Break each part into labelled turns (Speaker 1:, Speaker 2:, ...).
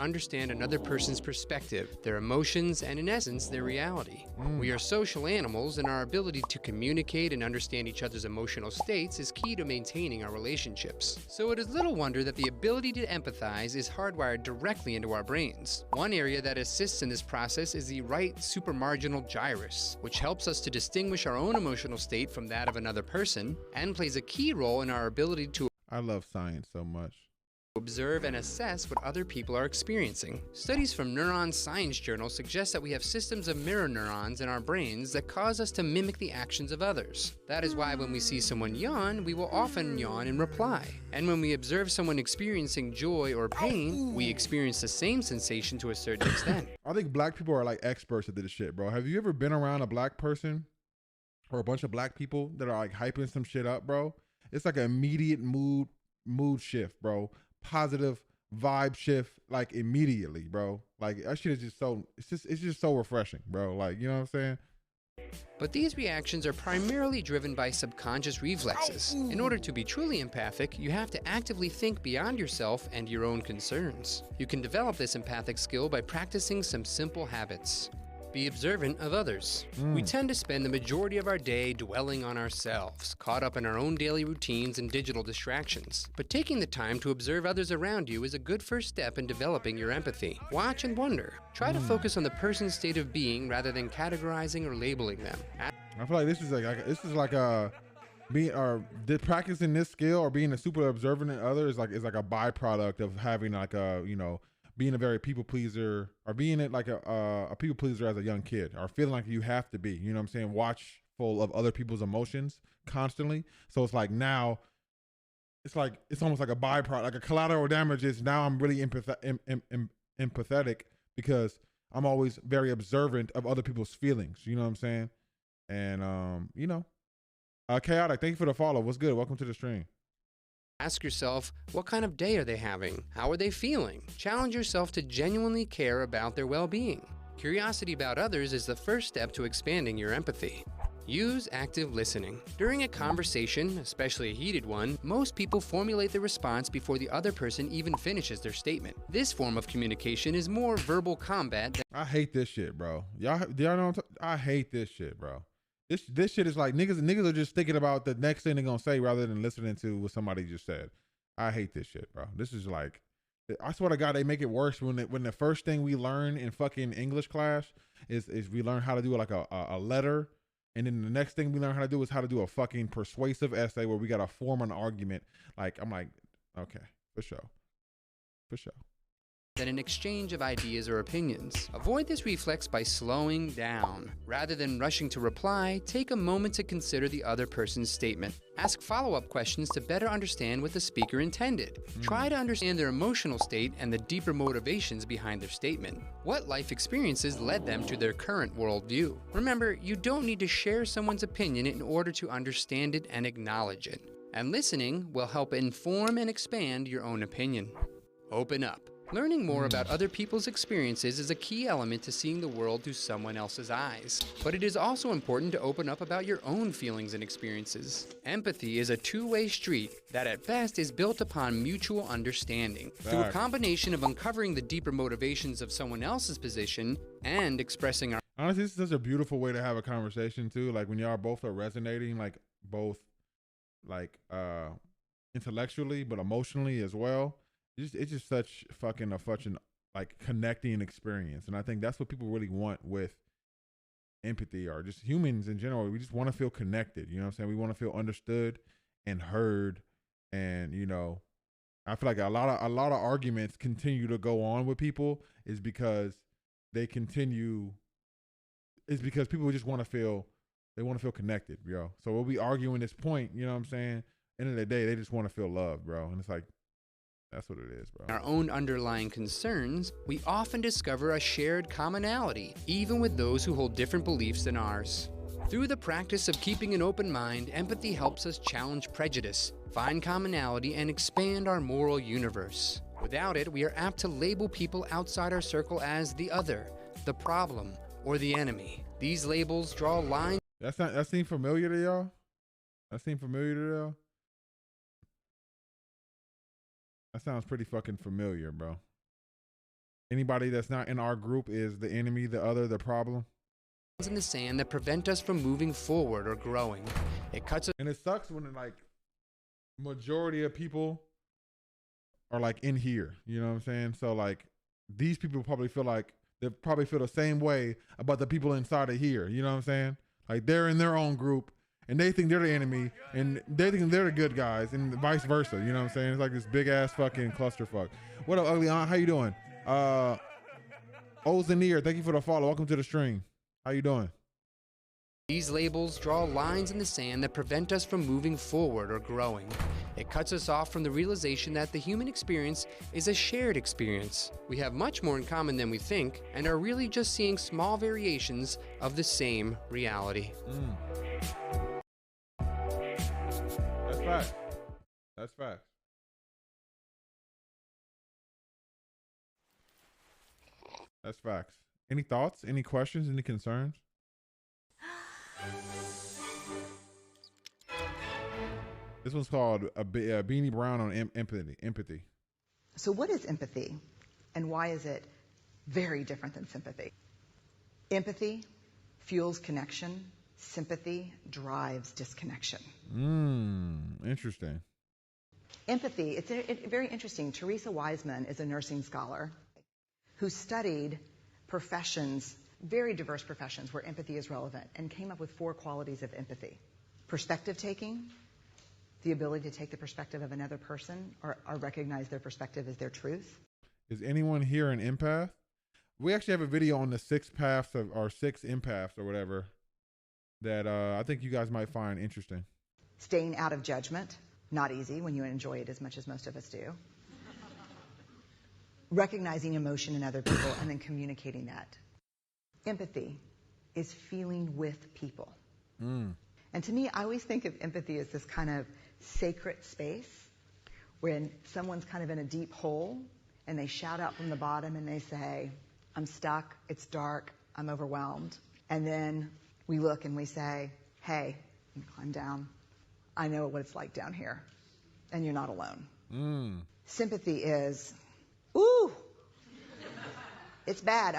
Speaker 1: Understand another person's perspective, their emotions, and in essence, their reality. We are social animals, and our ability to communicate and understand each other's emotional states is key to maintaining our relationships. So it is little wonder that the ability to empathize is hardwired directly into our brains. One area that assists in this process is the right supramarginal gyrus, which helps us to distinguish our own emotional state from that of another person, and plays a key role in our ability to
Speaker 2: I love science so much.
Speaker 1: observe and assess what other people are experiencing. Studies from Neuron Science Journal suggest that we have systems of mirror neurons in our brains that cause us to mimic the actions of others. That is why when we see someone yawn, we will often yawn in reply. And when we observe someone experiencing joy or pain, we experience the same sensation to a certain extent.
Speaker 2: I think black people are like experts at this shit, bro. Have you ever been around a black person or a bunch of black people that are like hyping some shit up, bro? It's like an immediate mood shift, bro. Positive vibe shift, like immediately, bro. Like that shit is just so, it's just so refreshing, bro. Like, you know what I'm saying?
Speaker 1: But these reactions are primarily driven by subconscious reflexes. In order to be truly empathic, you have to actively think beyond yourself and your own concerns. You can develop this empathic skill by practicing some simple habits. Be observant of others. We tend to spend the majority of our day dwelling on ourselves, caught up in our own daily routines and digital distractions. But taking the time to observe others around you is a good first step in developing your empathy. Watch and wonder. Try to focus on the person's state of being rather than categorizing or labeling them.
Speaker 2: I feel like this is like being or practicing this skill or being a super observant in others is like a byproduct of having like a, you know, being a very people pleaser or being it like a people pleaser as a young kid or feeling like you have to be, you know what I'm saying, watchful of other people's emotions constantly. So it's like now it's almost like a byproduct, like a collateral damage is now I'm really empathetic because I'm always very observant of other people's feelings, you know what I'm saying? And you know, Chaotic, thank you for the follow. What's good? Welcome to the stream.
Speaker 1: Ask yourself, what kind of day are they having? How are they feeling? Challenge yourself to genuinely care about their well-being. Curiosity about others is the first step to expanding your empathy. Use active listening. During a conversation, especially a heated one, most people formulate their response before the other person even finishes their statement. This form of communication is more verbal combat than
Speaker 2: I hate this shit, bro. Y'all know I hate this shit, bro. This shit is like niggas are just thinking about the next thing they're gonna say rather than listening to what somebody just said. I hate this shit, bro. This is like, I swear to God, they make it worse when the first thing we learn in fucking English class is we learn how to do like a letter, and then the next thing we learn how to do is how to do a fucking persuasive essay where we gotta form an argument. Like I'm like, okay, for sure.
Speaker 1: than an exchange of ideas or opinions. Avoid this reflex by slowing down. Rather than rushing to reply, take a moment to consider the other person's statement. Ask follow-up questions to better understand what the speaker intended. Try to understand their emotional state and the deeper motivations behind their statement. What life experiences led them to their current worldview? Remember, you don't need to share someone's opinion in order to understand it and acknowledge it. And listening will help inform and expand your own opinion. Open up. Learning more about other people's experiences is a key element to seeing the world through someone else's eyes. But it is also important to open up about your own feelings and experiences. Empathy is a two-way street that at best is built upon mutual understanding. Through a combination of uncovering the deeper motivations of someone else's position and expressing our
Speaker 2: Honestly, this is such a beautiful way to have a conversation too. Like when y'all both are resonating, like both like intellectually but emotionally as well. It's just such fucking like connecting experience. And I think that's what people really want with empathy or just humans in general. We just want to feel connected. You know what I'm saying? We want to feel understood and heard. And, you know, I feel like a lot of arguments continue to go on with people is because people just want to feel, they want to feel connected, bro. So we'll be arguing this point, you know what I'm saying? End of the day, they just want to feel loved, bro. And it's like, that's what it is, bro.
Speaker 1: Our own underlying concerns, we often discover a shared commonality, even with those who hold different beliefs than ours. Through the practice of keeping an open mind, empathy helps us challenge prejudice, find commonality, and expand our moral universe. Without it, we are apt to label people outside our circle as the other, the problem, or the enemy. These labels draw lines.
Speaker 2: That seem familiar to y'all? That seem familiar to y'all? That sounds pretty fucking familiar, bro. Anybody that's not in our group is the enemy, the other, the problem.
Speaker 1: In the sand that prevent us from moving forward or growing. It cuts us.
Speaker 2: And it sucks when like majority of people are like in here. You know what I'm saying? So like these people probably feel like they probably feel the same way about the people inside of here. You know what I'm saying? Like they're in their own group and they think they're the enemy and they think they're the good guys and vice versa. You know what I'm saying? It's like this big ass fucking clusterfuck. What up, Ugly Aunt? How you doing? Ozanir, thank you for the follow. Welcome to the stream. How you doing?
Speaker 1: These labels draw lines in the sand that prevent us from moving forward or growing. It cuts us off from the realization that the human experience is a shared experience. We have much more in common than we think and are really just seeing small variations of the same reality.
Speaker 2: That's facts. That's facts. That's facts. Any thoughts? Any questions? Any concerns? This one's called a Beanie Brown on empathy.
Speaker 3: So what is empathy and why is it very different than sympathy? Empathy fuels connection. Sympathy drives disconnection.
Speaker 2: Interesting.
Speaker 3: Empathy, it's very interesting. Teresa Wiseman is a nursing scholar who studied professions, very diverse professions where empathy is relevant, and came up with 4 qualities of empathy. Perspective taking, the ability to take the perspective of another person or recognize their perspective as their truth.
Speaker 2: Is anyone here an empath? We actually have a video on the 6 paths of or 6 empaths or whatever that I think you guys might find interesting.
Speaker 3: Staying out of judgment, not easy when you enjoy it as much as most of us do. Recognizing emotion in other people and then communicating that. Empathy is feeling with people. And to me, I always think of empathy as this kind of sacred space when someone's kind of in a deep hole and they shout out from the bottom and they say, I'm stuck, it's dark, I'm overwhelmed. And then we look and we say, hey, you climb down. I know what it's like down here. And you're not alone. Sympathy is, ooh, it's bad,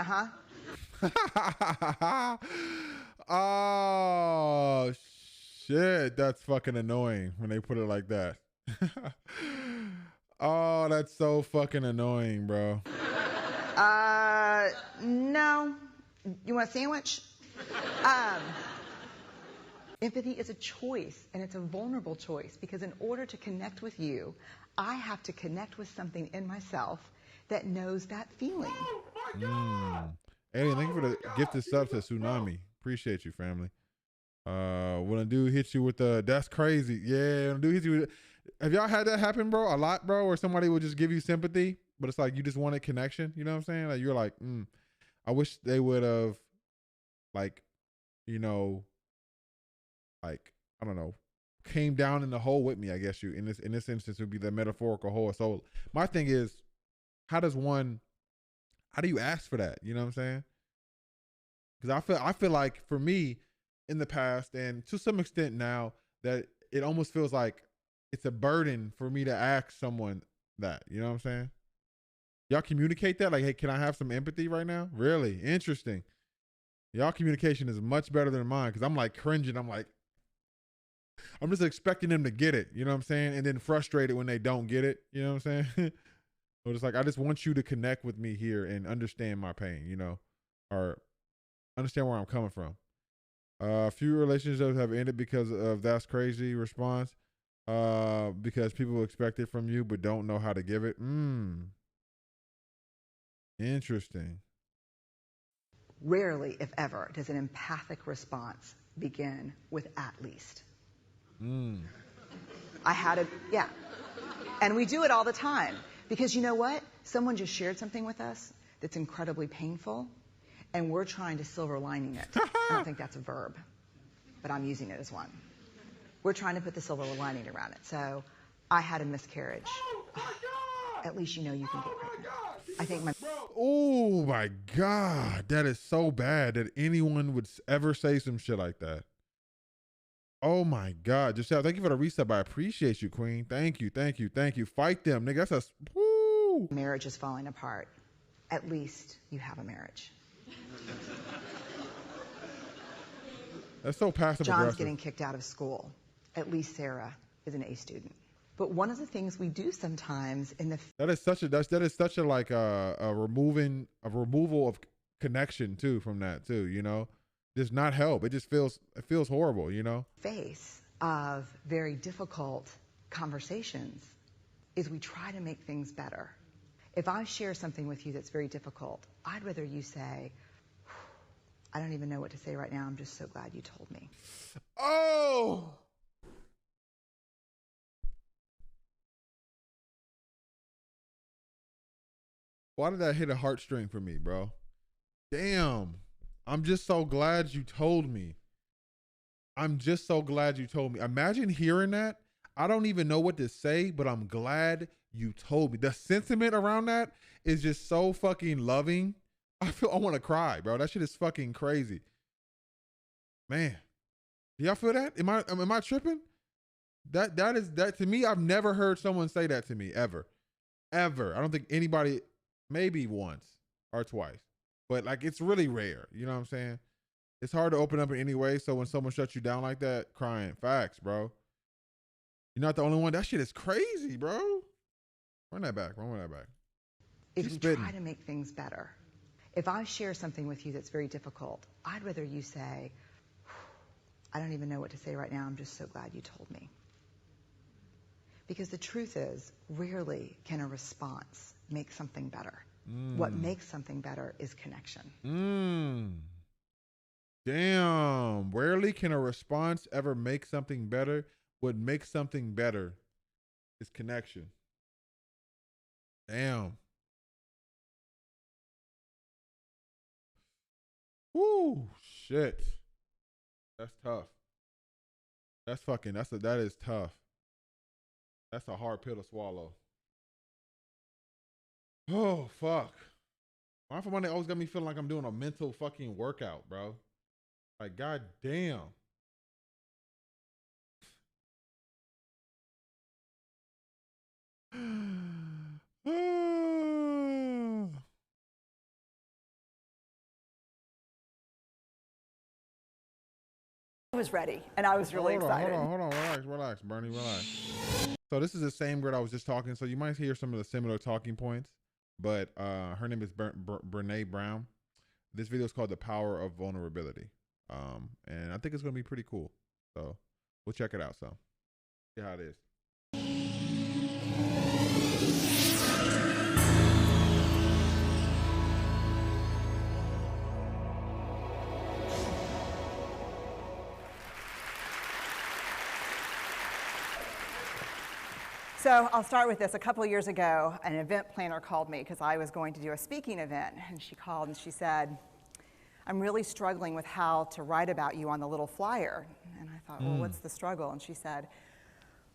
Speaker 2: Oh, shit. That's fucking annoying when they put it like that. Oh, that's so fucking annoying, bro.
Speaker 3: No. You want a sandwich? Empathy is a choice, and it's a vulnerable choice, because in order to connect with you, I have to connect with something in myself that knows that feeling.
Speaker 2: Alien, thank you for the gifted sub to Tsunami. Appreciate you, family. When a dude hits you with the, that's crazy. Yeah, when a dude hits you with, have y'all had that happen, bro? A lot, bro, where somebody will just give you sympathy, but it's like you just wanted connection. You know what I'm saying? Like you're like, I wish they would have, like, you know, like, I don't know, came down in the hole with me, I guess you, in this instance would be the metaphorical hole. So my thing is, how do you ask for that? You know what I'm saying? Because I feel like for me in the past and to some extent now that it almost feels like it's a burden for me to ask someone that, you know what I'm saying? Y'all communicate that? Like, hey, can I have some empathy right now? Really? Interesting. Y'all communication is much better than mine because I'm like cringing. I'm like, I'm just expecting them to get it. You know what I'm saying? And then frustrated when they don't get it. You know what I'm saying? So it's like, I just want you to connect with me here and understand my pain, you know, or understand where I'm coming from. Few relationships have ended because of that's crazy response. Because people expect it from you but don't know how to give it. Interesting.
Speaker 3: Rarely, if ever, does an empathic response begin with at least. I had a, yeah. And we do it all the time. Because you know what? Someone just shared something with us that's incredibly painful, and we're trying to silver lining it. I don't think that's a verb, but I'm using it as one. We're trying to put the silver lining around it. So I had a miscarriage. Oh my God. At least you know you can get pregnant. I think my...
Speaker 2: Oh my God. That is so bad that anyone would ever say some shit like that. Oh my God. Giselle, thank you for the reset. I appreciate you, Queen. Thank you. Fight them, nigga. That's a... Woo.
Speaker 3: Marriage is falling apart. at least you have a marriage.
Speaker 2: That's so passive
Speaker 3: John's
Speaker 2: aggressive.
Speaker 3: getting kicked out of school. At least Sarah is an A student. But one of the things we do sometimes in the
Speaker 2: That is such a like a removal of connection too from that too, you know? Does not help. It feels horrible, you know?
Speaker 3: face of very difficult conversations is we try to make things better. If I share something with you that's very difficult, I'd rather you say, I don't even know what to say right now. I'm just so glad you told me.
Speaker 2: Oh! Why did that hit a heartstring for me, bro? Damn. I'm just so glad you told me. I'm just so glad you told me. Imagine hearing that. I don't even know what to say, but I'm glad you told me. The sentiment around that is just so fucking loving. I want to cry, bro. That shit is fucking crazy. Man. Do y'all feel that? Am I tripping? That is to me, I've never heard someone say that to me ever. Ever. I don't think anybody, maybe once or twice. But like it's really rare. You know what I'm saying? It's hard to open up in any way. So when someone shuts you down like that, crying. Facts, bro. You're not the only one. That shit is crazy, bro. Run that back. Run that back.
Speaker 3: If we try to make things better. If I share something with you that's very difficult, I'd rather you say, I don't even know what to say right now. I'm just so glad you told me. Because the truth is, rarely can a response make something better. What makes something better is connection.
Speaker 2: Damn. Rarely can a response ever make something better. What makes something better is connection. Damn. Woo, shit. That's tough. That is tough. That's a hard pill to swallow. Oh, fuck. Mindful Monday always got me feeling like I'm doing a mental fucking workout, bro. Like, god damn.
Speaker 3: I was ready, and I was really excited.
Speaker 2: Hold on. Relax, Bernie, relax. So this is the same girl I was just talking. So you might hear some of the similar talking points, but her name is Brene Brown. This video is called The Power of Vulnerability. And I think it's going to be pretty cool. So we'll check it out. So see how it is.
Speaker 4: So I'll start with this. A couple of years ago, an event planner called me because I was going to do a speaking event. And she called and she said, I'm really struggling with how to write about you on the little flyer. And I thought, well, what's the struggle? And she said,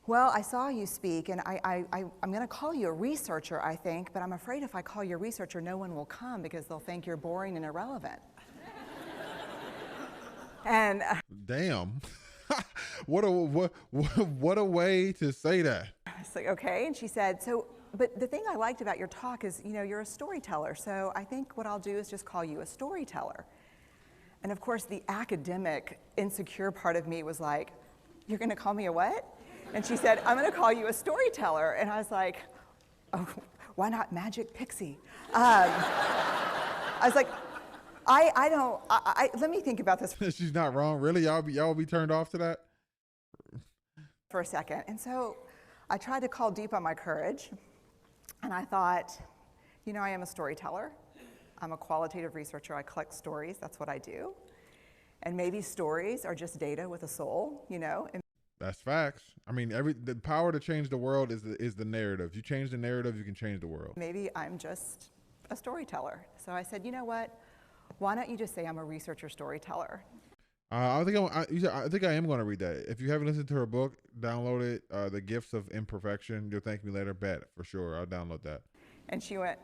Speaker 4: well, I saw you speak, and I'm going to call you a researcher, I think, but I'm afraid if I call you a researcher, no one will come because they'll think you're boring and irrelevant. And
Speaker 2: damn. What a way to say that.
Speaker 4: I was like, okay. And she said, so, but the thing I liked about your talk is, you know, you're a storyteller. So I think what I'll do is just call you a storyteller. And of course, the academic, insecure part of me was like, you're going to call me a what? And she said, I'm going to call you a storyteller. And I was like, oh, why not Magic Pixie? I was like, let me think about this.
Speaker 2: She's not wrong. Really? Y'all be turned off to that?
Speaker 4: For a second. And so I tried to call deep on my courage. And I thought, you know, I am a storyteller. I'm a qualitative researcher. I collect stories. That's what I do. And maybe stories are just data with a soul, you know.
Speaker 2: That's facts. I mean, the power to change the world is the narrative. You change the narrative, you can change the world.
Speaker 4: Maybe I'm just a storyteller. So I said, you know what? Why don't you just say I'm a researcher storyteller?
Speaker 2: I think I am going to read that. If you haven't listened to her book, download it. The Gifts of Imperfection. You'll thank me later. Bet for sure. I'll download that.
Speaker 4: And she went,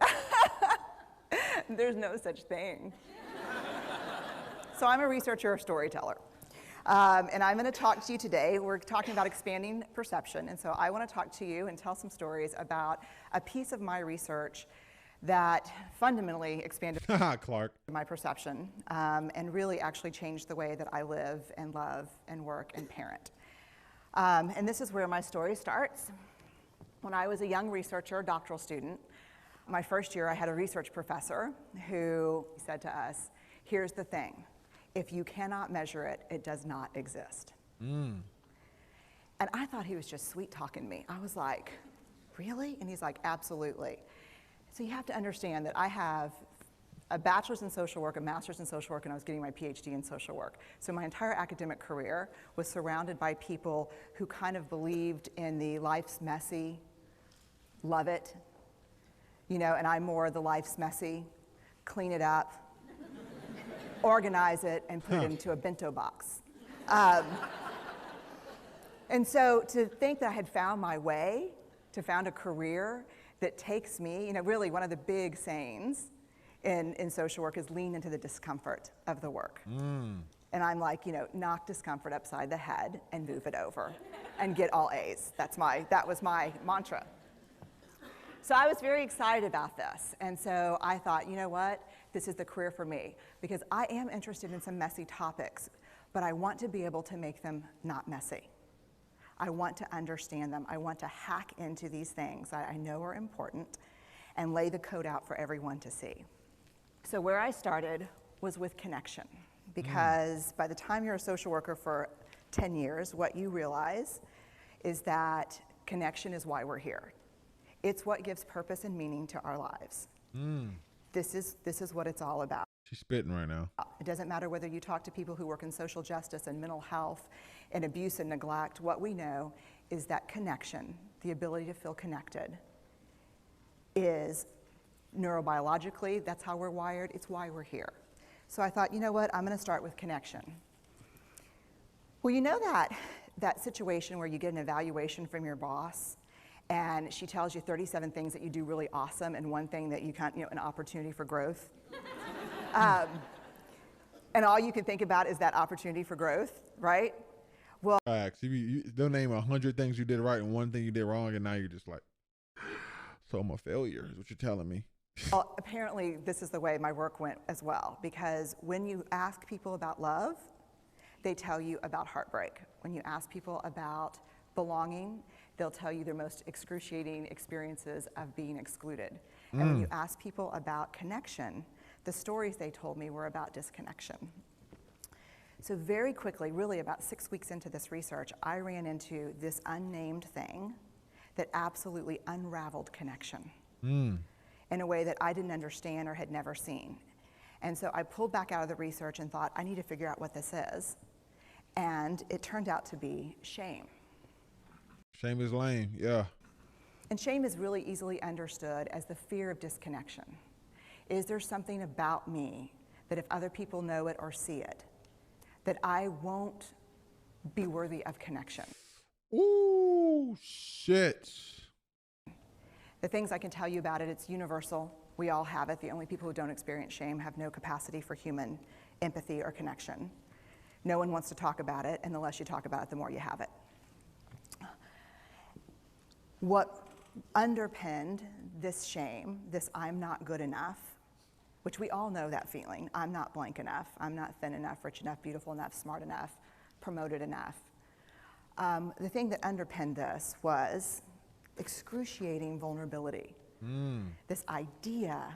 Speaker 4: there's no such thing. So I'm a researcher, a storyteller. And I'm going to talk to you today. We're talking about expanding perception. And so I want to talk to you and tell some stories about a piece of my research that fundamentally expanded
Speaker 2: Clark.
Speaker 4: my perception and really actually changed the way that I live and love and work and parent. And this is where my story starts. When I was a young researcher, doctoral student, my first year I had a research professor who said to us, here's the thing, if you cannot measure it, it does not exist. And I thought he was just sweet talking me. I was like, really? And he's like, absolutely. So you have to understand that I have a bachelor's in social work, a master's in social work, and I was getting my PhD in social work. So my entire academic career was surrounded by people who kind of believed in the life's messy, love it, you know, and I'm more the life's messy, clean it up, organize it, and put it into a bento box. And so to think that I had found my way, to found a career that takes me, you know, really one of the big sayings in social work is lean into the discomfort of the work. And I'm like, you know, knock discomfort upside the head and move it over and get all A's. That was my mantra. So I was very excited about this. And so I thought, you know what? This is the career for me because I am interested in some messy topics, but I want to be able to make them not messy. I want to understand them. I want to hack into these things that I know are important and lay the code out for everyone to see. So where I started was with connection, because by the time you're a social worker for 10 years, what you realize is that connection is why we're here. It's what gives purpose and meaning to our lives. This is what it's all about.
Speaker 2: She's spitting right now.
Speaker 4: It doesn't matter whether you talk to people who work in social justice and mental health and abuse and neglect. What we know is that connection, the ability to feel connected, is neurobiologically, that's how we're wired. It's why we're here. So I thought, you know what? I'm going to start with connection. Well, you know that situation where you get an evaluation from your boss and she tells you 37 things that you do really awesome and one thing that you can't, you know, an opportunity for growth. And all you can think about is that opportunity for growth, right? Well,
Speaker 2: they'll name 100 things you did right and one thing you did wrong, and now you're just like, so I'm a failure, is what you're telling me.
Speaker 4: Well, apparently this is the way my work went as well, because when you ask people about love, they tell you about heartbreak. When you ask people about belonging, they'll tell you their most excruciating experiences of being excluded. And when you ask people about connection, the stories they told me were about disconnection. So very quickly, really about 6 weeks into this research, I ran into this unnamed thing that absolutely unraveled connection in a way that I didn't understand or had never seen. And so I pulled back out of the research and thought, I need to figure out what this is. And it turned out to be shame.
Speaker 2: Shame is lame, yeah.
Speaker 4: And shame is really easily understood as the fear of disconnection. Is there something about me that if other people know it or see it, that I won't be worthy of connection?
Speaker 2: Ooh, shit.
Speaker 4: The things I can tell you about it, it's universal. We all have it. The only people who don't experience shame have no capacity for human empathy or connection. No one wants to talk about it, and the less you talk about it, the more you have it. What underpinned this shame, this I'm not good enough, which we all know that feeling, I'm not blank enough, I'm not thin enough, rich enough, beautiful enough, smart enough, promoted enough. The thing that underpinned this was excruciating vulnerability. This idea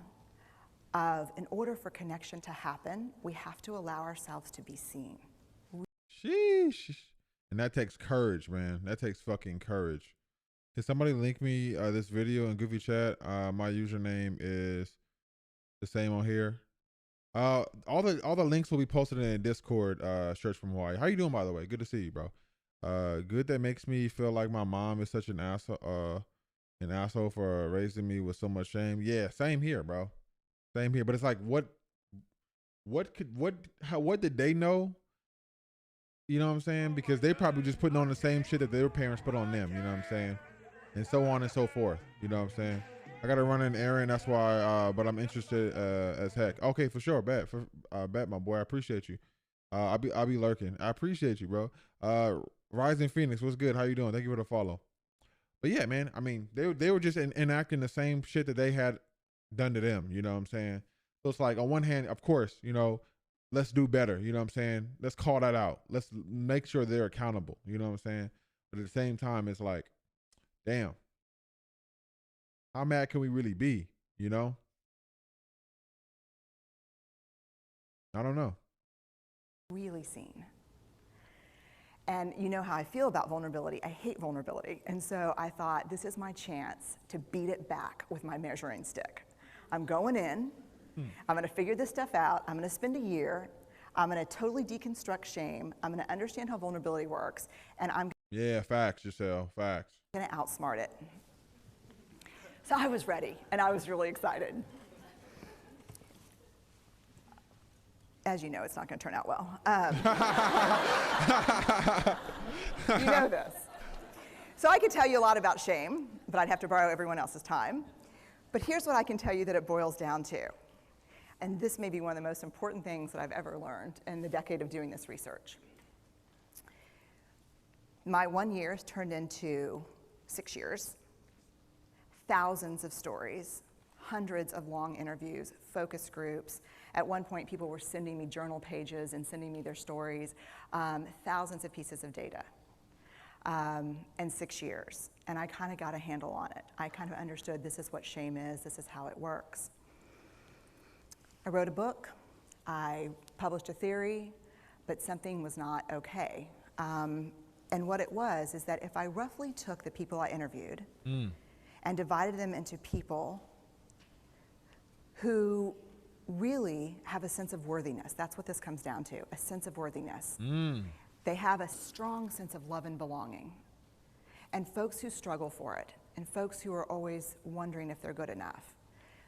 Speaker 4: of, in order for connection to happen, we have to allow ourselves to be seen.
Speaker 2: Sheesh. And that takes courage, man. That takes fucking courage. Can somebody link me this video in Goofy Chat? My username is the same on here. All the links will be posted in the Discord. Church from Hawaii. How you doing, by the way? Good to see you, bro. Good. That makes me feel like my mom is such an asshole for raising me with so much shame. Yeah, same here, bro. Same here. But it's like, what did they know? You know what I'm saying? Because they probably just putting on the same shit that their parents put on them. You know what I'm saying? And so on and so forth. You know what I'm saying? I gotta run an errand, that's why. But I'm interested as heck. Okay, for sure. Bet my boy. I appreciate you. I'll be lurking. I appreciate you, bro. Rising Phoenix, what's good? How you doing? Thank you for the follow. But yeah, man. I mean, they were just enacting the same shit that they had done to them. You know what I'm saying? So it's like, on one hand, of course, let's do better. You know what I'm saying? Let's call that out. Let's make sure they're accountable. You know what I'm saying? But at the same time, it's like, damn, how mad can we really be? I don't know.
Speaker 4: Really seen. And you know how I feel about vulnerability. I hate vulnerability. And so I thought, this is my chance to beat it back with my measuring stick. I'm going in. I'm going to figure this stuff out. I'm going to spend a year. I'm going to totally deconstruct shame. I'm going to understand how vulnerability works. And I'm
Speaker 2: facts, Giselle. Facts.
Speaker 4: going to outsmart it. So I was ready, and I was really excited. As you know, it's not going to turn out well. You know this. So I could tell you a lot about shame, but I'd have to borrow everyone else's time. But here's what I can tell you that it boils down to. And this may be one of the most important things that I've ever learned in the decade of doing this research. My 1 year has turned into 6 years, thousands of stories, hundreds of long interviews, focus groups. At one point, people were sending me journal pages and sending me their stories, thousands of pieces of data, and 6 years. And I kind of got a handle on it. I kind of understood this is what shame is, this is how it works. I wrote a book, I published a theory, but something was not okay. And what it was is that if I roughly took the people I interviewed and divided them into people who really have a sense of worthiness. That's what this comes down to, a sense of worthiness. They have a strong sense of love and belonging. And folks who struggle for it, and folks who are always wondering if they're good enough.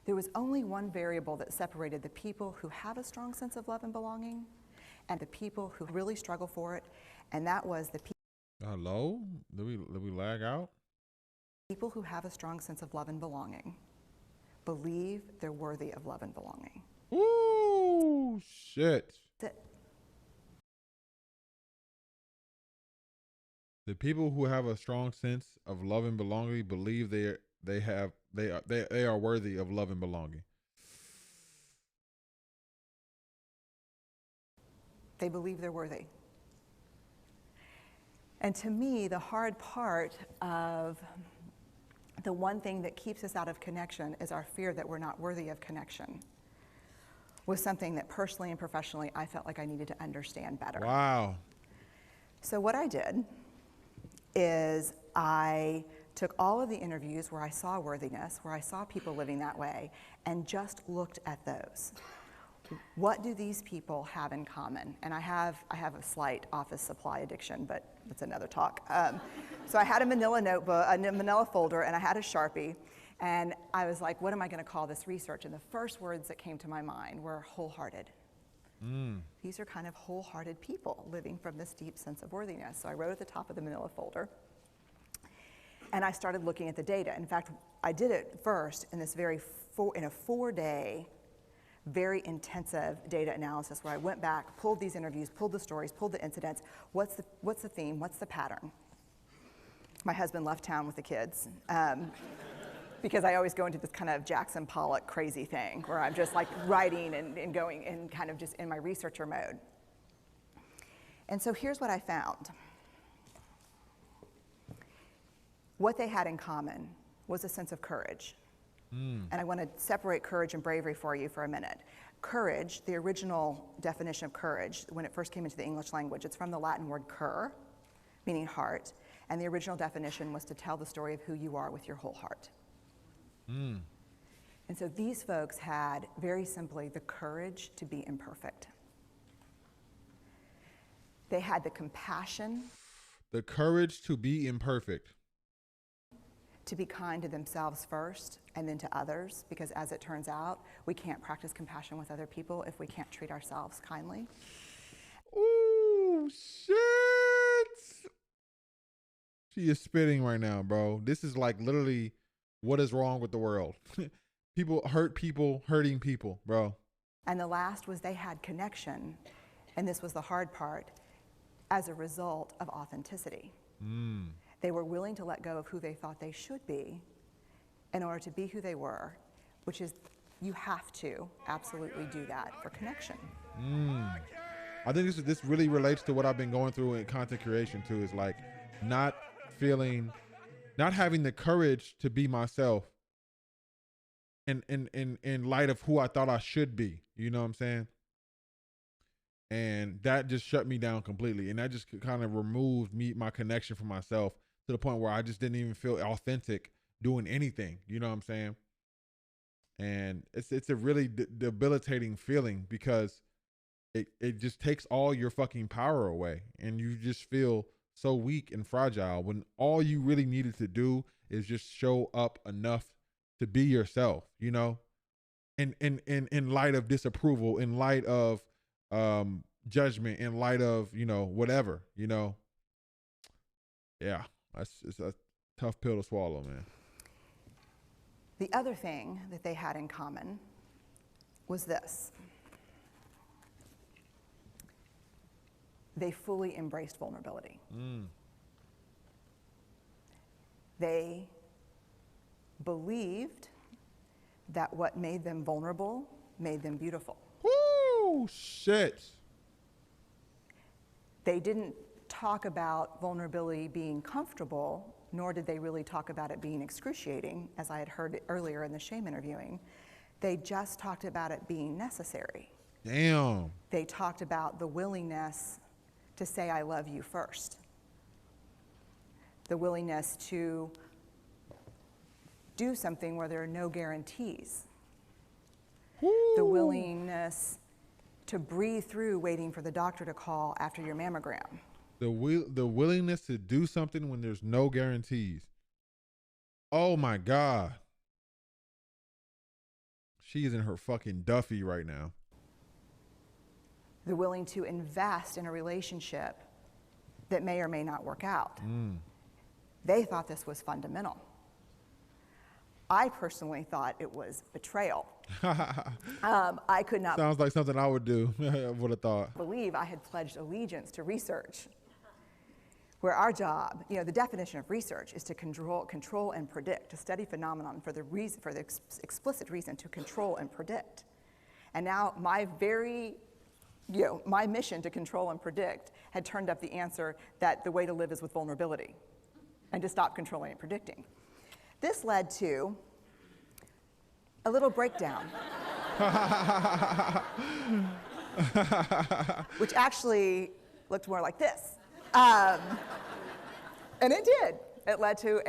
Speaker 4: There was only one variable that separated the people who have a strong sense of love and belonging and the people who really struggle for it, and that was the people.
Speaker 2: Hello? Did we lag out?
Speaker 4: People who have a strong sense of love and belonging believe they're worthy of love and belonging.
Speaker 2: Ooh, shit.
Speaker 4: That's it.
Speaker 2: The people who have a strong sense of love and belonging believe they are worthy of love and belonging.
Speaker 4: They believe they're worthy. And to me, the hard part of the one thing that keeps us out of connection is our fear that we're not worthy of connection, was something that personally and professionally I felt like I needed to understand better.
Speaker 2: Wow.
Speaker 4: So what I did is I took all of the interviews where I saw worthiness, where I saw people living that way, and just looked at those. What do these people have in common? And I have a slight office supply addiction, but that's another talk. So I had a manila notebook, a manila folder, and I had a Sharpie, and I was like, what am I going to call this research? And the first words that came to my mind were wholehearted. These are kind of wholehearted people living from this deep sense of worthiness. So I wrote at the top of the manila folder, and I started looking at the data. In fact, I did it first in this in a 4-day, very intensive data analysis where I went back, pulled these interviews, pulled the stories, pulled the incidents. What's the theme? What's the pattern? My husband left town with the kids because I always go into this kind of Jackson Pollock crazy thing where I'm just like writing and going and kind of just in my researcher mode. And so here's what I found. What they had in common was a sense of courage. And I want to separate courage and bravery for you for a minute. Courage, the original definition of courage, when it first came into the English language, it's from the Latin word cur, meaning heart. And the original definition was to tell the story of who you are with your whole heart. And so these folks had, very simply, the courage to be imperfect. They had the compassion.
Speaker 2: The courage to be imperfect.
Speaker 4: To be kind to themselves first and then to others, because as it turns out, we can't practice compassion with other people if we can't treat ourselves kindly.
Speaker 2: Ooh, shit. She is spitting right now, bro. This is like literally what is wrong with the world. People hurting people, bro.
Speaker 4: And the last was they had connection, and this was the hard part, as a result of authenticity. They were willing to let go of who they thought they should be in order to be who they were, which is You have to absolutely do that for connection.
Speaker 2: I think this really relates to what I've been going through in content creation too, is like not having the courage to be myself in light of who I thought I should be. You know what I'm saying? And that just shut me down completely. And that just kind of removed my connection from myself to the point where I just didn't even feel authentic doing anything. You know what I'm saying? And it's a really debilitating feeling, because it just takes all your fucking power away, and you just feel so weak and fragile when all you really needed to do is just show up enough to be yourself, you know? And in light of disapproval, in light of judgment, in light of, you know, whatever, you know. Yeah, it's a tough pill to swallow, man.
Speaker 4: The other thing that they had in common was this. They fully embraced vulnerability. They believed that what made them vulnerable made them beautiful.
Speaker 2: Woo, shit.
Speaker 4: They didn't talk about vulnerability being comfortable, nor did they really talk about it being excruciating, as I had heard earlier in the shame interviewing. They just talked about it being necessary.
Speaker 2: Damn.
Speaker 4: They talked about the willingness to say I love you first. The willingness to do something where there are no guarantees.
Speaker 2: Woo.
Speaker 4: The willingness to breathe through waiting for the doctor to call after your mammogram.
Speaker 2: The willingness to do something when there's no guarantees. Oh my God. She is in her fucking Duffy right now.
Speaker 4: The willing to invest in a relationship that may or may not work out. They thought this was fundamental. I personally thought it was betrayal. I could not
Speaker 2: Sounds like something I would do. I would have thought.
Speaker 4: believe I had pledged allegiance to research, where our job, you know, the definition of research is to control and predict, to study phenomenon for the explicit reason to control and predict. And now my mission to control and predict had turned up the answer that the way to live is with vulnerability and to stop controlling and predicting. This led to a little breakdown, which actually looked more like this. And it did. It led to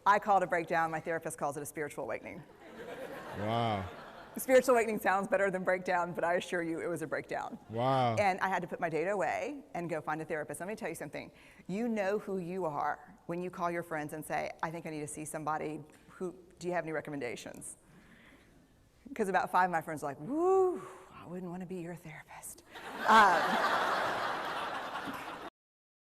Speaker 4: I call it a breakdown, my therapist calls it a spiritual awakening.
Speaker 2: Wow.
Speaker 4: Spiritual awakening sounds better than breakdown, but I assure you it was a breakdown.
Speaker 2: Wow.
Speaker 4: And I had to put my data away and go find a therapist. Let me tell you something. You know who you are when you call your friends and say, I think I need to see somebody. Do you have any recommendations? Because about 5 of my friends are like, woo, I wouldn't want to be your therapist.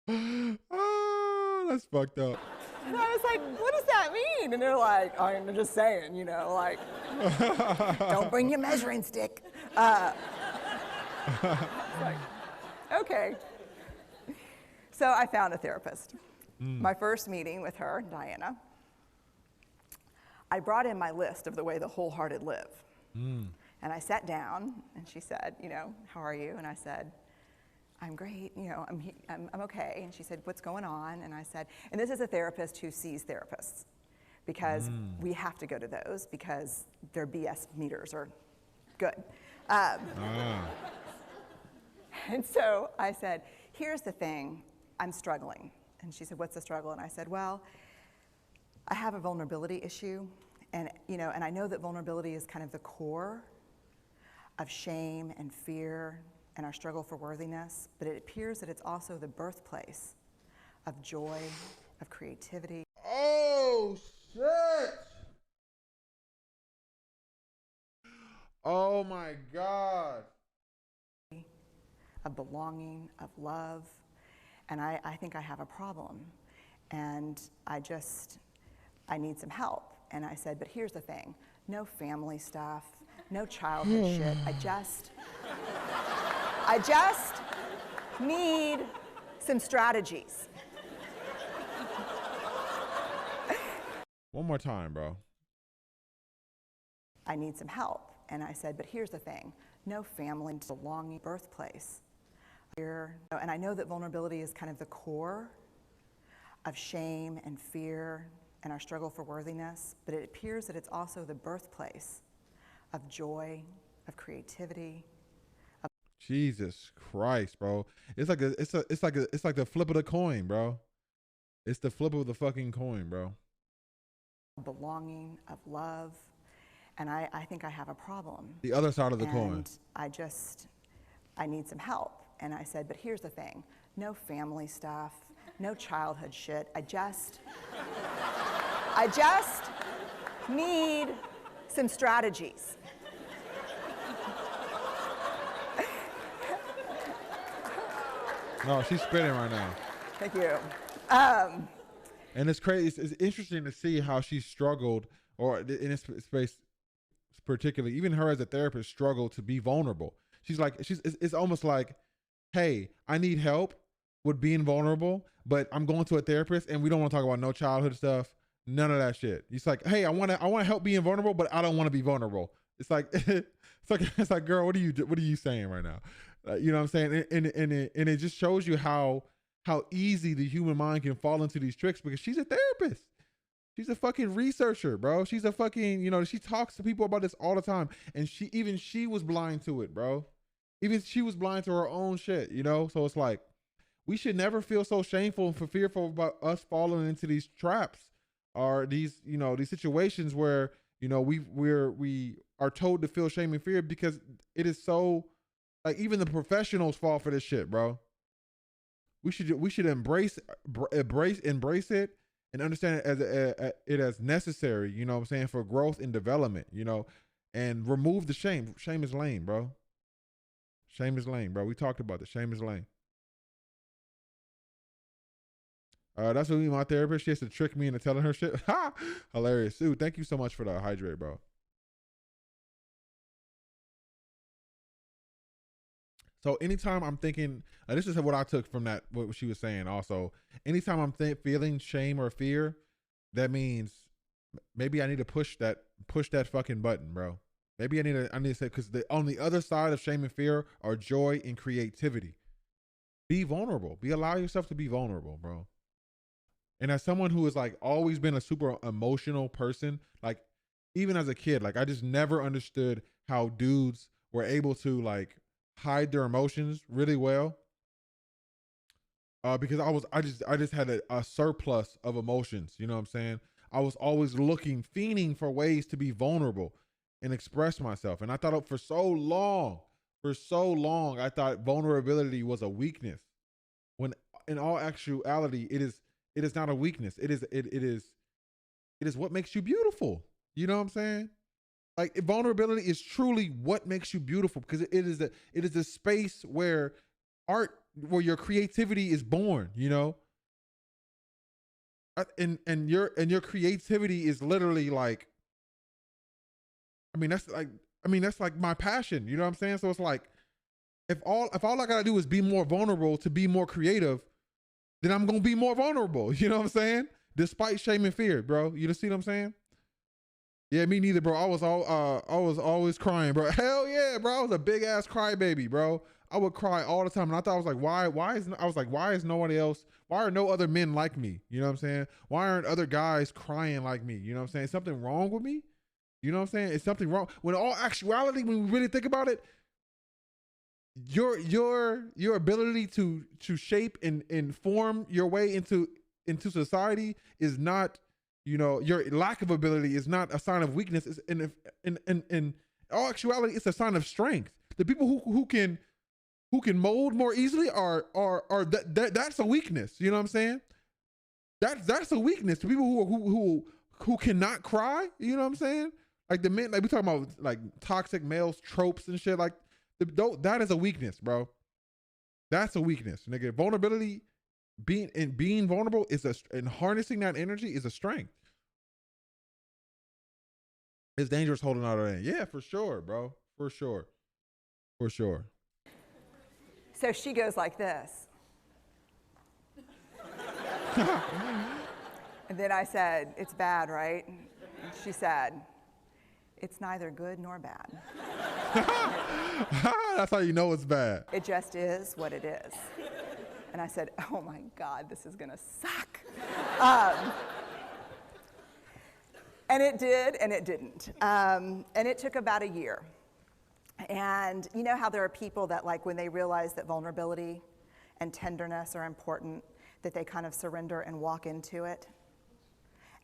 Speaker 2: Oh, that's fucked up.
Speaker 4: And I was like, what does that mean? And they're like, I'm just saying, you know, like, don't bring your measuring stick. Like, okay. So I found a therapist. My first meeting with her, Diana, I brought in my list of the way the wholehearted live. And I sat down and she said, you know, how are you? And I said, I'm great, you know, I'm okay. And she said, what's going on? And I said, and this is a therapist who sees therapists, because we have to go to those because their BS meters are good. And so I said, here's the thing, I'm struggling. And she said, what's the struggle? And I said, well, I have a vulnerability issue, and you know, and I know that vulnerability is kind of the core of shame and fear and our struggle for worthiness, but it appears that it's also the birthplace of joy, of creativity.
Speaker 2: Oh, shit. Oh, my God.
Speaker 4: Of belonging, of love, and I think I have a problem, and I need some help. And I said, but here's the thing, no family stuff, no childhood shit, I just need some strategies.
Speaker 2: One more time, bro.
Speaker 4: I need some help. And I said, but here's the thing, no family belonging birthplace. And I know that vulnerability is kind of the core of shame and fear and our struggle for worthiness, but it appears that it's also the birthplace of joy, of creativity.
Speaker 2: Jesus Christ, bro. It's like the flip of the coin, bro. It's the flip of the fucking coin, bro.
Speaker 4: Belonging, of love. And I think I have a problem.
Speaker 2: The other side of the coin.
Speaker 4: And I need some help. And I said, but here's the thing, no family stuff, no childhood shit. I just need some strategies.
Speaker 2: No, she's spitting right now.
Speaker 4: Thank you.
Speaker 2: And it's crazy. It's interesting to see how she struggled, or in this space particularly, even her as a therapist struggled to be vulnerable. It's almost like, hey, I need help with being vulnerable, but I'm going to a therapist and we don't want to talk about no childhood stuff, none of that shit. It's like, hey, I want to help being vulnerable, but I don't want to be vulnerable. It's like, it's like, girl, what are you saying right now? You know what I'm saying? And it just shows you how easy the human mind can fall into these tricks, because she's a therapist. She's a fucking researcher, bro. She's a fucking, she talks to people about this all the time. And she was blind to it, bro. Even she was blind to her own shit, So it's like, we should never feel so shameful and fearful about us falling into these traps, or these situations where, we are told to feel shame and fear, because it is so, like, even the professionals fall for this shit, bro. We should embrace it and understand it as necessary, for growth and development, and remove the shame. Shame is lame, bro. Shame is lame, bro. We talked about this. Shame is lame. That's what my therapist. She has to trick me into telling her shit. Ha! Hilarious. Sue, thank you so much for the hydrate, bro. So anytime I'm thinking, this is what I took from that, what she was saying also. Anytime I'm feeling shame or fear, that means maybe I need to push that fucking button, bro. Maybe I need to say, because on the other side of shame and fear are joy and creativity. Be vulnerable. Allow yourself to be vulnerable, bro. And as someone who has like always been a super emotional person, like even as a kid, like I just never understood how dudes were able to like hide their emotions really well. Because I just had a surplus of emotions. You know what I'm saying? I was always fiending for ways to be vulnerable and express myself. And I thought for so long, I thought vulnerability was a weakness, when in all actuality, it is not a weakness. It is what makes you beautiful. You know what I'm saying? Like, vulnerability is truly what makes you beautiful, because it is a space where your creativity is born, and your creativity is literally like, that's like my passion. You know what I'm saying? So it's like, if all I gotta do is be more vulnerable to be more creative, then I'm gonna be more vulnerable. You know what I'm saying? Despite shame and fear, bro. You see what I'm saying? Yeah, me neither, bro. I was always crying, bro. Hell yeah, bro. I was a big ass crybaby, bro. I would cry all the time, and I thought, I was like, why is nobody else? Why are no other men like me? You know what I'm saying? Why aren't other guys crying like me? You know what I'm saying? Is something wrong with me? You know what I'm saying? Is something wrong? When in all actuality, when we really think about it, your ability to shape and form your way into society is not, your lack of ability is not a sign of weakness. It's in all actuality, it's a sign of strength. The people who can mold more easily are that's a weakness. You know what I'm saying? That's a weakness. The people who cannot cry. You know what I'm saying? Like the men, like we talking about like toxic males tropes and shit. Like that is a weakness, bro. That's a weakness, nigga. Vulnerability, being vulnerable and harnessing that energy is a strength. It's dangerous holding out on it. Yeah, for sure, bro. For sure.
Speaker 4: So she goes like this. And then I said, it's bad, right? And she said, It's neither good nor bad.
Speaker 2: That's how you know it's bad.
Speaker 4: It just is what it is. And I said, oh my God, this is gonna suck. And it did, and it didn't. And it took about a year. And you know how there are people that, like, when they realize that vulnerability and tenderness are important, that they kind of surrender and walk into it?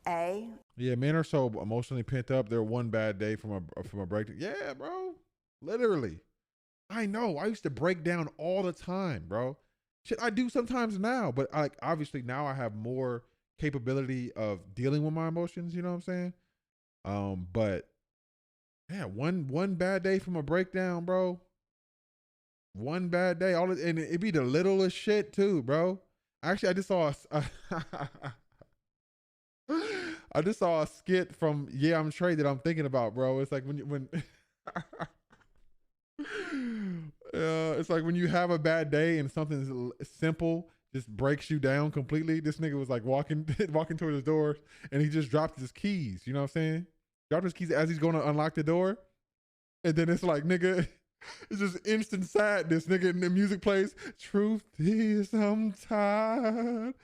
Speaker 2: Yeah, men are so emotionally pent up. They're one bad day from a break. Yeah, bro. Literally. I know. I used to break down all the time, bro. Shit, I do sometimes now, but obviously now I have more capability of dealing with my emotions, you know what I'm saying? But yeah, one bad day from a breakdown, bro. One bad day, and it be the littlest shit too, bro. Actually, I just saw a skit from Yeah, I'm Trey that I'm thinking about, bro. It's like when it's like when you have a bad day and something simple just breaks you down completely. This nigga was like walking toward his door and he just dropped his keys. You know what I'm saying? Dropped his keys as he's going to unlock the door. And then it's like, nigga, it's just instant sadness, nigga. And the music plays, truth is I'm tired.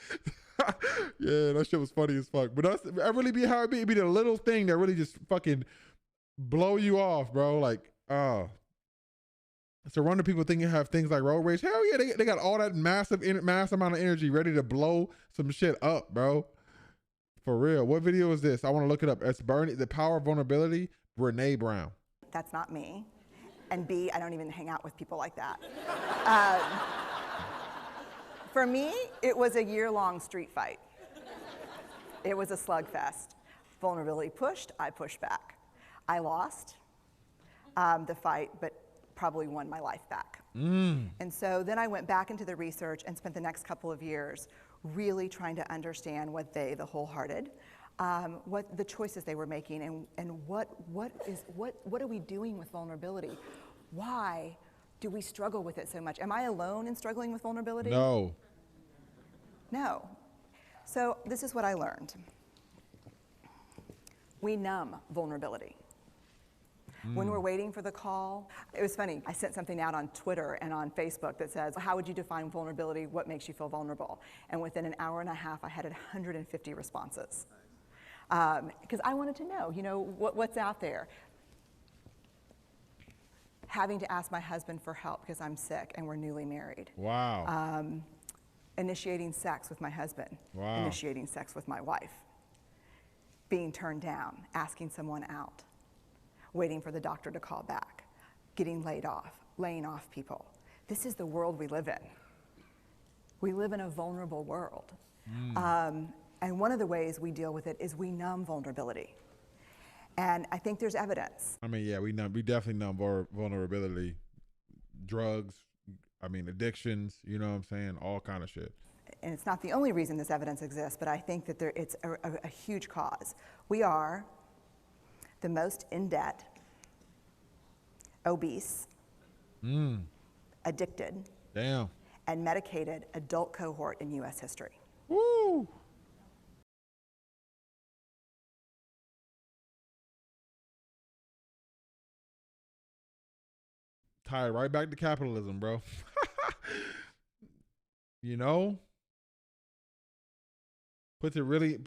Speaker 2: Yeah, that shit was funny as fuck. But that really be how it be. It be the little thing that really just fucking blow you off, bro. Like, surrounding people thinking have things like road rage. Hell yeah, they got all that massive amount of energy ready to blow some shit up, bro. For real. What video is this? I want to look it up. It's Bernie, The Power of Vulnerability, Brene Brown.
Speaker 4: That's not me. And B, I don't even hang out with people like that. For me, it was a year-long street fight. It was a slugfest. Vulnerability pushed, I pushed back. I lost the fight, but probably won my life back. And so then I went back into the research and spent the next couple of years really trying to understand what the wholehearted, what the choices they were making, and what are we doing with vulnerability? Why do we struggle with it so much? Am I alone in struggling with vulnerability?
Speaker 2: No.
Speaker 4: No. So this is what I learned. We numb vulnerability. When we're waiting for the call, it was funny. I sent something out on Twitter and on Facebook that says, how would you define vulnerability? What makes you feel vulnerable? And within an hour and a half, I had 150 responses. Because I wanted to know, what's out there. Having to ask my husband for help because I'm sick and we're newly married.
Speaker 2: Wow.
Speaker 4: Initiating sex with my husband.
Speaker 2: Wow.
Speaker 4: Initiating sex with my wife. Being turned down, asking someone out. Waiting for the doctor to call back, getting laid off, laying off people. This is the world we live in. We live in a vulnerable world. And one of the ways we deal with it is we numb vulnerability. And I think there's evidence.
Speaker 2: I mean, yeah, we definitely numb vulnerability. Drugs, addictions, you know what I'm saying? All kind of shit.
Speaker 4: And it's not the only reason this evidence exists, but I think that it's a huge cause. We are the most in debt, obese, addicted,
Speaker 2: damn,
Speaker 4: and medicated adult cohort in U.S. history.
Speaker 2: Woo! Tie it right back to capitalism, bro. Puts it really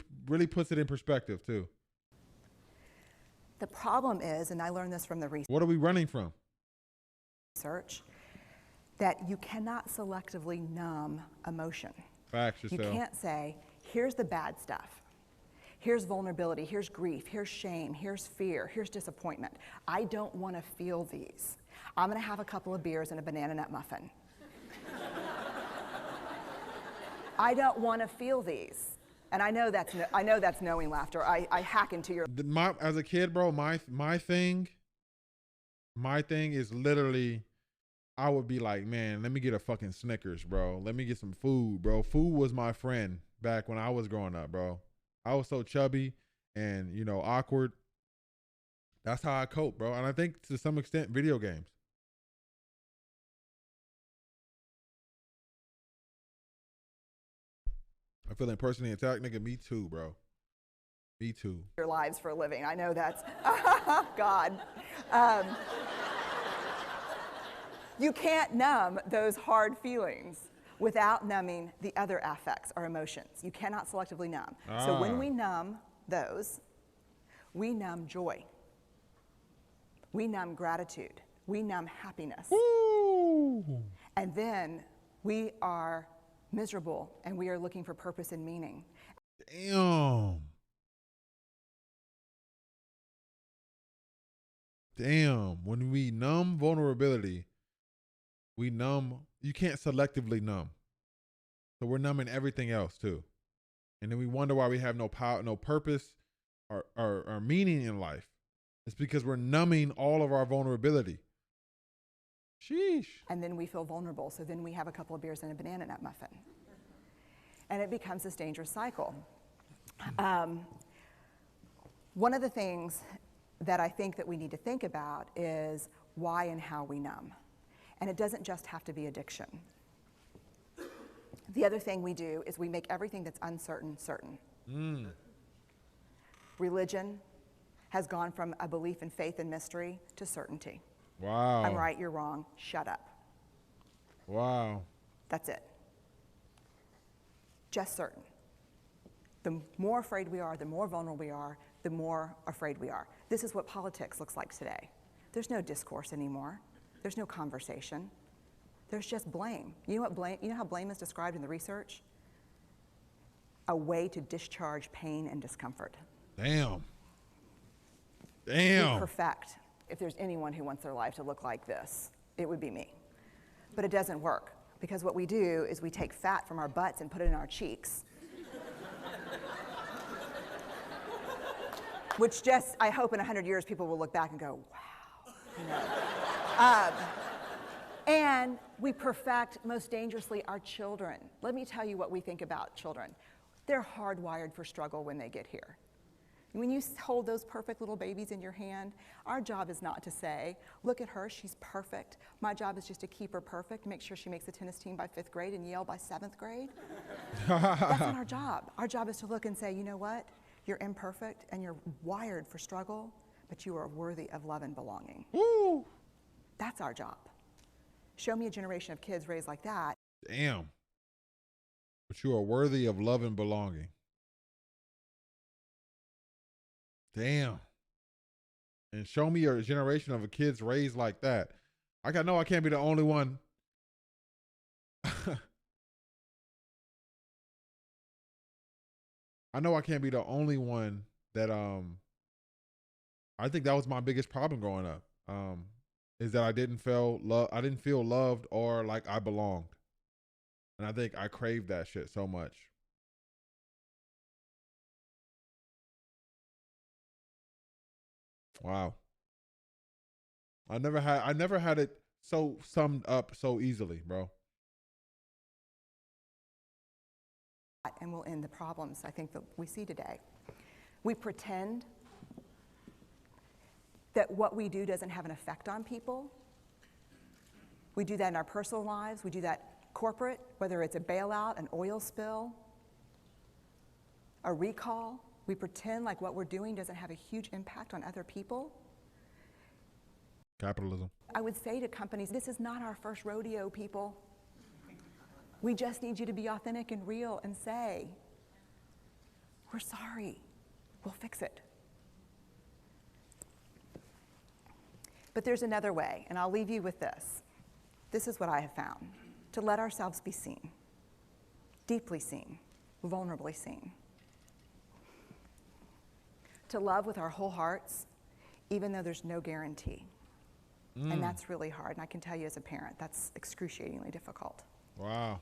Speaker 2: puts it in perspective too.
Speaker 4: The problem is, and I learned this from the
Speaker 2: What are we running from?
Speaker 4: research, that you cannot selectively numb emotion.
Speaker 2: Facts,
Speaker 4: You can't say, here's the bad stuff. Here's vulnerability, here's grief, here's shame, here's fear, here's disappointment. I don't want to feel these. I'm going to have a couple of beers and a banana nut muffin. I don't want to feel these. And I know that's knowing laughter. I hack into your.
Speaker 2: As a kid, bro, my thing is literally, I would be like, man, let me get a fucking Snickers, bro. Let me get some food, bro. Food was my friend back when I was growing up, bro. I was so chubby and awkward. That's how I cope, bro. And I think to some extent, video games. I feel personally attacked, nigga. Me too, bro. Me too.
Speaker 4: Your lives for a living. I know that's God. You can't numb those hard feelings without numbing the other affects or emotions. You cannot selectively numb. So when we numb those, we numb joy. We numb gratitude. We numb happiness.
Speaker 2: Woo!
Speaker 4: And then we are miserable and we are looking for purpose and meaning.
Speaker 2: Damn. Damn. When we numb vulnerability, we numb, you can't selectively numb. So we're numbing everything else too. And then we wonder why we have no power, no purpose or meaning in life. It's because we're numbing all of our vulnerability. Sheesh.
Speaker 4: And then we feel vulnerable. So then we have a couple of beers and a banana nut muffin. And it becomes this dangerous cycle. One of the things that I think that we need to think about is why and how we numb. And it doesn't just have to be addiction. The other thing we do is we make everything that's uncertain certain. Religion has gone from a belief in faith and mystery to certainty.
Speaker 2: Wow.
Speaker 4: I'm right, you're wrong, shut up.
Speaker 2: Wow.
Speaker 4: That's it. Just certain. The more afraid we are, the more vulnerable we are, the more afraid we are. This is what politics looks like today. There's no discourse anymore. There's no conversation. There's just blame. You know what blame? You know how blame is described in the research? A way to discharge pain and discomfort.
Speaker 2: Damn.
Speaker 4: We
Speaker 2: Damn.
Speaker 4: perfect. If there's anyone who wants their life to look like this, it would be me. But it doesn't work because what we do is we take fat from our butts and put it in our cheeks. Which just, I hope in 100 years people will look back and go, wow. You know? And we perfect, most dangerously, our children. Let me tell you what we think about children. They're hardwired for struggle when they get here. When you hold those perfect little babies in your hand, our job is not to say, look at her, she's perfect. My job is just to keep her perfect, make sure she makes the tennis team by 5th grade and Yale by 7th grade. That's not our job. Our job is to look and say, you know what? You're imperfect and you're wired for struggle, but you are worthy of love and belonging.
Speaker 2: Woo.
Speaker 4: That's our job. Show me a generation of kids raised like that.
Speaker 2: Damn. But you are worthy of love and belonging. Damn. And show me a generation of kids raised like that. I know I can't be the only one. I know I can't be the only one that I think that was my biggest problem growing up. Is that I didn't feel loved or like I belonged. And I think I craved that shit so much. Wow. I never had it so summed up so easily, bro.
Speaker 4: And we'll end the problems I think that we see today. We pretend that what we do doesn't have an effect on people. We do that in our personal lives. We do that corporate, whether it's a bailout, an oil spill, a recall. We pretend like what we're doing doesn't have a huge impact on other people.
Speaker 2: Capitalism.
Speaker 4: I would say to companies, this is not our first rodeo, people. We just need you to be authentic and real and say, we're sorry, we'll fix it. But there's another way, and I'll leave you with this. This is what I have found. To let ourselves be seen, deeply seen, vulnerably seen. To love with our whole hearts, even though there's no guarantee. And that's really hard, and I can tell you as a parent, that's excruciatingly difficult.
Speaker 2: Wow.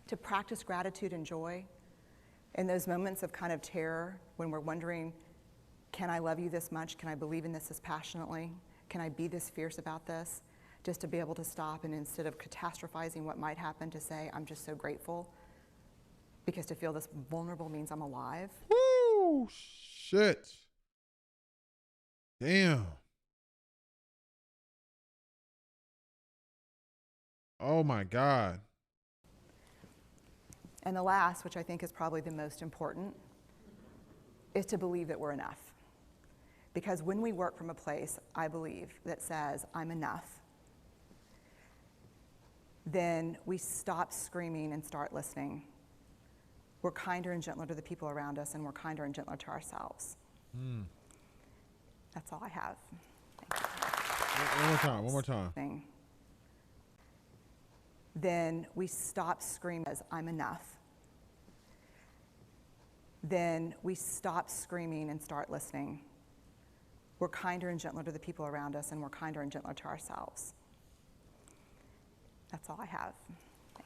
Speaker 4: To practice gratitude and joy in those moments of kind of terror when we're wondering, can I love you this much? Can I believe in this passionately? Can I be this fierce about this? Just to be able to stop and instead of catastrophizing what might happen, to say, I'm just so grateful. Because to feel this vulnerable means I'm alive.
Speaker 2: Woo! Shit. Damn. Oh my God.
Speaker 4: And the last, which I think is probably the most important, is to believe that we're enough. Because when we work from a place, I believe, that says, I'm enough, then we stop screaming and start listening. We're kinder and gentler to the people around us, and we're kinder and gentler to ourselves. That's all I have. Thank you.
Speaker 2: One more time.
Speaker 4: Then we stop screaming as I'm enough. Then we stop screaming and start listening. We're kinder and gentler to the people around us, and we're kinder and gentler to ourselves. That's all I have.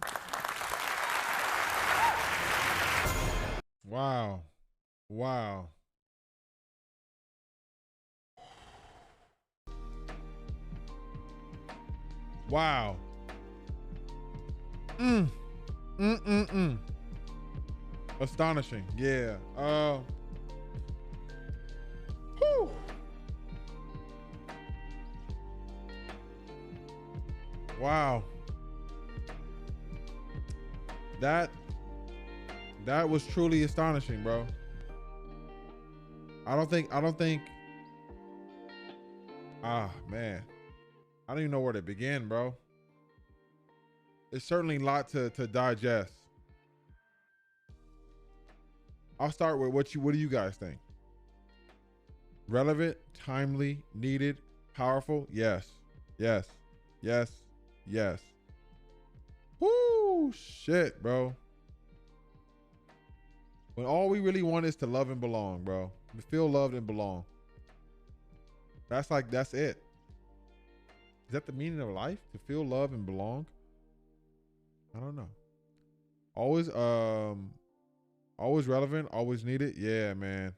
Speaker 4: Thank you.
Speaker 2: Wow. Wow. Wow. Astonishing. Yeah. Whew. Wow. That was truly astonishing, bro. I don't think, man. I don't even know where to begin, bro. It's certainly a lot to digest. I'll start with what do you guys think? Relevant, timely, needed, powerful? Yes. Yes. Yes. Yes. Woo, shit, bro. When all we really want is to love and belong, bro. To feel loved and belong. That's it. Is that the meaning of life? To feel love and belong? I don't know. Always relevant, always needed. Yeah, man.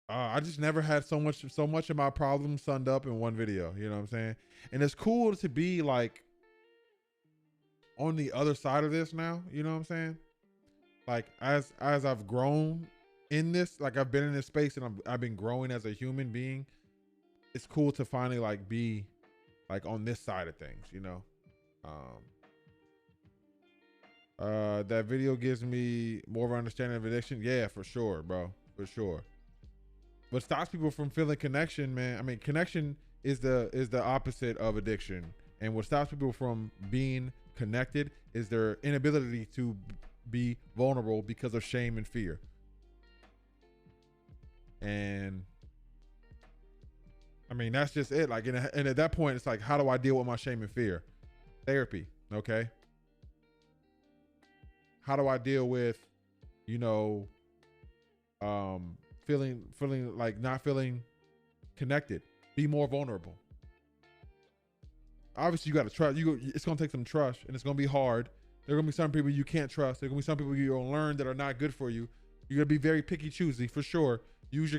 Speaker 2: I just never had so much of my problems summed up in one video. You know what I'm saying? And it's cool to be like on the other side of this now. You know what I'm saying? Like as I've grown in this, like I've been in this space and I've been growing as a human being. It's cool to finally like be like on this side of things, you know? That video gives me more of an understanding of addiction. Yeah, for sure, bro. For sure. What stops people from feeling connection, man? I mean, connection is the opposite of addiction. And what stops people from being connected is their inability to be vulnerable because of shame and fear. And I mean, that's just it. Like, and at that point, it's like, how do I deal with my shame and fear? Therapy. Okay. How do I deal with, you know, feeling like not feeling connected? Be more vulnerable. Obviously, you got to trust. It's going to take some trust, and it's going to be hard. There are going to be some people you can't trust. There are going to be some people you're going to learn that are not good for you. You're going to be very picky, choosy, for sure. Use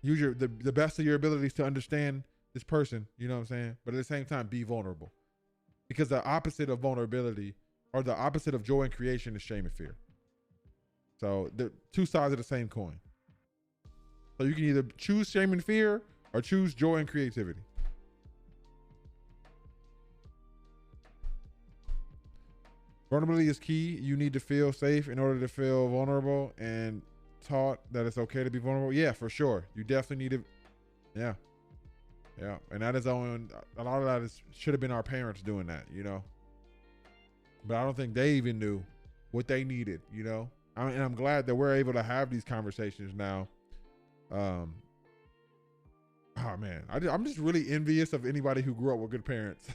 Speaker 2: the best of your abilities to understand this person. You know what I'm saying? But at the same time, be vulnerable, because the opposite of vulnerability, or the opposite of joy and creation, is shame and fear. So the two sides of the same coin. So you can either choose shame and fear or choose joy and creativity. Vulnerability is key. You need to feel safe in order to feel vulnerable, and taught that it's okay to be vulnerable. Yeah, for sure. You definitely need to. Yeah. Yeah. And that is on a lot of that should have been our parents doing that, you know. But I don't think they even knew what they needed, you know. And I'm glad that we're able to have these conversations now. Oh man, I'm just really envious of anybody who grew up with good parents.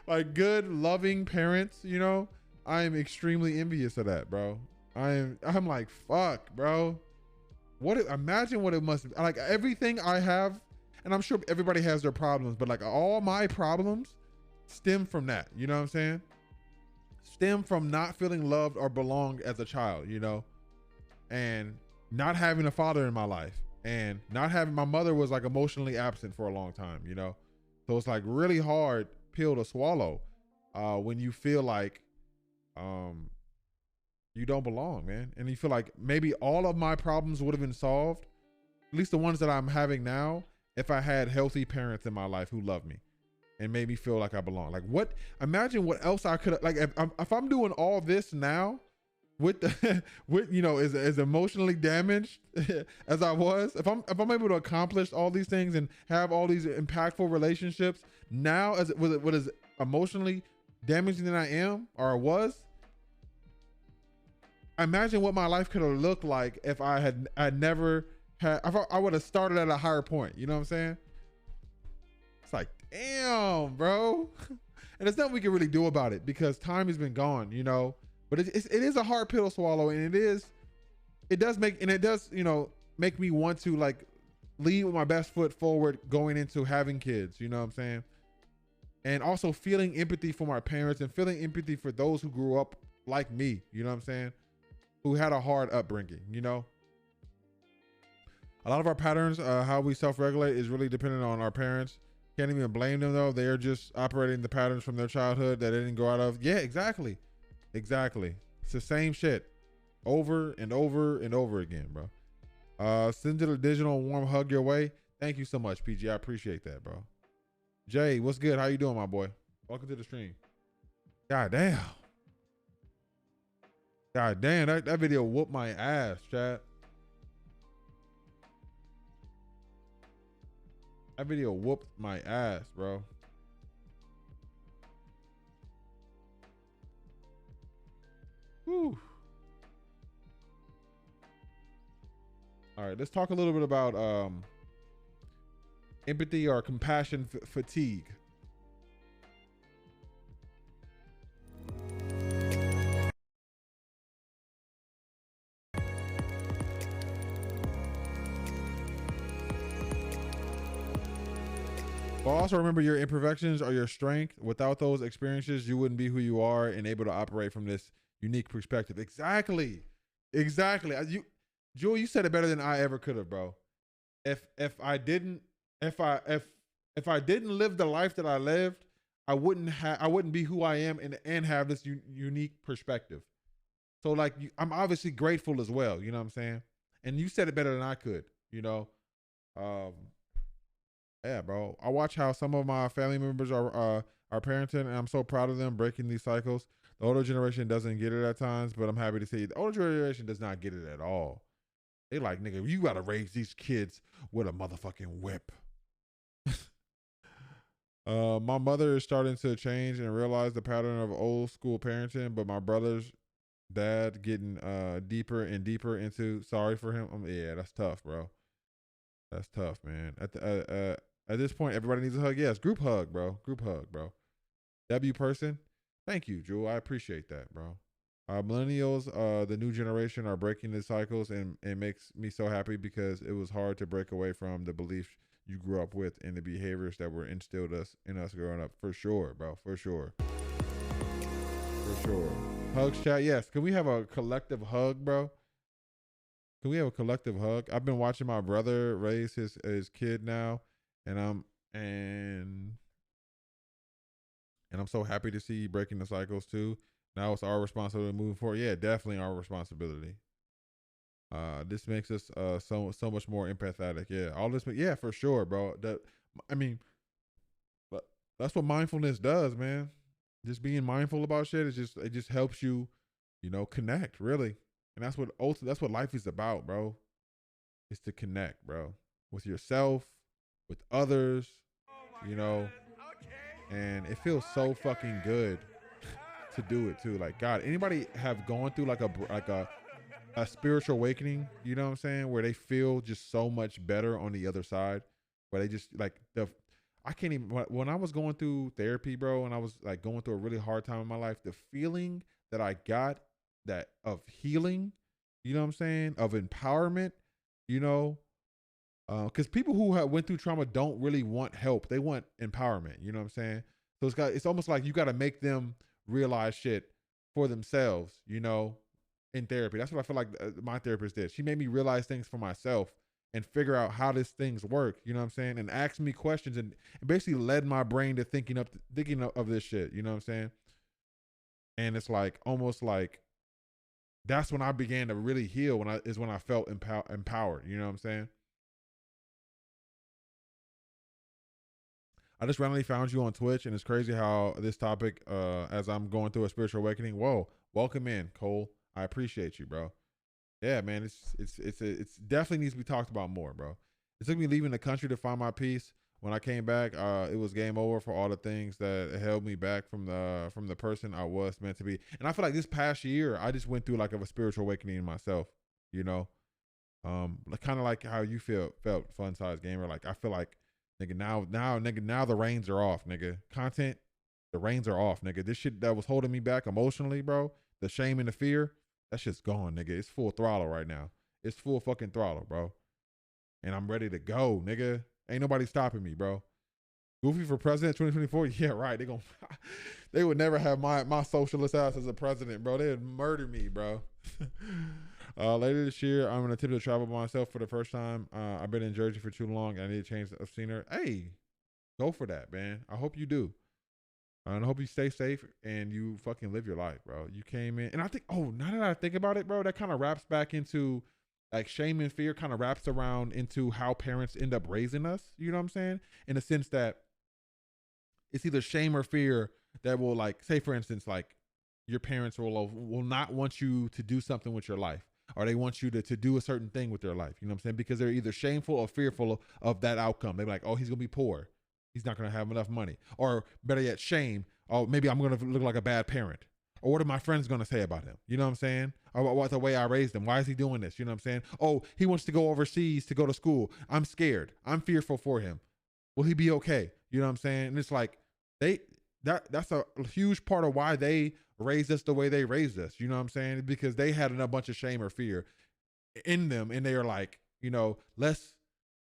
Speaker 2: Like good, loving parents, you know. I am extremely envious of that, bro. I'm like, fuck, bro. Imagine what it must be. Like everything I have, and I'm sure everybody has their problems, but like all my problems stem from that. You know what I'm saying? Stem from not feeling loved or belonged as a child, you know, and not having a father in my life, and not having, my mother was like emotionally absent for a long time, you know. So it's like really hard pill to swallow when you feel like you don't belong, man. And you feel like maybe all of my problems would have been solved, at least the ones that I'm having now, if I had healthy parents in my life who love me. and made me feel like I belong. Like what, imagine what else I could have, like if I'm doing all this now with the, with, you know, as emotionally damaged as I was, if I'm able to accomplish all these things and have all these impactful relationships now, as what is emotionally damaging than I am or was, imagine what my life could have looked like if I never had, if I would have started at a higher point. You know what I'm saying? It's like, damn, bro. And there's nothing we can really do about it because time has been gone, you know. But it is a hard pill to swallow, and it does make, you know, make me want to like lead with my best foot forward going into having kids, you know what I'm saying? And also feeling empathy for my parents and feeling empathy for those who grew up like me, you know what I'm saying? Who had a hard upbringing, you know? A lot of our patterns, how we self-regulate is really dependent on our parents. Can't even blame them though. They are just operating the patterns from their childhood that they didn't grow out of. Yeah, exactly. Exactly. It's the same shit over and over and over again, bro. Send a digital warm hug your way. Thank you so much, PG. I appreciate that, bro. Jay, what's good? How you doing, my boy? Welcome to the stream. God damn. God damn, that video whooped my ass, chat. That video whooped my ass, bro. Whew. All right, let's talk a little bit about empathy or compassion fatigue. But also remember, your imperfections are your strength. Without those experiences, you wouldn't be who you are and able to operate from this unique perspective. Exactly. Exactly. Jewel, you said it better than I ever could have, bro. If I didn't live the life that I lived, I wouldn't be who I am and have this unique perspective. So like, I'm obviously grateful as well. You know what I'm saying? And you said it better than I could, you know? Yeah, bro. I watch how some of my family members are parenting, and I'm so proud of them breaking these cycles. The older generation doesn't get it at times, but I'm happy to see the older generation does not get it at all. They like, nigga, you gotta raise these kids with a motherfucking whip. My mother is starting to change and realize the pattern of old school parenting, but my brother's dad getting deeper and deeper into sorry for him. Yeah, that's tough, bro. That's tough, man. At this point, everybody needs a hug. Yes, group hug, bro. Group hug, bro. W person, thank you, Jewel. I appreciate that, bro. Millennials, the new generation, are breaking the cycles, and it makes me so happy because it was hard to break away from the beliefs you grew up with and the behaviors that were instilled in us growing up. For sure, bro. For sure. For sure. Hugs, chat. Yes. Can we have a collective hug, bro? Can we have a collective hug? I've been watching my brother raise his kid now, and I'm so happy to see you breaking the cycles too. Now it's our responsibility moving forward. Yeah, definitely our responsibility. This makes us so much more empathetic. Yeah, all this. Yeah, for sure, bro. But that's what mindfulness does, man. Just being mindful about shit. It just helps you, you know, connect really. And that's what life is about, bro. It's to connect, bro, with yourself, with others, you know. And it feels so fucking good to do it too. Like, God, anybody have gone through like a spiritual awakening, you know what I'm saying, where they feel just so much better on the other side, where they just like I can't even, when I was going through therapy, bro, and I was like going through a really hard time in my life, the feeling that I got that of healing, you know what I'm saying, of empowerment, you know, because people who went through trauma don't really want help. They want empowerment, you know what I'm saying? So it's almost like you got to make them realize shit for themselves, you know, in therapy. That's what I feel like my therapist did. She made me realize things for myself and figure out how these things work, you know what I'm saying? And ask me questions and basically led my brain to thinking of this shit, you know what I'm saying? And it's like, almost like, that's when I began to really heal, when I felt empowered, you know what I'm saying? I just randomly found you on Twitch, and it's crazy how this topic, as I'm going through a spiritual awakening. Whoa, welcome in, Cole. I appreciate you, bro. Yeah, man, it's definitely needs to be talked about more, bro. It took me leaving the country to find my peace. When I came back, it was game over for all the things that held me back from the person I was meant to be. And I feel like this past year, I just went through like a spiritual awakening in myself, you know, kind of like how you felt, Fun Size Gamer. Like I feel like, nigga, now the reins are off, nigga. Content, the reins are off, nigga. This shit that was holding me back emotionally, bro. The shame and the fear, that shit's gone, nigga. It's full throttle right now. It's full fucking throttle, bro. And I'm ready to go, nigga. Ain't nobody stopping me, bro. Goofy for president 2024? Yeah, right. They would never have my socialist ass as a president, bro. They'd murder me, bro. Later this year, I'm going to attempt to travel by myself for the first time. I've been in Jersey for too long. I need to change of scenery. Hey, go for that, man. I hope you do. And I hope you stay safe and you fucking live your life, bro. You came in. And I think, now that I think about it, bro, that kind of wraps back into like shame and fear kind of wraps around into how parents end up raising us. You know what I'm saying? In the sense that it's either shame or fear that will, like, say for instance, like your parents will not want you to do something with your life, or they want you to do a certain thing with their life. You know what I'm saying? Because they're either shameful or fearful of that outcome. They're like, oh, he's going to be poor. He's not going to have enough money. Or better yet, shame. Oh, maybe I'm going to look like a bad parent. Or what are my friends going to say about him? You know what I'm saying? Or what the way I raised him? Why is he doing this? You know what I'm saying? Oh, he wants to go overseas to go to school. I'm scared. I'm fearful for him. Will he be okay? You know what I'm saying? And it's like that's a huge part of why they raised us the way they raised us. You know what I'm saying? Because they had a bunch of shame or fear in them, and they are like, you know,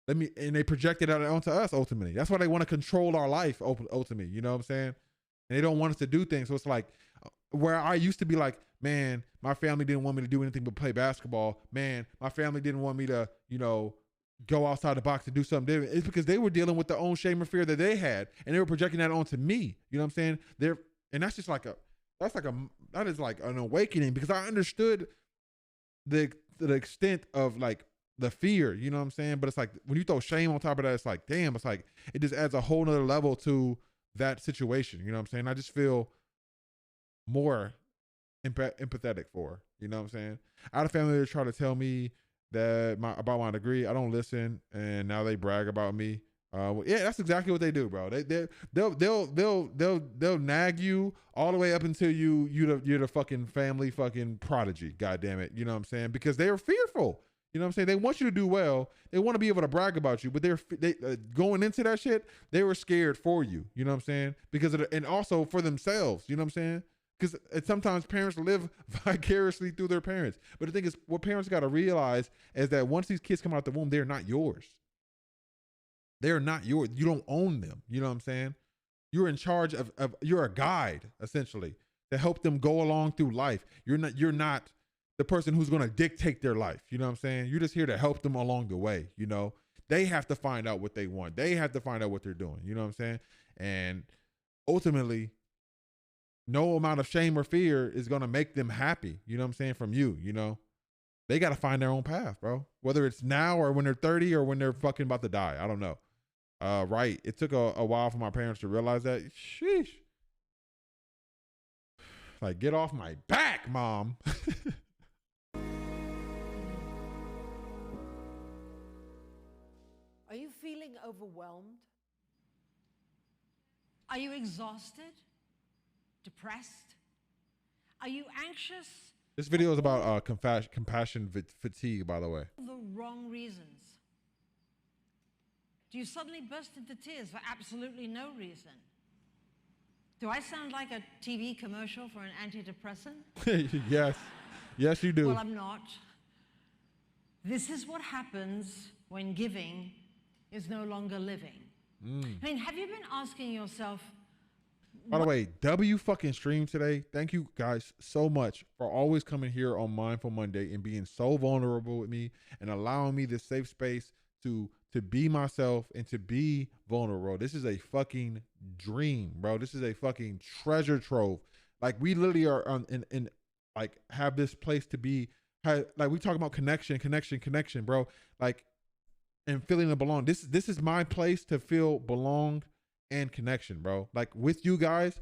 Speaker 2: and they projected it onto us ultimately. That's why they want to control our life ultimately. You know what I'm saying? And they don't want us to do things. So it's like, where I used to be like, man, my family didn't want me to do anything but play basketball. Man, my family didn't want me to, you know, go outside the box to do something different. It's because they were dealing with their own shame or fear that they had, and they were projecting that onto me. You know what I'm saying? And that's just like that is like an awakening, because I understood the extent of like the fear, you know what I'm saying? But it's like when you throw shame on top of that, it's like, damn, it's like it just adds a whole nother level to that situation. You know what I'm saying? I just feel more empathetic for her, you know what I'm saying? I had a family that try to tell me that about my degree. I don't listen, and now they brag about me. Yeah, that's exactly what they do, bro. They'll nag you all the way up until you're the fucking family fucking prodigy. God damn it, you know what I'm saying? Because they are fearful. You know what I'm saying? They want you to do well. They want to be able to brag about you, but they going into that shit, they were scared for you. You know what I'm saying? Because and also for themselves. You know what I'm saying? Because sometimes parents live vicariously through their parents. But the thing is, what parents got to realize is that once these kids come out the womb, they're not yours. They're not yours. You don't own them. You know what I'm saying? You're in charge of you're a guide, essentially, to help them go along through life. You're not the person who's going to dictate their life. You know what I'm saying? You're just here to help them along the way. You know, they have to find out what they want. They have to find out what they're doing. You know what I'm saying? And ultimately, no amount of shame or fear is going to make them happy. You know what I'm saying? From you, you know, they got to find their own path, bro. Whether it's now or when they're 30 or when they're fucking about to die. I don't know. Right. It took a while for my parents to realize that. Sheesh. Like, get off my back, Mom.
Speaker 5: Are you feeling overwhelmed? Are you exhausted? Depressed? Are you anxious?
Speaker 2: This video is about compassion fatigue, by the way.
Speaker 5: For the wrong reasons. Do you suddenly burst into tears for absolutely no reason? Do I sound like a TV commercial for an antidepressant?
Speaker 2: Yes. Yes, you do.
Speaker 5: Well, I'm not. This is what happens when giving is no longer living. I mean, have you been asking yourself,
Speaker 2: by the way, W fucking stream today. Thank you guys so much for always coming here on Mindful Monday and being so vulnerable with me and allowing me this safe space to be myself and to be vulnerable. This is a fucking dream, bro. This is a fucking treasure trove. Like, we literally are in like have this place to be. Like, we talk about connection, bro. Like, and feeling to belong. This is my place to feel belong and connection, bro. Like with you guys,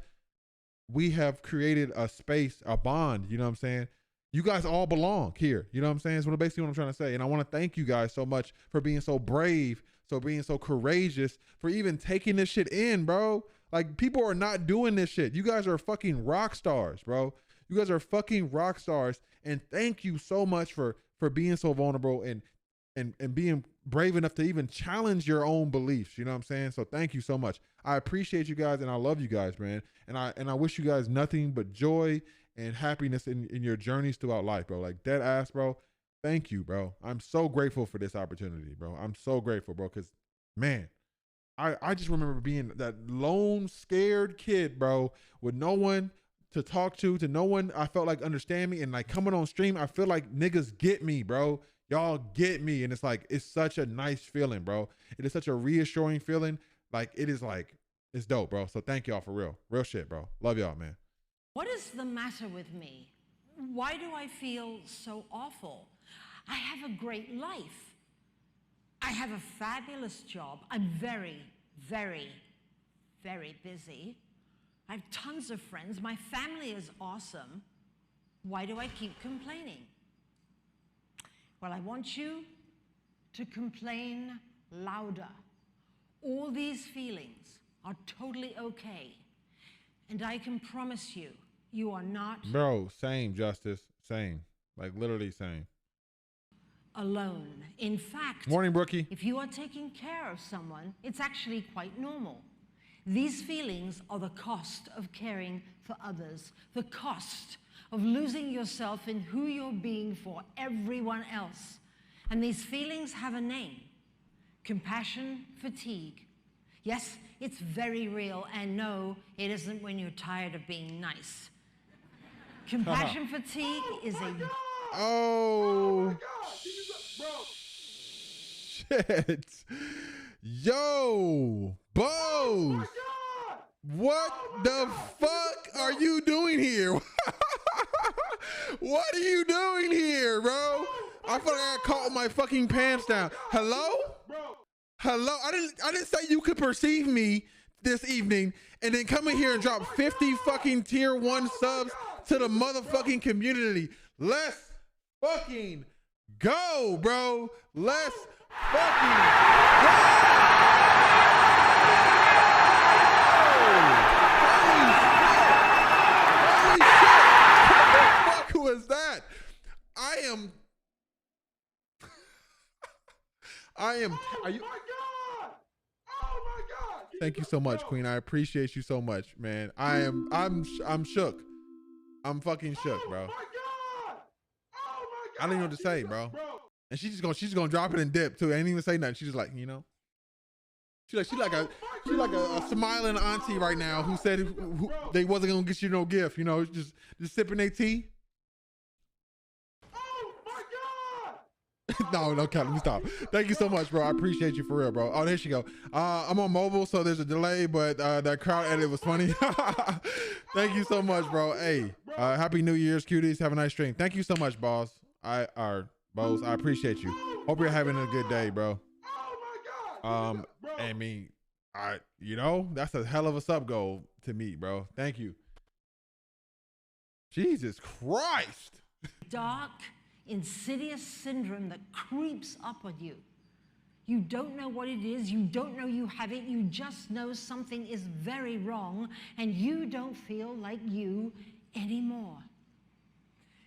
Speaker 2: we have created a space, a bond, you know what I'm saying? You guys all belong here, you know what I'm saying? So basically what I'm trying to say. And I want to thank you guys so much for being so brave, so being so courageous, for even taking this shit in, bro. Like, people are not doing this shit. You guys are fucking rock stars, bro. You guys are fucking rock stars. And thank you so much for being so vulnerable and being brave enough to even challenge your own beliefs. You know what I'm saying? So thank you so much. I appreciate you guys and I love you guys, man. And I wish you guys nothing but joy and happiness in your journeys throughout life, bro. Like, dead ass, bro. Thank you, bro. I'm so grateful for this opportunity, bro. I'm so grateful, bro. Cause man, I just remember being that lone, scared kid, bro, with no one to talk to no one I felt like understand me. And like coming on stream, I feel like niggas get me, bro. Y'all get me. And it's like, it's such a nice feeling, bro. It is such a reassuring feeling. Like, it is like, it's dope, bro. So thank y'all for real. Real shit, bro. Love y'all, man.
Speaker 5: What is the matter with me? Why do I feel so awful? I have a great life. I have a fabulous job. I'm very, very, very busy. I have tons of friends. My family is awesome. Why do I keep complaining? Well, I want you to complain louder. All these feelings are totally okay. And I can promise you, you are not...
Speaker 2: Bro, same, Justice. Same. Like, literally same.
Speaker 5: ...alone. In fact...
Speaker 2: Morning, Brookie.
Speaker 5: If you are taking care of someone, it's actually quite normal. These feelings are the cost of caring for others, the cost of losing yourself in who you're being for everyone else. And these feelings have a name: compassion fatigue. Yes, it's very real, and no, it isn't when you're tired of being nice. Compassion fatigue is a...
Speaker 2: Oh, shit. Yo, Bose. What the fuck are you doing here? What are you doing here, bro? I feel like I caught my fucking pants down. Hello? Hello? I didn't say you could perceive me this evening and then come in here and drop 50 fucking tier 1 subs to the motherfucking community. Let's fucking go, bro. Let's fucking go. Holy shit. What the fuck was that? I am, are you? Oh my God. Thank you so much, Queen. I appreciate you so much, man. I'm shook. I'm fucking shook, bro. I don't even know what to say, bro. And she's gonna drop it and dip too. Ain't even say nothing. She's just like, you know. She's like a smiling auntie right now who said who they wasn't gonna get you no gift, you know, just sipping their tea. Oh my God! No, Cal, let me stop. Thank you so much, bro. I appreciate you for real, bro. Oh, there she go. I'm on mobile, so there's a delay, but that crowd edit was funny. Thank you so much, bro. Hey, happy New Year's, cuties. Have a nice stream. Thank you so much, boss. Bose, I appreciate you. Hope you're having a good day, bro. I mean, you know, that's a hell of a sub goal to me, bro. Thank you. Jesus Christ.
Speaker 5: Dark, insidious syndrome that creeps up on you. You don't know what it is. You don't know you have it. You just know something is very wrong, and you don't feel like you anymore.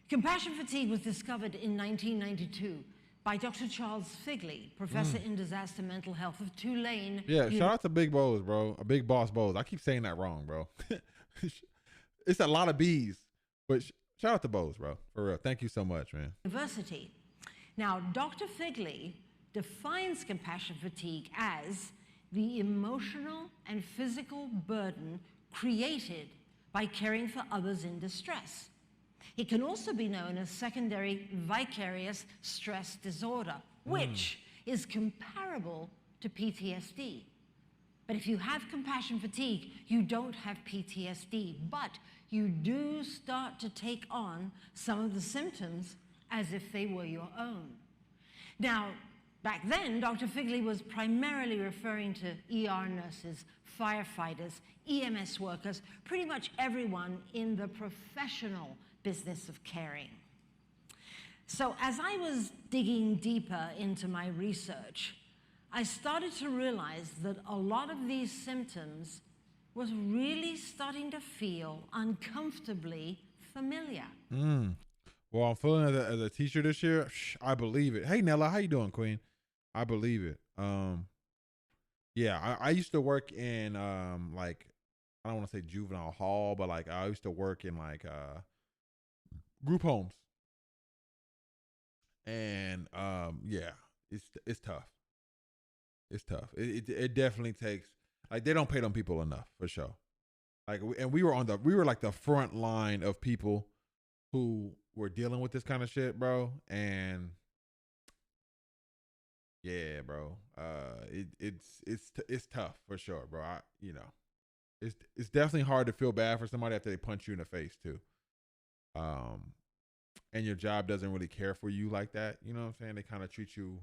Speaker 5: Compassion fatigue was discovered in 1992 by Dr. Charles Figley, professor in disaster mental health of Tulane.
Speaker 2: Yeah, shout out to Big Bose, bro. A Big Boss Bose. I keep saying that wrong, bro. It's a lot of B's, but shout out to Bose, bro. For real. Thank you so much, man.
Speaker 5: University. Now, Dr. Figley defines compassion fatigue as the emotional and physical burden created by caring for others in distress. It can also be known as secondary vicarious stress disorder, which is comparable to PTSD. But if you have compassion fatigue, you don't have PTSD, but you do start to take on some of the symptoms as if they were your own. Now, Back then, Dr. Figley was primarily referring to ER nurses, firefighters, EMS workers, pretty much everyone in the professional business of caring. So as I was digging deeper into my research, I started to realize that a lot of these symptoms was really starting to feel uncomfortably familiar.
Speaker 2: Well, I'm feeling as a teacher this year. I believe it. Hey, Nella, how you doing, Queen? I believe it. Yeah, I used to work in like, I don't want to say juvenile hall, but like I used to work in like group homes. And yeah, it's tough. It's tough. It definitely takes, like, they don't pay them people enough, for sure. Like, we were like the front line of people who were dealing with this kind of shit, bro. And yeah, bro. It's tough, for sure, bro. It's definitely hard to feel bad for somebody after they punch you in the face too. And your job doesn't really care for you like that. You know what I'm saying? They kind of treat you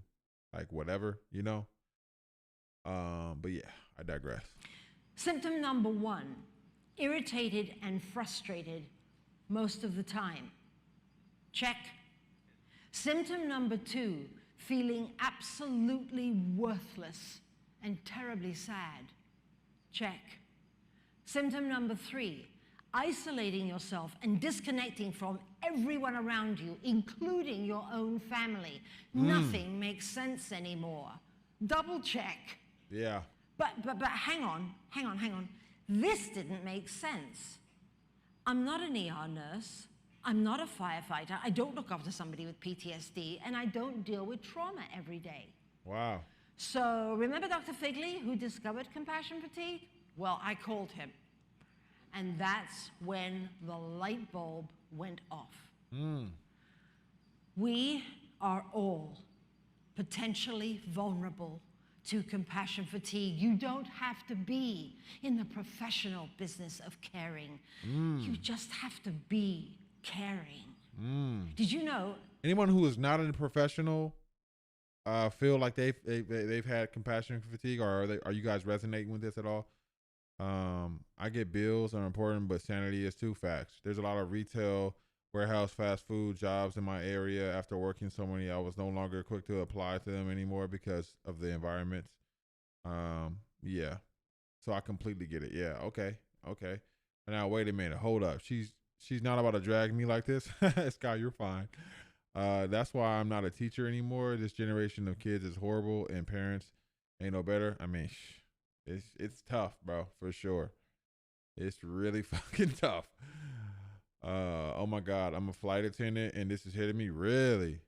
Speaker 2: like whatever, you know? But yeah, I digress.
Speaker 5: Symptom number 1, irritated and frustrated most of the time. Check. Symptom number 2, feeling absolutely worthless and terribly sad. Check. Symptom number 3, isolating yourself and disconnecting from everyone around you, including your own family. Nothing makes sense anymore. Double check.
Speaker 2: Yeah.
Speaker 5: But hang on. This didn't make sense. I'm not an ER nurse. I'm not a firefighter. I don't look after somebody with PTSD, and I don't deal with trauma every day.
Speaker 2: Wow.
Speaker 5: So remember Dr. Figley, who discovered compassion fatigue? Well, I called him. And that's when the light bulb went off. We are all potentially vulnerable to compassion fatigue. You don't have to be in the professional business of caring. You just have to be caring. Did you know?
Speaker 2: Anyone who is not in the professional feel like they've had compassion fatigue, or are you guys resonating with this at all? I get bills are important, but sanity is too. Facts. There's a lot of retail, warehouse, fast food jobs in my area. After working so many, I was no longer quick to apply to them anymore because of the environment. Yeah. So I completely get it. Yeah. Okay. Now wait a minute. Hold up. She's not about to drag me like this. Sky, you're fine. That's why I'm not a teacher anymore. This generation of kids is horrible, and parents ain't no better. I mean, it's tough, bro, for sure. It's really fucking tough. Oh my God, I'm a flight attendant, and this is hitting me really.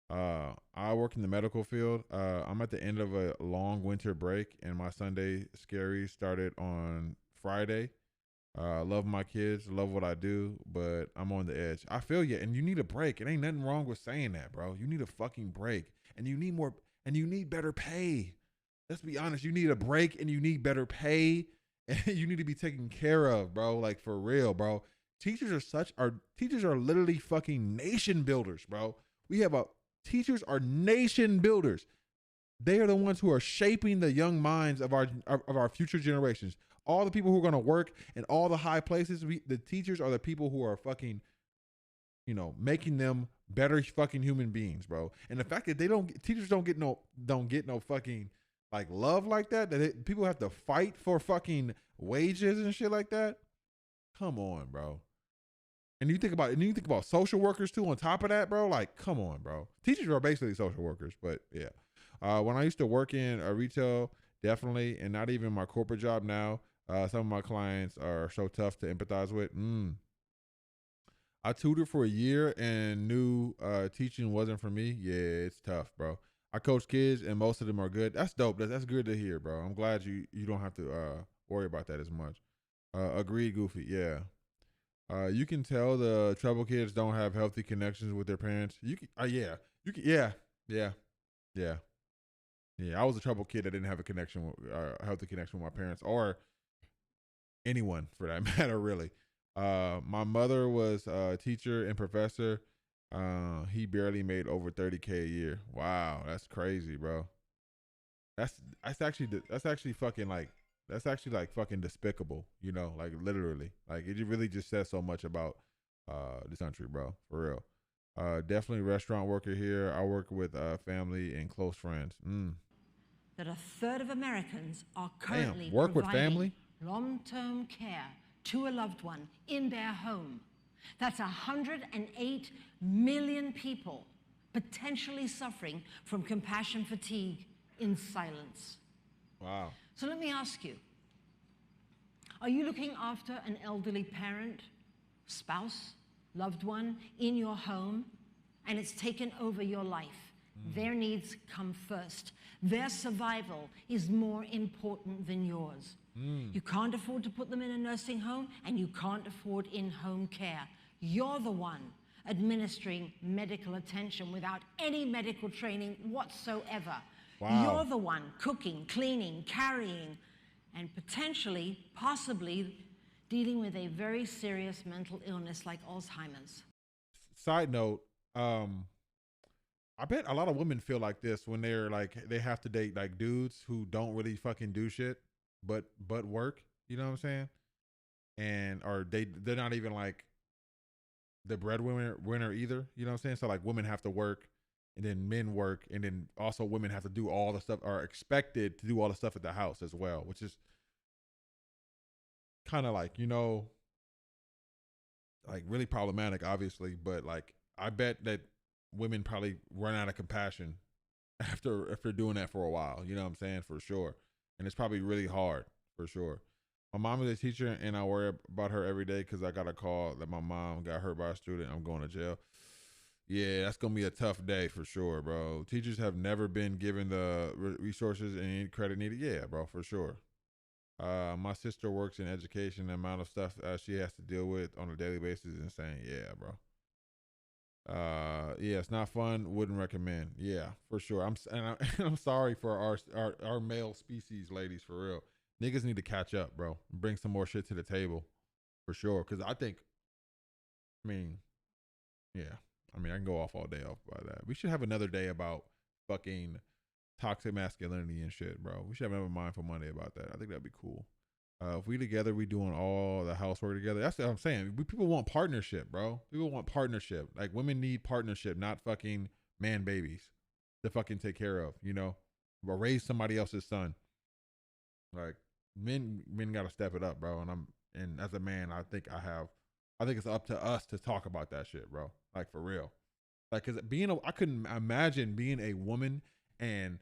Speaker 2: I work in the medical field. I'm at the end of a long winter break, and my Sunday scary started on Friday. Love my kids, love what I do, but I'm on the edge. I feel you, and you need a break. It ain't nothing wrong with saying that, bro. You need a fucking break, and you need more, and you need better pay. Let's be honest. You need a break, and you need better pay, and you need to be taken care of, bro. Like, for real, bro. Teachers are literally fucking nation builders, bro. Teachers are nation builders. They are the ones who are shaping the young minds of our future generations. All the people who are going to work in all the high places, the teachers are the people who are fucking, making them better fucking human beings, bro. And the fact that teachers don't get no fucking like love like that people have to fight for fucking wages and shit like that. Come on, bro. And you think about social workers too on top of that, bro. Like, come on, bro. Teachers are basically social workers, but yeah. When I used to work in retail, definitely, and not even my corporate job now, some of my clients are so tough to empathize with. I tutored for a year and knew teaching wasn't for me. Yeah, it's tough, bro. I coach kids and most of them are good. That's dope. That's good to hear, bro. I'm glad you don't have to worry about that as much. Agreed, Goofy. Yeah. You can tell the trouble kids don't have healthy connections with their parents. Yeah. I was a trouble kid that didn't have a healthy connection with my parents or anyone for that matter, really. My mother was a teacher and professor, He barely made over 30K a year. Wow, that's crazy, bro. That's actually fucking like that's actually like fucking despicable, you know, like literally. Like it really just says so much about this country, bro, for real. Definitely restaurant worker here. I work with family and close friends.
Speaker 5: That a third of Americans are currently
Speaker 2: work with
Speaker 5: providing
Speaker 2: family?
Speaker 5: long-term care to a loved one in their home. That's 108 million people potentially suffering from compassion fatigue in silence.
Speaker 2: Wow.
Speaker 5: So let me ask you, are you looking after an elderly parent, spouse, loved one in your home, and it's taken over your life? Their needs come first. Their survival is more important than yours. You can't afford to put them in a nursing home, and you can't afford in-home care. You're the one administering medical attention without any medical training whatsoever.
Speaker 2: Wow.
Speaker 5: You're the one cooking, cleaning, carrying, and potentially, possibly, dealing with a very serious mental illness like Alzheimer's.
Speaker 2: Side note, I bet a lot of women feel like this when they're like they have to date like dudes who don't really fucking do shit but work, you know what I'm saying? And or they're not even like the breadwinner either, you know what I'm saying? So like women have to work and then men work and then also women have to do all the stuff, are expected to do all the stuff at the house as well, which is kind of like, you know, like really problematic obviously, but like I bet that women probably run out of compassion after doing that for a while, you know what I'm saying, for sure. And it's probably really hard, for sure. My mom is a teacher and I worry about her every day because I got a call that my mom got hurt by a student. I'm going to jail. Yeah, that's going to be a tough day for sure, bro. Teachers have never been given the resources and any credit needed. Yeah, bro, for sure. My sister works in education. The amount of stuff she has to deal with on a daily basis is insane. Yeah, bro. Yeah, it's not fun. Wouldn't recommend. Yeah, for sure. I'm sorry for our male species, ladies, for real. Niggas need to catch up, bro. Bring some more shit to the table, for sure. Because I mean, yeah. I mean, I can go off all day off by that. We should have another day about fucking toxic masculinity and shit, bro. We should have another Mindful Monday about that. I think that'd be cool. If we together, we doing all the housework together. That's what I'm saying. People want partnership, bro. People want partnership. Like women need partnership, not fucking man babies to fucking take care of, you know, or raise somebody else's son. Like men got to step it up, bro. And as a man, I think it's up to us to talk about that shit, bro. Like for real. Like, cause I couldn't imagine being a woman and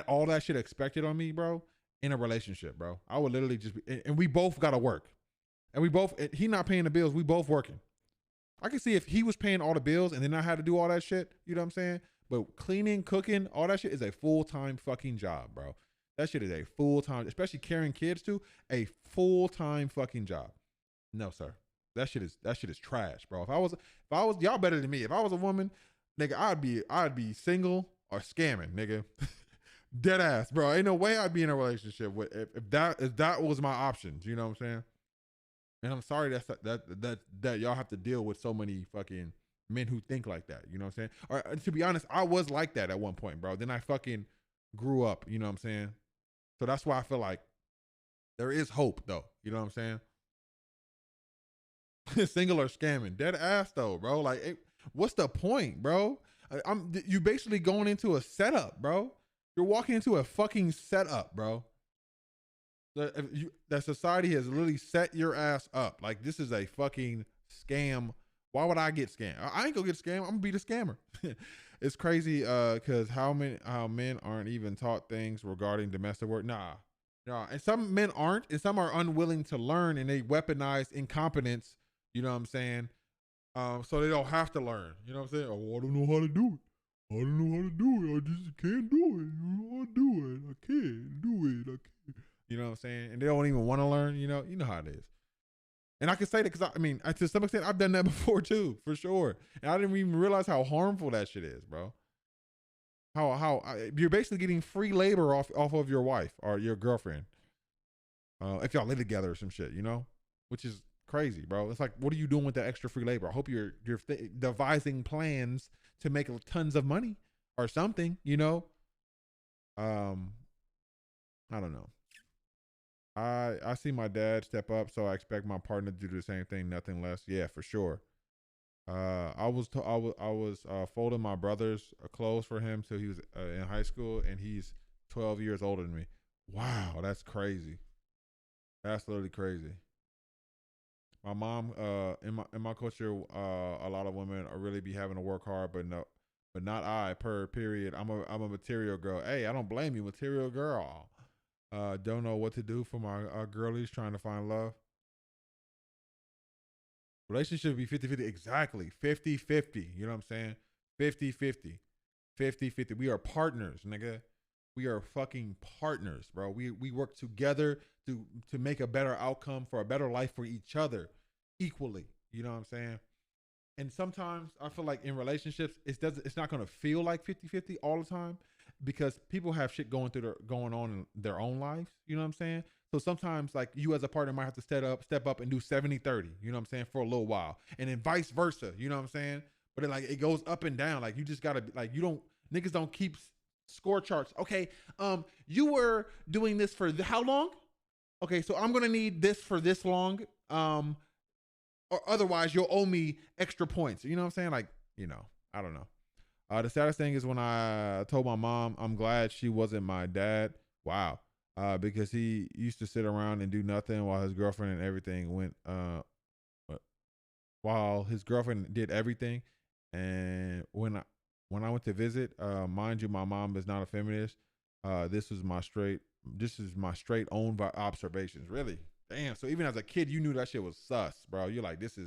Speaker 2: all that shit expected on me, bro. In a relationship, bro. I would literally just be, and we both gotta work. And he not paying the bills, we both working. I could see if he was paying all the bills and then I had to do all that shit, you know what I'm saying? But cleaning, cooking, all that shit is a full-time fucking job, bro. That shit is a full-time, especially carrying kids too, a full-time fucking job. No, sir. That shit is trash, bro. If I was y'all better than me. If I was a woman, nigga, I'd be single or scamming, nigga. Dead ass, bro. Ain't no way I'd be in a relationship with if that was my options. You know what I'm saying? And I'm sorry that y'all have to deal with so many fucking men who think like that. You know what I'm saying? Or to be honest, I was like that at one point, bro. Then I fucking grew up. You know what I'm saying? So that's why I feel like there is hope, though. You know what I'm saying? Single or scamming, dead ass though, bro. Like, what's the point, bro? You basically going into a setup, bro. You're walking into a fucking setup, bro. That society has literally set your ass up. Like, this is a fucking scam. Why would I get scammed? I ain't gonna get scammed. I'm gonna be the scammer. It's crazy because how men aren't even taught things regarding domestic work. Nah. And some men aren't, and some are unwilling to learn, and they weaponize incompetence. You know what I'm saying? So they don't have to learn. You know what I'm saying? Oh, I don't know how to do it. I don't know how to do it. I just can't do it. You know how to do it. I can't do it. I can't. You know what I'm saying? And they don't even want to learn. You know how it is. And I can say that because to some extent, I've done that before too, for sure. And I didn't even realize how harmful that shit is, bro. You're basically getting free labor off of your wife or your girlfriend, if y'all live together or some shit, you know, which is crazy, bro. It's like, what are you doing with that extra free labor? I hope you're devising plans to make tons of money or something, you know? I don't know. I see my dad step up, so I expect my partner to do the same thing, nothing less. Yeah, for sure. I was folding my brother's clothes for him till he was in high school, and he's 12 years older than me. Wow, that's crazy. That's literally crazy. My mom, in my culture, a lot of women are really be having to work hard, but not I. Period. I'm a material girl. Hey, I don't blame you, material girl. Don't know what to do for my girlies trying to find love. Relationship be 50-50. Exactly. 50-50. You know what I'm saying? 50-50. 50-50. We are partners, nigga. We are fucking partners, bro. We work together to make a better outcome for a better life for each other equally. You know what I'm saying? And sometimes I feel like in relationships, it's not going to feel like 50-50 all the time because people have shit going on in their own lives. You know what I'm saying? So sometimes like you as a partner might have to step up and do 70-30, you know what I'm saying, for a little while. And then vice versa, you know what I'm saying? But it goes up and down. Like you just got to, like, niggas don't keep score charts. Okay, you were doing this for how long? Okay, so I'm going to need this for this long. Or otherwise you'll owe me extra points. You know what I'm saying? Like, you know, I don't know. The saddest thing is when I told my mom, I'm glad she wasn't my dad. Wow. Because he used to sit around and do nothing while his girlfriend and everything went, while his girlfriend did everything. And when I went to visit, mind you, my mom is not a feminist. This is my straight own observations. Really? Damn. So even as a kid, you knew that shit was sus, bro. You're like, this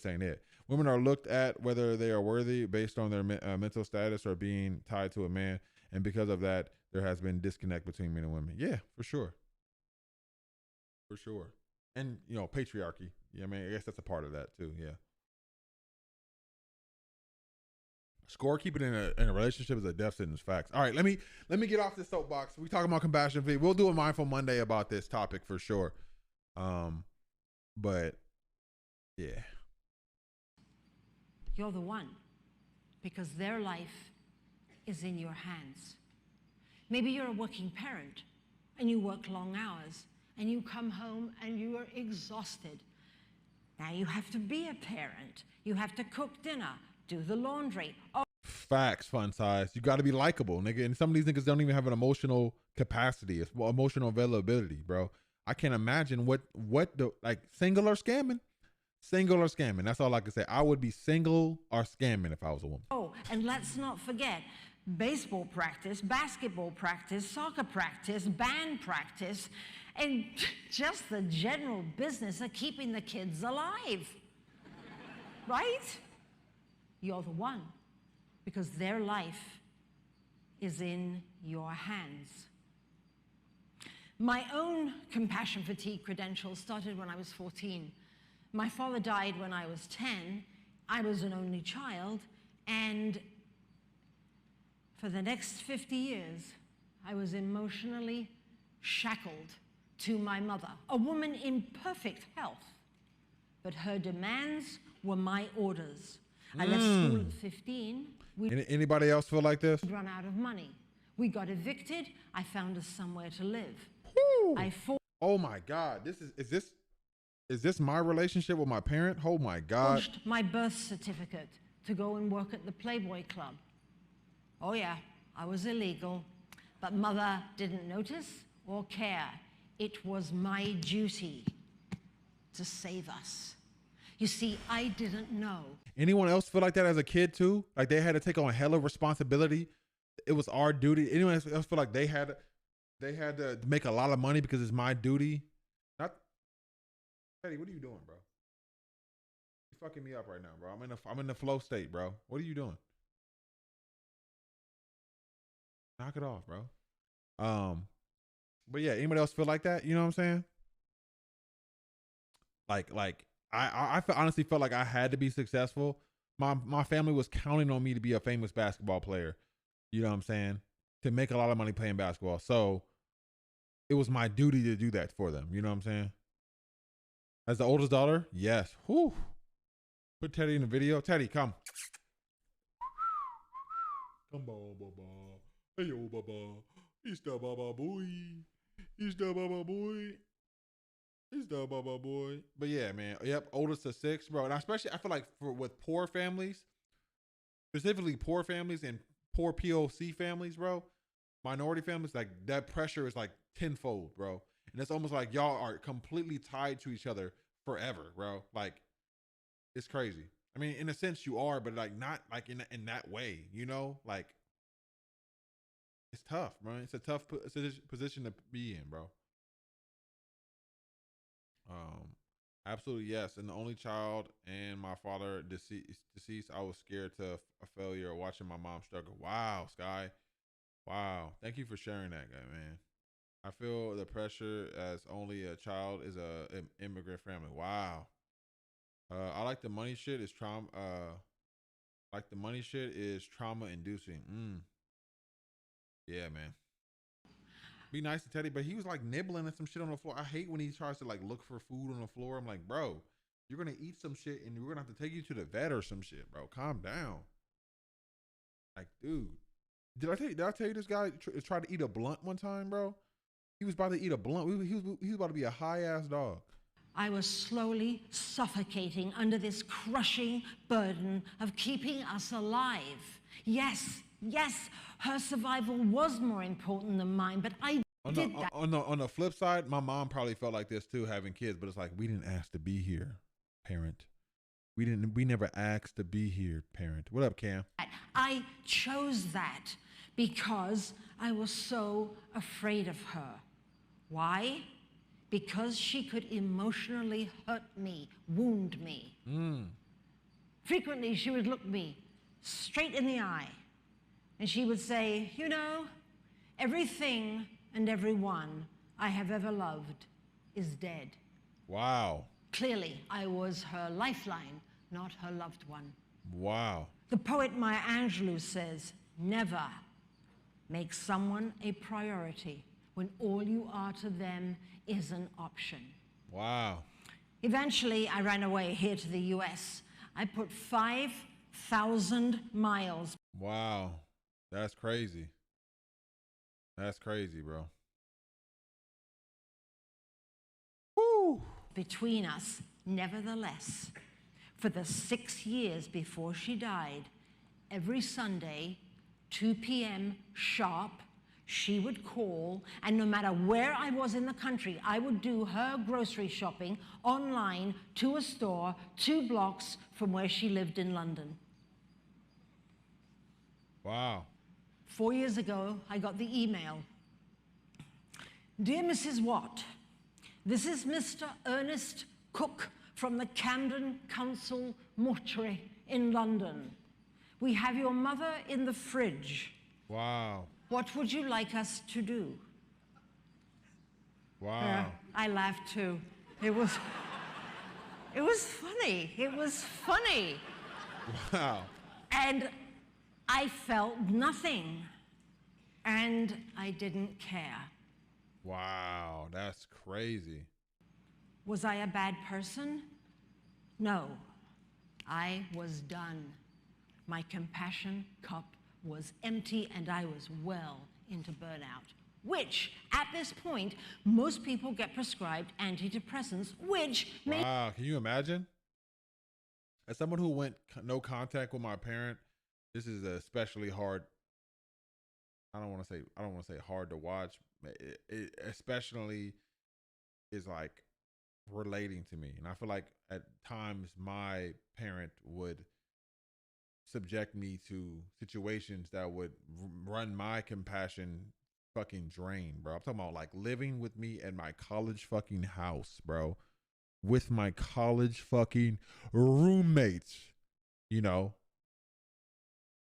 Speaker 2: ain't it. Women are looked at whether they are worthy based on their mental status or being tied to a man. And because of that, there has been disconnect between men and women. Yeah, for sure. For sure. And, you know, patriarchy. Yeah, I mean, I guess that's a part of that too. Yeah. Scorekeeping in a relationship is a death sentence. Facts. All right, let me get off this soapbox. We talking about compassion fee. We'll do a mindful Monday about this topic for sure. But yeah.
Speaker 5: You're the one, because their life is in your hands. Maybe you're a working parent and you work long hours and you come home and you are exhausted. Now you have to be a parent. You have to cook dinner, do the laundry. Oh.
Speaker 2: Facts, fun size. You got to be likable, nigga. And some of these niggas don't even have an emotional capacity. It's emotional availability, bro. I can't imagine what the, like, single or scamming. Single or scamming. That's all I can say. I would be single or scamming if I was a woman.
Speaker 5: Oh, and let's not forget baseball practice, basketball practice, soccer practice, band practice, and just the general business of keeping the kids alive. Right? You're the one, because their life is in your hands. My own compassion fatigue credentials started when I was 14. My father died when I was 10. I was an only child, and for the next 50 years, I was emotionally shackled to my mother, a woman in perfect health, but her demands were my orders. I left school at 15.
Speaker 2: Anybody else feel like this?
Speaker 5: We'd run out of money. We got evicted. I found us somewhere to live.
Speaker 2: Oh my God! Is this my relationship with my parent? Oh my God!
Speaker 5: Forged my birth certificate to go and work at the Playboy Club. Oh yeah, I was illegal, but Mother didn't notice or care. It was my duty to save us. You see, I didn't know.
Speaker 2: Anyone else feel like that as a kid too? Like they had to take on hella responsibility. It was our duty. Anyone else feel like they had to make a lot of money because it's my duty? Not, Teddy, what are you doing, bro? You're fucking me up right now, bro. I'm in the flow state, bro. What are you doing? Knock it off, bro. But yeah, anybody else feel like that? You know what I'm saying? Like I honestly felt like I had to be successful. My family was counting on me to be a famous basketball player. You know what I'm saying? To make a lot of money playing basketball. So it was my duty to do that for them. You know what I'm saying? As the oldest daughter, yes. Whew. Put Teddy in the video. Teddy, come. Come on, Baba. Hey, yo, Baba. It's the Baba boy. It's the Baba boy. It's the Baba boy. But yeah, man. Yep, oldest of 6, bro. And especially, I feel like with poor families, specifically poor families and poor POC families, bro, minority families, like that pressure is like tenfold, bro. And it's almost like y'all are completely tied to each other forever, bro. Like, it's crazy. I mean, in a sense you are, but like not like in that way, you know? Like, it's tough, bro. It's a tough position to be in, bro. Absolutely yes. And the only child and my father deceased, I was scared to a failure watching my mom struggle. Wow, Sky. Wow. Thank you for sharing that, guy, man. I feel the pressure as only a child is an immigrant family. Wow. I like the money shit is trauma. Like the money shit is trauma inducing. Yeah, man. Be nice to Teddy, but he was like nibbling at some shit on the floor. I hate when he tries to like look for food on the floor. I'm like, bro, you're gonna eat some shit and we're gonna have to take you to the vet or some shit, bro. Calm down. Like, dude, did I tell you this guy tried to eat a blunt one time, bro? He was about to eat a blunt. He was about to be a high ass dog.
Speaker 5: I was slowly suffocating under this crushing burden of keeping us alive. Yes, her survival was more important than mine, but I did that.
Speaker 2: On the flip side, my mom probably felt like this too, having kids, but it's like, we didn't ask to be here, parent. We never asked to be here, parent. What up, Cam?
Speaker 5: I chose that because I was so afraid of her. Why? Because she could emotionally hurt me, wound me. Frequently, she would look me straight in the eye, and she would say, you know, everything and everyone I have ever loved is dead.
Speaker 2: Wow.
Speaker 5: Clearly, I was her lifeline, not her loved one.
Speaker 2: Wow.
Speaker 5: The poet Maya Angelou says, never make someone a priority when all you are to them is an option.
Speaker 2: Wow.
Speaker 5: Eventually, I ran away here to the US. I put 5,000 miles.
Speaker 2: Wow. That's crazy. That's crazy, bro. Woo.
Speaker 5: Between us. Nevertheless, for the 6 years before she died, every Sunday, 2 p.m. sharp, she would call, and no matter where I was in the country, I would do her grocery shopping online to a store 2 blocks from where she lived in London.
Speaker 2: Wow.
Speaker 5: 4 years ago, I got the email. Dear Mrs. Watt, this is Mr. Ernest Cook from the Camden Council Mortuary in London. We have your mother in the fridge.
Speaker 2: Wow.
Speaker 5: What would you like us to do?
Speaker 2: Wow.
Speaker 5: I laughed too. It was funny. It was funny.
Speaker 2: Wow.
Speaker 5: And I felt nothing. And I didn't care.
Speaker 2: Wow. That's crazy.
Speaker 5: Was I a bad person? No. I was done. My compassion cup was empty and I was well into burnout, which at this point, most people get prescribed antidepressants, which
Speaker 2: Wow, can you imagine? As someone who went no contact with my parent, this is especially hard. I don't want to say hard to watch. It especially is like relating to me. And I feel like at times my parent would subject me to situations that would run my compassion fucking drain, bro. I'm talking about like living with me at my college fucking house, bro, with my college fucking roommates, you know,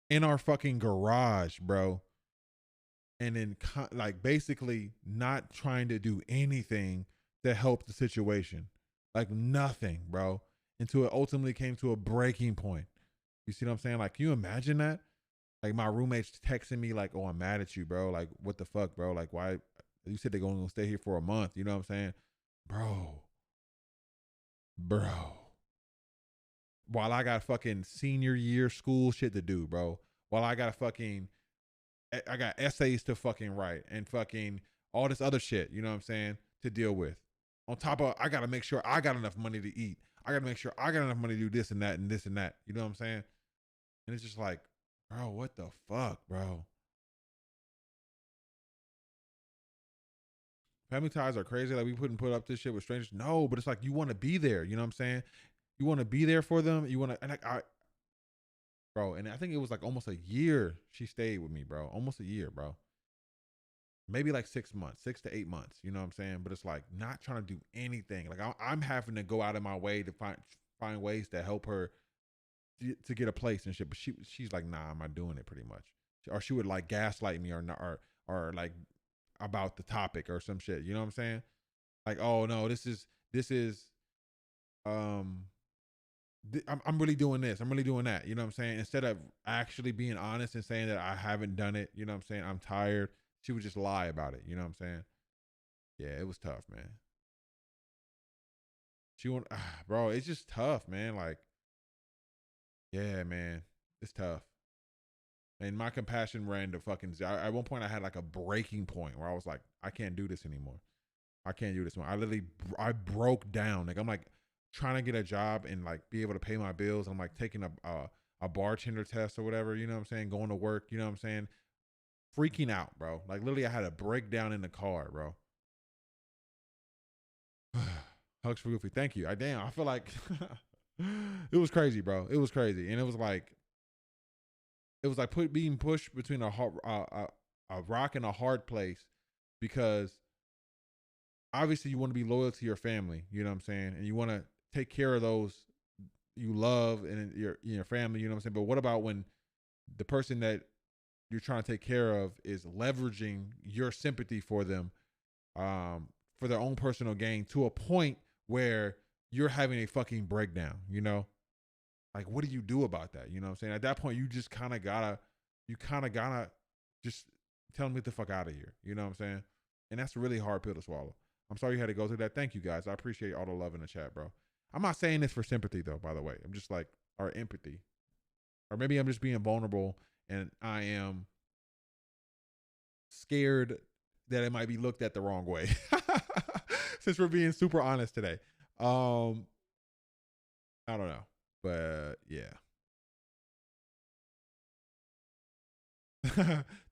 Speaker 2: in our fucking garage, bro. And then like basically not trying to do anything to help the situation, like nothing, bro, until it ultimately came to a breaking point. You see what I'm saying? Like, can you imagine that? Like my roommates texting me like, oh, I'm mad at you, bro. Like, what the fuck, bro? Like, why? You said they're going to stay here for a month. You know what I'm saying? Bro, bro. While I got fucking senior year school shit to do, bro. While I got essays to fucking write and fucking all this other shit, you know what I'm saying, to deal with. On top of, I got to make sure I got enough money to eat. I got to make sure I got enough money to do this and that and this and that. You know what I'm saying? And it's just like, bro, what the fuck, bro? Family ties are crazy. Like, we couldn't put up this shit with strangers. No, but it's like, you want to be there. You know what I'm saying? You want to be there for them. You want to, and bro, and I think it was like almost a year she stayed with me, bro. Almost a year, bro. Maybe like 6 months, 6 to 8 months. You know what I'm saying? But it's like not trying to do anything. Like, I'm having to go out of my way to find ways to help her to get a place and shit. But she's like, nah, I'm not doing it, pretty much. Or she would like gaslight me or like about the topic or some shit. You know what I'm saying? Like, oh no, this is I'm really doing this. I'm really doing that. You know what I'm saying? Instead of actually being honest and saying that I haven't done it, you know what I'm saying? I'm tired. She would just lie about it. You know what I'm saying? Yeah, it was tough, man. Bro, it's just tough, man. Like, yeah, man, it's tough. And my compassion ran to fucking zero. At one point I had like a breaking point where I was like, I can't do this anymore. I can't do this anymore. I broke down. Like, I'm like trying to get a job and like be able to pay my bills. I'm like taking a bartender test or whatever, you know what I'm saying? Going to work, you know what I'm saying? Freaking out, bro. Like, literally I had a breakdown in the car, bro. Hugs for Goofy. Thank you. I feel like it was crazy, bro. It was crazy. And it was like being pushed between a rock and a hard place, because obviously you want to be loyal to your family, you know what I'm saying? And you want to take care of those you love and your family, you know what I'm saying? But what about when the person that you're trying to take care of is leveraging your sympathy for them, for their own personal gain, to a point where you're having a fucking breakdown, you know? Like, what do you do about that? You know what I'm saying? At that point, you just kind of gotta just tell them, get the fuck out of here. You know what I'm saying? And that's a really hard pill to swallow. I'm sorry you had to go through that. Thank you, guys. I appreciate all the love in the chat, bro. I'm not saying this for sympathy, though, by the way. I'm just like, or empathy. Or maybe I'm just being vulnerable and I am scared that it might be looked at the wrong way. Since we're being super honest today. I don't know. But yeah.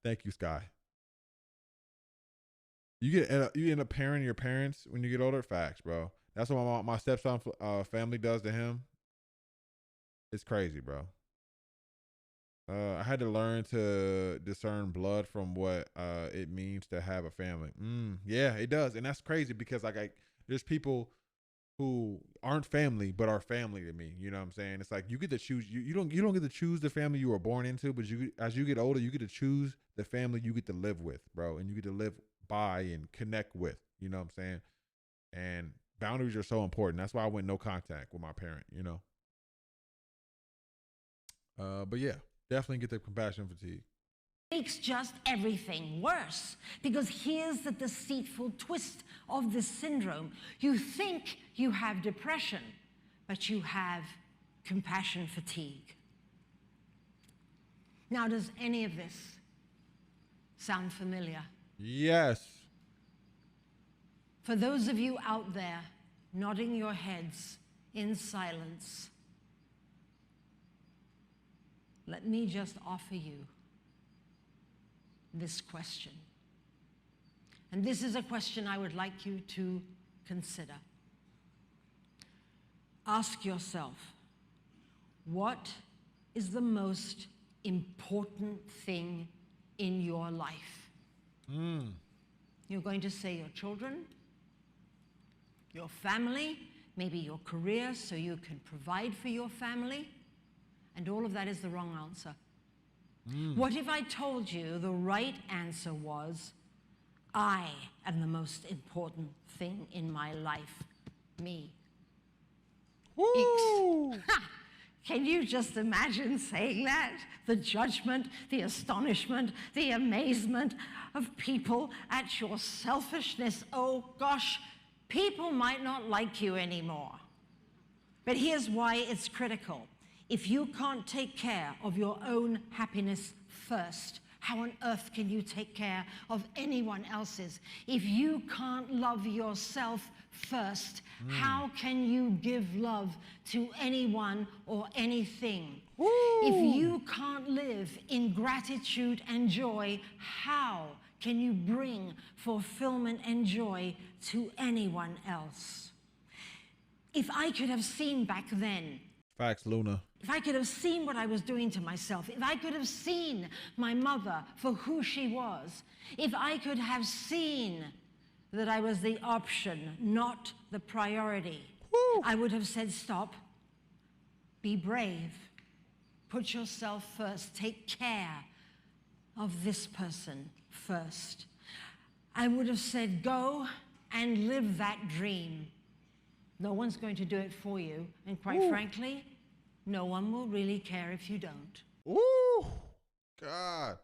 Speaker 2: Thank you, Sky. You end up parenting your parents when you get older. Facts, bro. That's what my stepson family does to him. It's crazy, bro. I had to learn to discern blood from what it means to have a family. Yeah, it does, and that's crazy because like there's people who aren't family but are family to me. You know what I'm saying? It's like you get to choose. You don't get to choose the family you were born into, but as you get older, you get to choose the family you get to live with, bro, and you get to live by and connect with. You know what I'm saying? And boundaries are so important. That's why I went no contact with my parent. You know. But yeah, definitely get the compassion fatigue.
Speaker 5: Makes just everything worse, because here's the deceitful twist of this syndrome. You think you have depression, but you have compassion fatigue. Now, does any of this sound familiar?
Speaker 2: Yes.
Speaker 5: For those of you out there nodding your heads in silence, let me just offer you this question. And this is a question I would like you to consider. Ask yourself, what is the most important thing in your life? You're going to say your children, your family, maybe your career so you can provide for your family, and all of that is the wrong answer. What if I told you the right answer was, I am the most important thing in my life, me?
Speaker 2: Woo!
Speaker 5: Can you just imagine saying that? The judgment, the astonishment, the amazement of people at your selfishness. Oh gosh, people might not like you anymore. But here's why it's critical. If you can't take care of your own happiness first, how on earth can you take care of anyone else's? If you can't love yourself first, how can you give love to anyone or anything? Woo. If you can't live in gratitude and joy, how can you bring fulfillment and joy to anyone else? If I could have seen back then,
Speaker 2: facts, Luna.
Speaker 5: if I could have seen what I was doing to myself, if I could have seen my mother for who she was, if I could have seen that I was the option, not the priority, I would have said, stop, be brave, put yourself first, take care of this person first. I would have said, go and live that dream. No one's going to do it for you, and quite frankly, no one will really care if you don't.
Speaker 2: Ooh, God.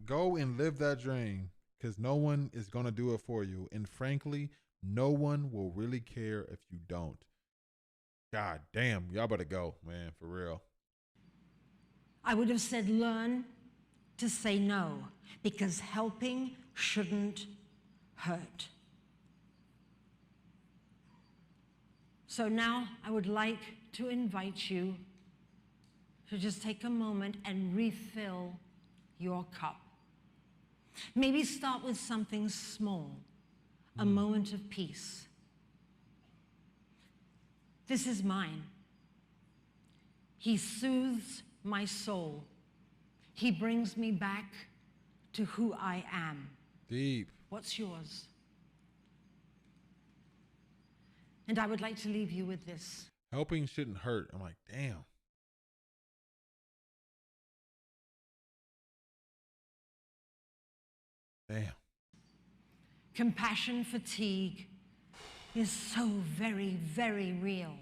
Speaker 2: Go and live that dream, because no one is going to do it for you. And frankly, no one will really care if you don't. God damn, y'all better go, man, for real.
Speaker 5: I would have said, learn to say no, because helping shouldn't hurt. So now I would like to invite you to just take a moment and refill your cup. Maybe start with something small, a moment of peace. This is mine. He soothes my soul. He brings me back to who I am.
Speaker 2: Deep.
Speaker 5: What's yours? And I would like to leave you with this.
Speaker 2: Helping shouldn't hurt. I'm like, damn. Damn.
Speaker 5: Compassion fatigue is so very, very real,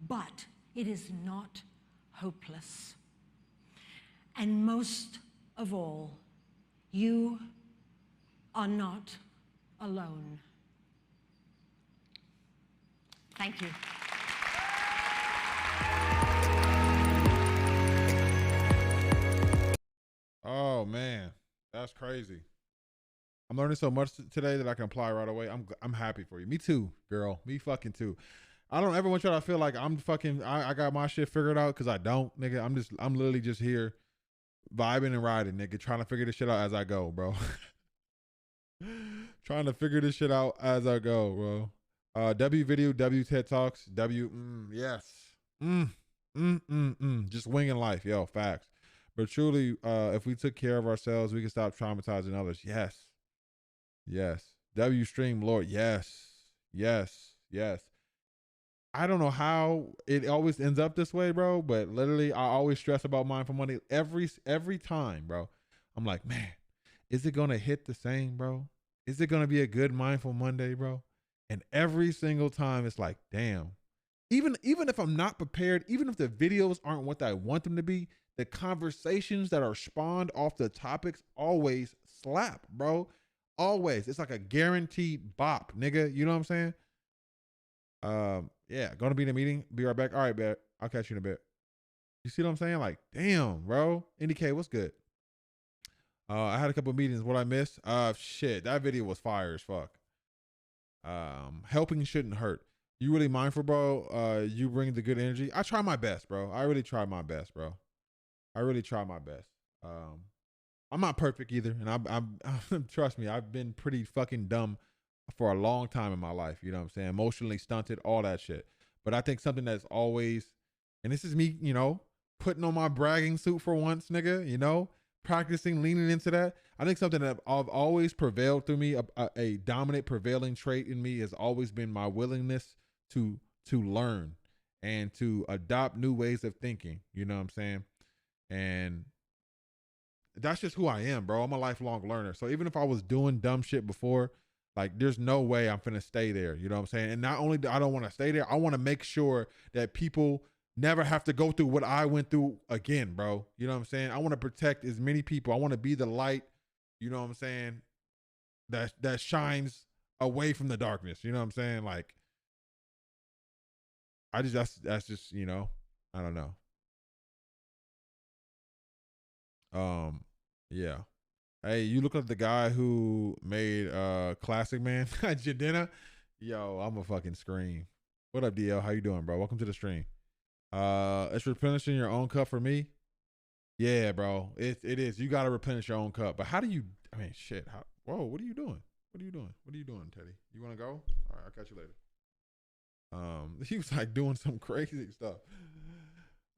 Speaker 5: but it is not hopeless. And most of all, you are not alone. Thank you.
Speaker 2: Oh man, that's crazy. I'm learning so much today that I can apply right away. I'm happy for you. Me too, girl. Me fucking too. I don't ever want y'all to feel like I'm fucking, I got my shit figured out, because I don't, nigga. I'm literally just here vibing and riding, nigga, trying to figure this shit out as I go, bro. Trying to figure this shit out as I go, bro. W video, W TED Talks, W, yes. Just winging life, yo, facts. But truly, if we took care of ourselves, we could stop traumatizing others. Yes. Yes. W stream, Lord, yes. Yes. Yes. I don't know how it always ends up this way, bro, but literally I always stress about Mindful Monday every time, bro. I'm like, man, is it going to hit the same, bro? Is it going to be a good Mindful Monday, bro? And every single time it's like, damn, even if I'm not prepared, even if the videos aren't what I want them to be, the conversations that are spawned off the topics always slap, bro. Always. It's like a guaranteed bop, nigga. You know what I'm saying? Yeah, going to be in a meeting. Be right back. All right, bet. I'll catch you in a bit. You see what I'm saying? Like, damn, bro. NDK, what's good? I had a couple of meetings. What I missed? Shit, that video was fire as fuck. Helping shouldn't hurt. You really mindful, bro. You bring the good energy. I try my best, bro. I really try my best, bro. I really try my best. I'm not perfect either, and I'm trust me, I've been pretty fucking dumb for a long time in my life. You know what I'm saying? Emotionally stunted, all that shit. But I think something that's always, and this is me, you know, putting on my bragging suit for once, nigga, you know, practicing, leaning into that. I think something that I've always prevailed through me, a dominant prevailing trait in me has always been my willingness to learn and to adopt new ways of thinking. You know what I'm saying? And that's just who I am, bro. I'm a lifelong learner. So even if I was doing dumb shit before, like, there's no way I'm finna stay there. You know what I'm saying? And not only do I don't want to stay there, I want to make sure that people never have to go through what I went through again, bro. You know what I'm saying? I want to protect as many people. I want to be the light, you know what I'm saying, that shines away from the darkness. You know what I'm saying? Like, that's just, you know, I don't know. Yeah. Hey, you look like the guy who made Classic Man, Jadena. Yo, I'm a fucking scream. What up, DL? How you doing, bro? Welcome to the stream. It's replenishing your own cup for me. Yeah, bro. It is. You gotta replenish your own cup. But how do you? I mean, shit. Whoa. What are you doing? What are you doing? What are you doing, Teddy? You want to go? All right, I'll catch you later. He was like doing some crazy stuff.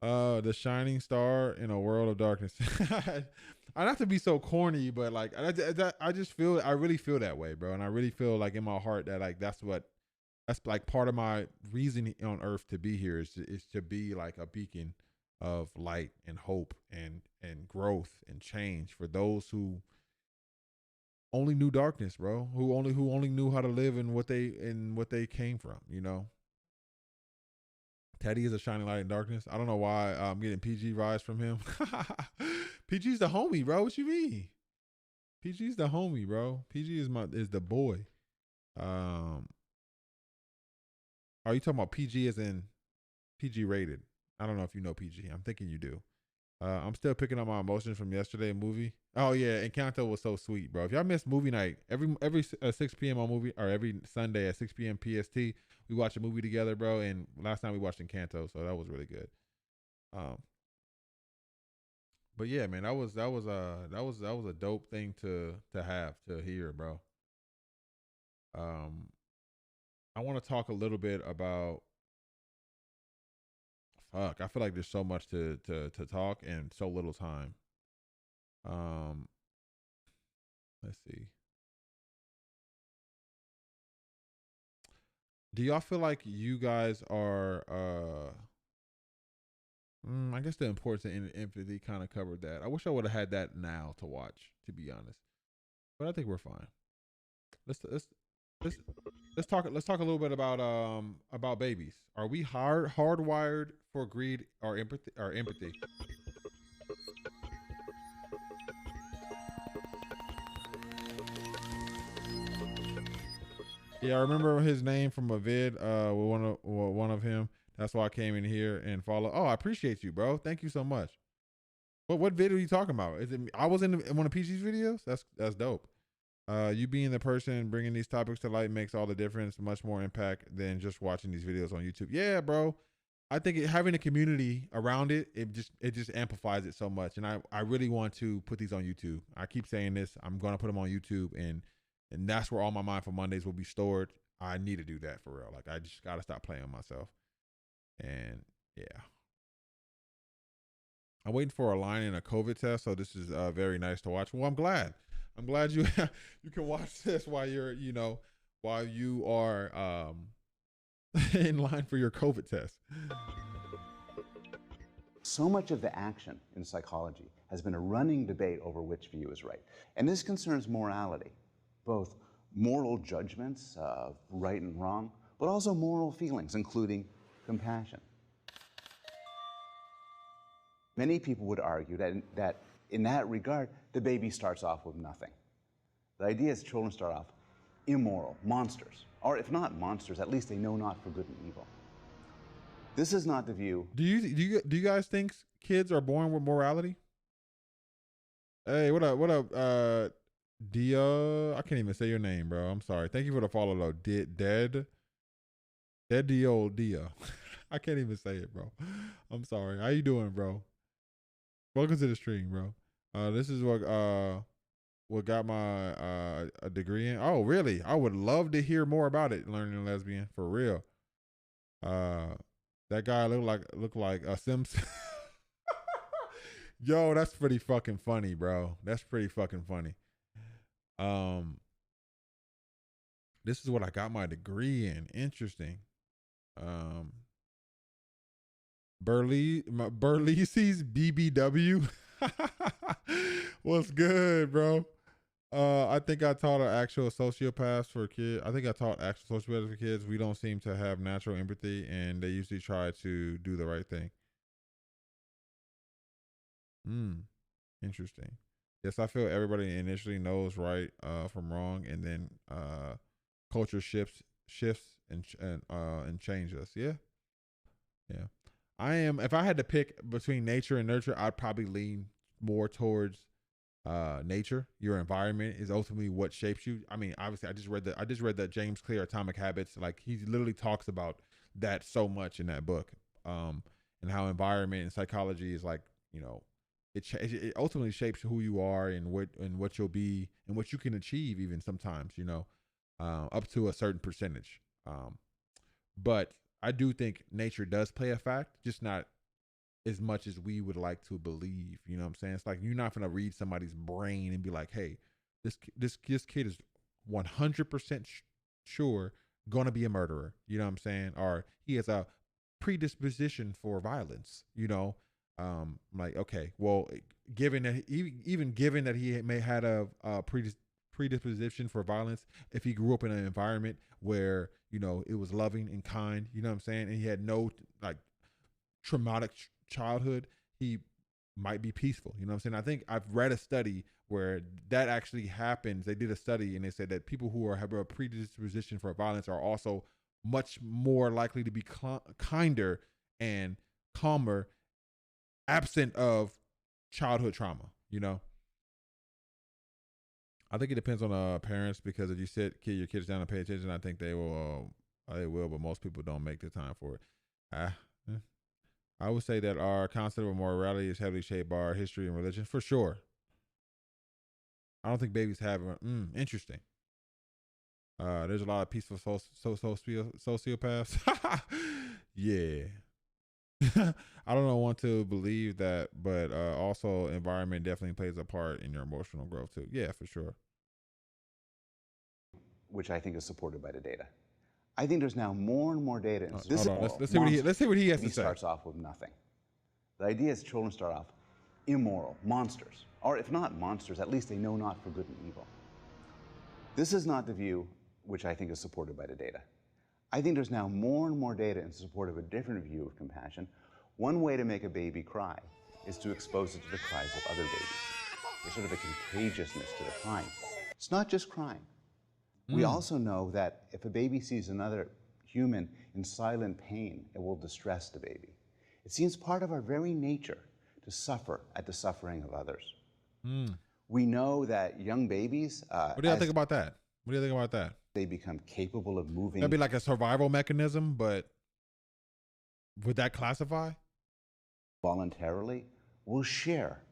Speaker 2: The shining star in a world of darkness. I not to be so corny, but like I just feel, I really feel that way, bro. And I really feel like in my heart that like that's like part of my reason on earth to be here is to be like a beacon of light and hope and growth and change for those who only knew darkness, bro. Who only knew how to live in what they came from, you know. Teddy is a shining light in darkness. I don't know why I'm getting PG vibes from him. PG's the homie, bro. What you mean? PG's the homie, bro. PG is the boy. Are you talking about PG as in PG rated? I don't know if you know PG. I'm thinking you do. I'm still picking up my emotions from yesterday movie. Oh yeah, Encanto was so sweet, bro. If y'all missed movie night, every 6 p.m. on movie, or every Sunday at 6 p.m. PST, we watch a movie together, bro. And last time we watched Encanto, so that was really good. But yeah, man, that was a dope thing to hear, bro. I want to talk a little bit about. Fuck, I feel like there's so much to talk and so little time. Let's see. Do y'all feel like you guys are I guess the importance of empathy kind of covered that. I wish I would have had that now to watch, to be honest. But I think we're fine. Let's talk a little bit about babies. Are we hardwired for greed or empathy? Yeah, I remember his name from a vid with one of him. That's why I came in here and follow. Oh, I appreciate you, bro. Thank you so much. What video are you talking about? Is it? I was in one of PG's videos. That's dope. You being the person bringing these topics to light makes all the difference, much more impact than just watching these videos on YouTube. Yeah, bro. I think having a community around it just amplifies it so much. And I really want to put these on YouTube. I keep saying this. I'm going to put them on YouTube, and that's where all my Mindful Mondays will be stored. I need to do that for real. Like, I just got to stop playing with myself. And yeah. I'm waiting for a line in a COVID test, so this is very nice to watch. Well, I'm glad you you can watch this while you are in line for your COVID test.
Speaker 6: So much of the action in psychology has been a running debate over which view is right. And this concerns morality, both moral judgments of right and wrong, but also moral feelings, including compassion. Many people would argue that in that regard, the baby starts off with nothing. The idea is children start off immoral, monsters, or if not monsters, at least they know not for good and evil. This is not the view.
Speaker 2: Do you guys think kids are born with morality? Hey, what up, Dia? I can't even say your name, bro. I'm sorry. Thank you for the follow, though. Dead Dia. I can't even say it, bro. I'm sorry. How you doing, bro? Welcome to the stream, bro. This is what got my a degree in. Oh, really? I would love to hear more about it. Learning lesbian, for real. That guy looked like a Sims. Yo, that's pretty fucking funny, bro. That's pretty fucking funny. This is what I got my degree in. Interesting. Berlisi's BBW. What's good, bro? I think I taught actual sociopaths for kids. I think I taught actual sociopaths for kids. We don't seem to have natural empathy, and they usually try to do the right thing. Interesting. Yes, I feel everybody initially knows right from wrong, and then culture shifts and changes us. Yeah. Yeah. If I had to pick between nature and nurture, I'd probably lean more towards nature. Your environment is ultimately what shapes you. I mean, obviously, I just read that James Clear Atomic Habits. Like, he literally talks about that so much in that book, and how environment and psychology is like, it ultimately shapes who you are and what you'll be and what you can achieve, even sometimes, up to a certain percentage. But I do think nature does play a fact, just not as much as we would like to believe. You know what I'm saying? It's like, you're not gonna read somebody's brain and be like, hey, this kid is 100% sure gonna be a murderer. You know what I'm saying? Or he has a predisposition for violence. Like, okay, well, given that given that he may had a predisposition for violence, if he grew up in an environment where it was loving and kind, you know what I'm saying, and he had no like traumatic childhood, he might be peaceful. You know what I'm saying? I think I've read a study where that actually happens. They did a study and they said that people who have a predisposition for violence are also much more likely to be kinder and calmer, absent of childhood trauma. I think it depends on parents, because if you sit your kids down and pay attention, I think they will, but most people don't make the time for it. I would say that our concept of morality is heavily shaped by our history and religion, for sure. I don't think babies have interesting. There's a lot of peaceful sociopaths. Yeah. I don't want to believe that, but also environment definitely plays a part in your emotional growth too. Yeah, for sure.
Speaker 6: Which I think is supported by the data. I think there's now more and more data.
Speaker 2: Hold on. Let's see what he has to say.
Speaker 6: He starts off with nothing. The idea is children start off immoral, monsters. Or if not monsters, at least they know not for good and evil. This is not the view which I think is supported by the data. I think there's now more and more data in support of a different view of compassion. One way to make a baby cry is to expose it to the cries of other babies. There's sort of a contagiousness to the crying. It's not just crying. We also know that if a baby sees another human in silent pain, it will distress the baby. It seems part of our very nature to suffer at the suffering of others. We know that young babies...
Speaker 2: what do you think about that? What do you think about that?
Speaker 6: They become capable of moving...
Speaker 2: That'd be like a survival mechanism, but would that classify?
Speaker 6: Voluntarily, will share.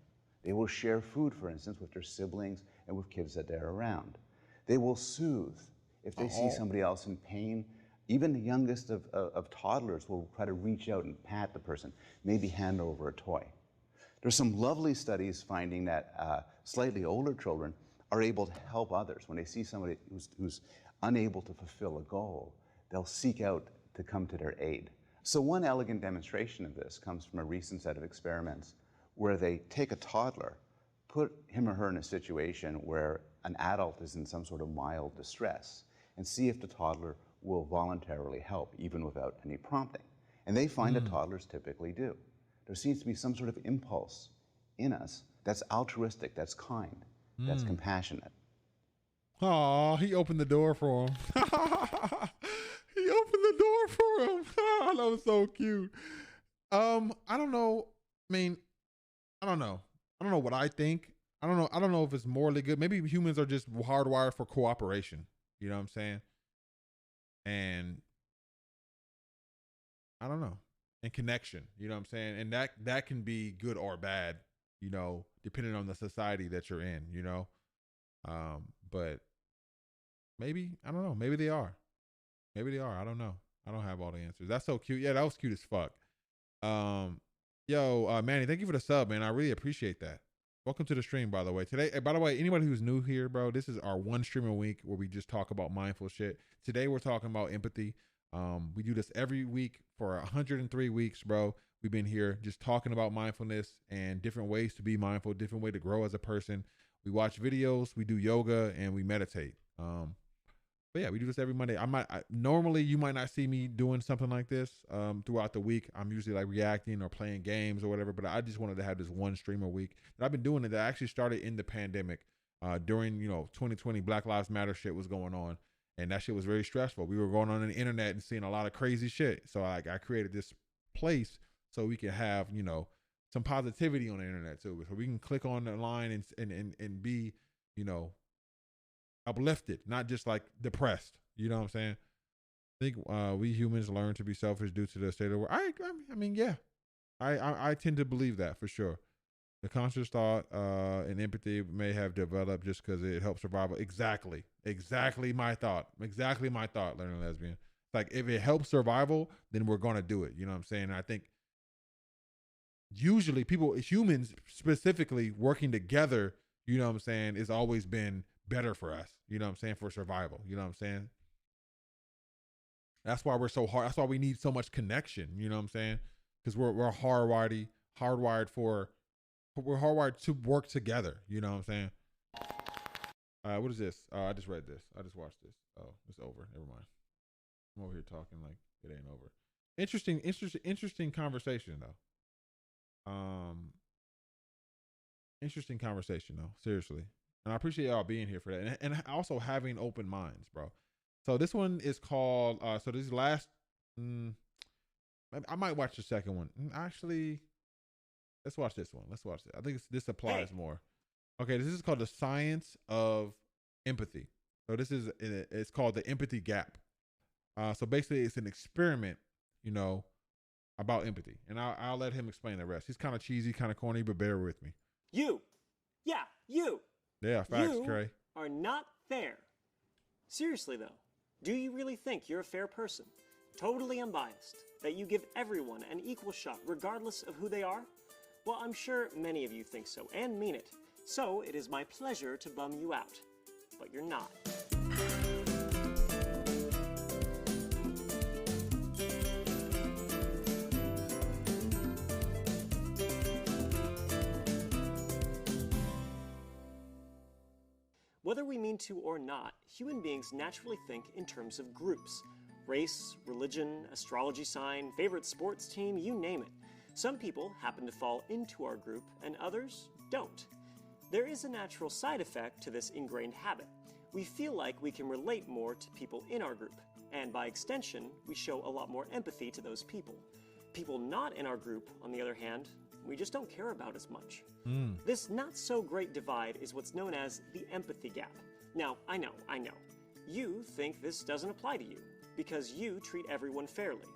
Speaker 6: They will share food, for instance, with their siblings and with kids that they're around. They will soothe. If they see somebody else in pain, even the youngest of toddlers will try to reach out and pat the person, maybe hand over a toy. There's some lovely studies finding that slightly older children are able to help others. When they see somebody who's unable to fulfill a goal, they'll seek out to come to their aid. So one elegant demonstration of this comes from a recent set of experiments where they take a toddler, put him or her in a situation where an adult is in some sort of mild distress, and see if the toddler will voluntarily help, even without any prompting. And they find that toddlers typically do. There seems to be some sort of impulse in us that's altruistic, that's kind, that's compassionate.
Speaker 2: Oh, he opened the door for him. He opened the door for him. That was so cute. I don't know. I don't know. I don't know what I think. I don't know if it's morally good. Maybe humans are just hardwired for cooperation. You know what I'm saying? And I don't know. And connection. You know what I'm saying? And that can be good or bad, depending on the society that you're in, but maybe, I don't know. Maybe they are. I don't know. I don't have all the answers. That's so cute. Yeah, that was cute as fuck. Manny, thank you for the sub, man. I really appreciate that. Welcome to the stream, by the way. Today, by the way, anybody who's new here, bro, this is our one stream a week where we just talk about mindful shit. Today, we're talking about empathy. We do this every week for 103 weeks, bro. We've been here just talking about mindfulness and different ways to be mindful, different way to grow as a person. We watch videos, we do yoga, and we meditate. But yeah, we do this every Monday. Normally you might not see me doing something like this throughout the week. I'm usually like reacting or playing games or whatever, but I just wanted to have this one stream a week that I've been doing. That actually started in the pandemic during 2020 Black Lives Matter shit was going on, and that shit was very stressful. We were going on the internet and seeing a lot of crazy shit. So I created this place so we can have, you know, some positivity on the internet too. So we can click on the line and be, you know, uplifted, not just like depressed. You know what I'm saying? I think we humans learn to be selfish due to the state of the world. I mean, yeah, I tend to believe that for sure. The conscious thought and empathy may have developed just because it helps survival. Exactly my thought. Learning lesbian. Like if it helps survival, then we're gonna do it. You know what I'm saying? And I think usually humans specifically working together, you know what I'm saying, has always been better for us. You know what I'm saying? For survival. You know what I'm saying? That's why we're so hard. That's why we need so much connection. You know what I'm saying? Because we're hardwired to work together. You know what I'm saying? What is this? I just read this. I just watched this. Oh, it's over. Never mind. I'm over here talking like it ain't over. Interesting conversation though. Interesting conversation though. Seriously. And I appreciate y'all being here for that. And also having open minds, bro. So this one is called, so this last, I might watch the second one. Actually, let's watch this one. Let's watch it. I think this applies more. Okay, this is called The Science of Empathy. So it's called the empathy gap. So basically it's an experiment, you know, about empathy. And I'll let him explain the rest. He's kind of cheesy, kind of corny, but bear with me.
Speaker 7: You.
Speaker 2: Yeah, facts, Trey.
Speaker 7: Are not fair. Seriously though, do you really think you're a fair person? Totally unbiased, that you give everyone an equal shot regardless of who they are? Well, I'm sure many of you think so and mean it. So it is my pleasure to bum you out. But you're not. Whether we mean to or not, human beings naturally think in terms of groups. Race, religion, astrology sign, favorite sports team, you name it. Some people happen to fall into our group and others don't. There is a natural side effect to this ingrained habit. We feel like we can relate more to people in our group, and by extension, we show a lot more empathy to those people. People not in our group, on the other hand, we just don't care about as much. This not-so-great divide is what's known as the empathy gap. Now, I know, you think this doesn't apply to you, because you treat everyone fairly.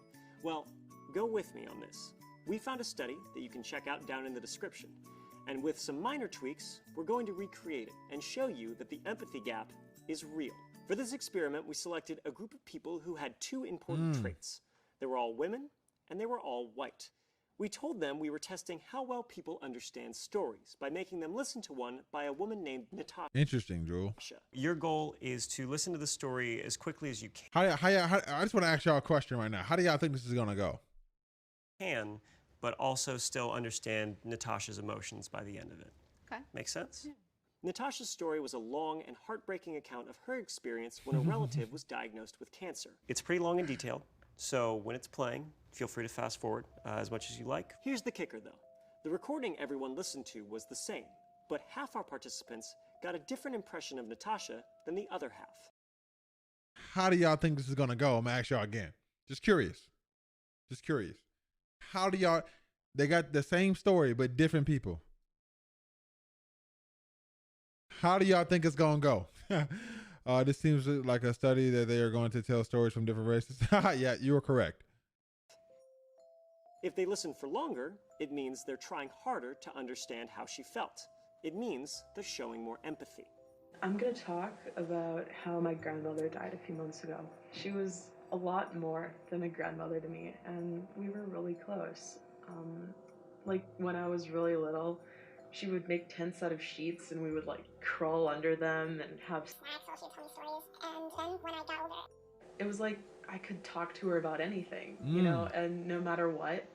Speaker 7: Well, go with me on this. We found a study that you can check out down in the description, and with some minor tweaks, we're going to recreate it and show you that the empathy gap is real. For this experiment, we selected a group of people who had two important traits. They were all women, and they were all white. We told them we were testing how well people understand stories by making them listen to one by a woman named Natasha.
Speaker 2: Interesting, Drew.
Speaker 7: Your goal is to listen to the story as quickly as you can.
Speaker 2: I just want to ask y'all a question right now. How do y'all think this is going to go?
Speaker 7: But also still understand Natasha's emotions by the end of it.
Speaker 8: Okay.
Speaker 7: Make sense? Yeah. Natasha's story was a long and heartbreaking account of her experience when a relative was diagnosed with cancer. It's pretty long and detailed, so when it's playing, feel free to fast forward as much as you like. Here's the kicker though. The recording everyone listened to was the same, but half our participants got a different impression of Natasha than the other half.
Speaker 2: How do y'all think this is going to go? I'm going to ask y'all again. Just curious. How do y'all, they got the same story, but different people. How do y'all think it's going to go? This seems like a study that they are going to tell stories from different races. Yeah, you were correct.
Speaker 7: If they listen for longer, it means they're trying harder to understand how she felt. It means they're showing more empathy.
Speaker 9: I'm going to talk about how my grandmother died a few months ago. She was a lot more than a grandmother to me, and we were really close. Like when I was really little, she would make tents out of sheets and we would like crawl under them and have snacks while she would tell me stories. And then when I got older, it was like I could talk to her about anything, you know, and no matter what,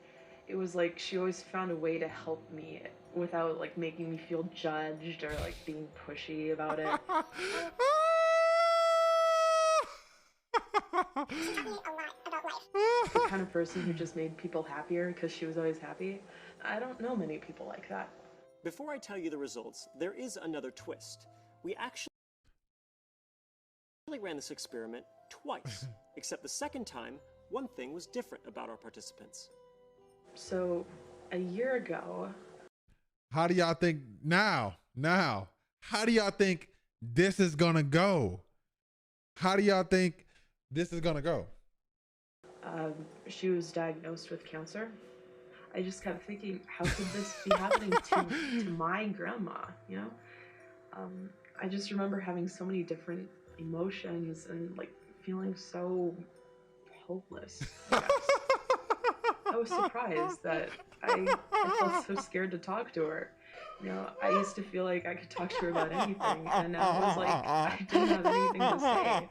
Speaker 9: it was like she always found a way to help me without like making me feel judged or like being pushy about it. She taught me a lot about life. The kind of person who just made people happier because she was always happy. I don't know many people like that.
Speaker 7: Before I tell you the results, there is another twist. We actually ran this experiment twice, except the second time, one thing was different about our participants.
Speaker 9: So a year ago,
Speaker 2: How do y'all think now? How do y'all think this is gonna go? How do y'all think this is gonna go?
Speaker 9: she was diagnosed with cancer. I just kept thinking, how could this be happening to my grandma, you know? I just remember having so many different emotions and like feeling so hopeless. I guess. I was surprised that I felt so scared to talk to her. You know, I used to feel like I could talk to her about anything, and now it was like I didn't have anything to say.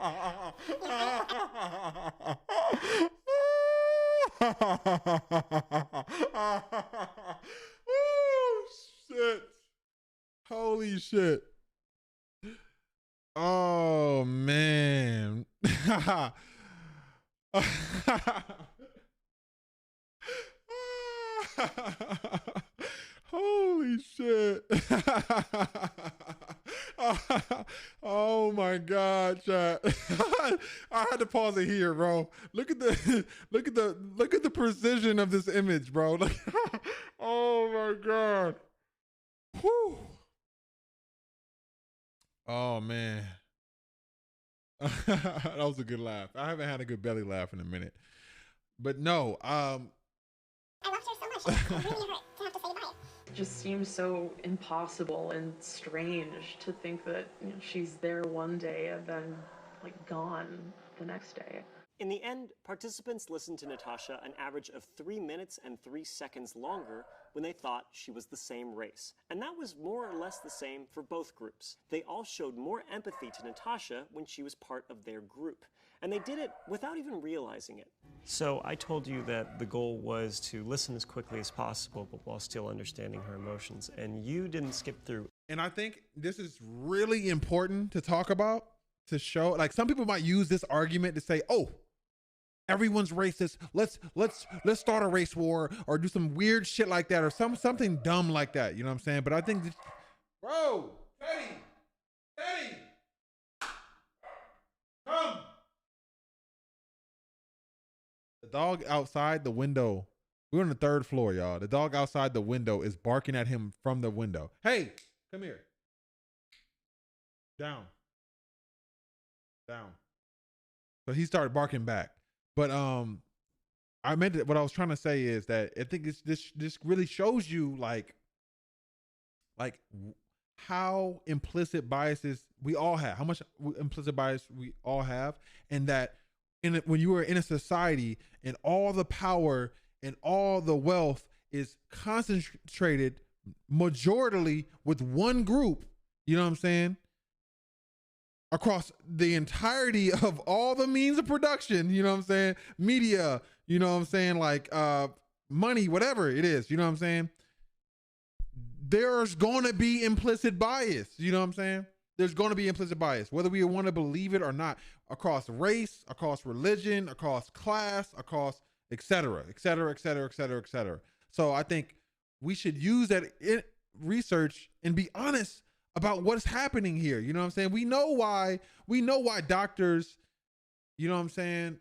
Speaker 2: Oh, shit. Holy shit. Oh, man. Holy shit. Oh my God, chat. I had to pause it here, bro. Look at the precision of this image, bro. Oh my God. Whew. Oh man. That was a good laugh. I haven't had a good belly laugh in a minute. But no,
Speaker 8: I loved her so much. It really hurt to have to say bye.
Speaker 9: It just seems so impossible and strange to think that, you know, she's there one day and then like gone the next day.
Speaker 7: In the end, participants listened to Natasha an average of 3 minutes and 3 seconds longer when they thought she was the same race. And that was more or less the same for both groups. They all showed more empathy to Natasha when she was part of their group. And they did it without even realizing it. So I told you that the goal was to listen as quickly as possible, but while still understanding her emotions. And you didn't skip through.
Speaker 2: and I think this is really important to talk about, to show, like, some people might use this argument to say, oh, everyone's racist. Let's start a race war or do some weird shit like that or something dumb like that. You know what I'm saying? But I think this, bro, Teddy, come. The dog outside the window. We're on the 3rd floor, y'all. The dog outside the window is barking at him from the window. Hey, come here. Down. So he started barking back. But I meant that what I was trying to say is that I think this really shows you like how implicit biases we all have, how much implicit bias we all have, and that when you are in a society and all the power and all the wealth is concentrated majorly with one group, you know what I'm saying? Across the entirety of all the means of production, you know what I'm saying? Media, you know what I'm saying? Like money, whatever it is, you know what I'm saying? There's going to be implicit bias, you know what I'm saying? There's going to be implicit bias, whether we want to believe it or not, across race, across religion, across class, across et cetera, et cetera, et cetera, et cetera, et cetera. So I think we should use that research and be honest about what's happening here. You know what I'm saying? We know why doctors, you know what I'm saying,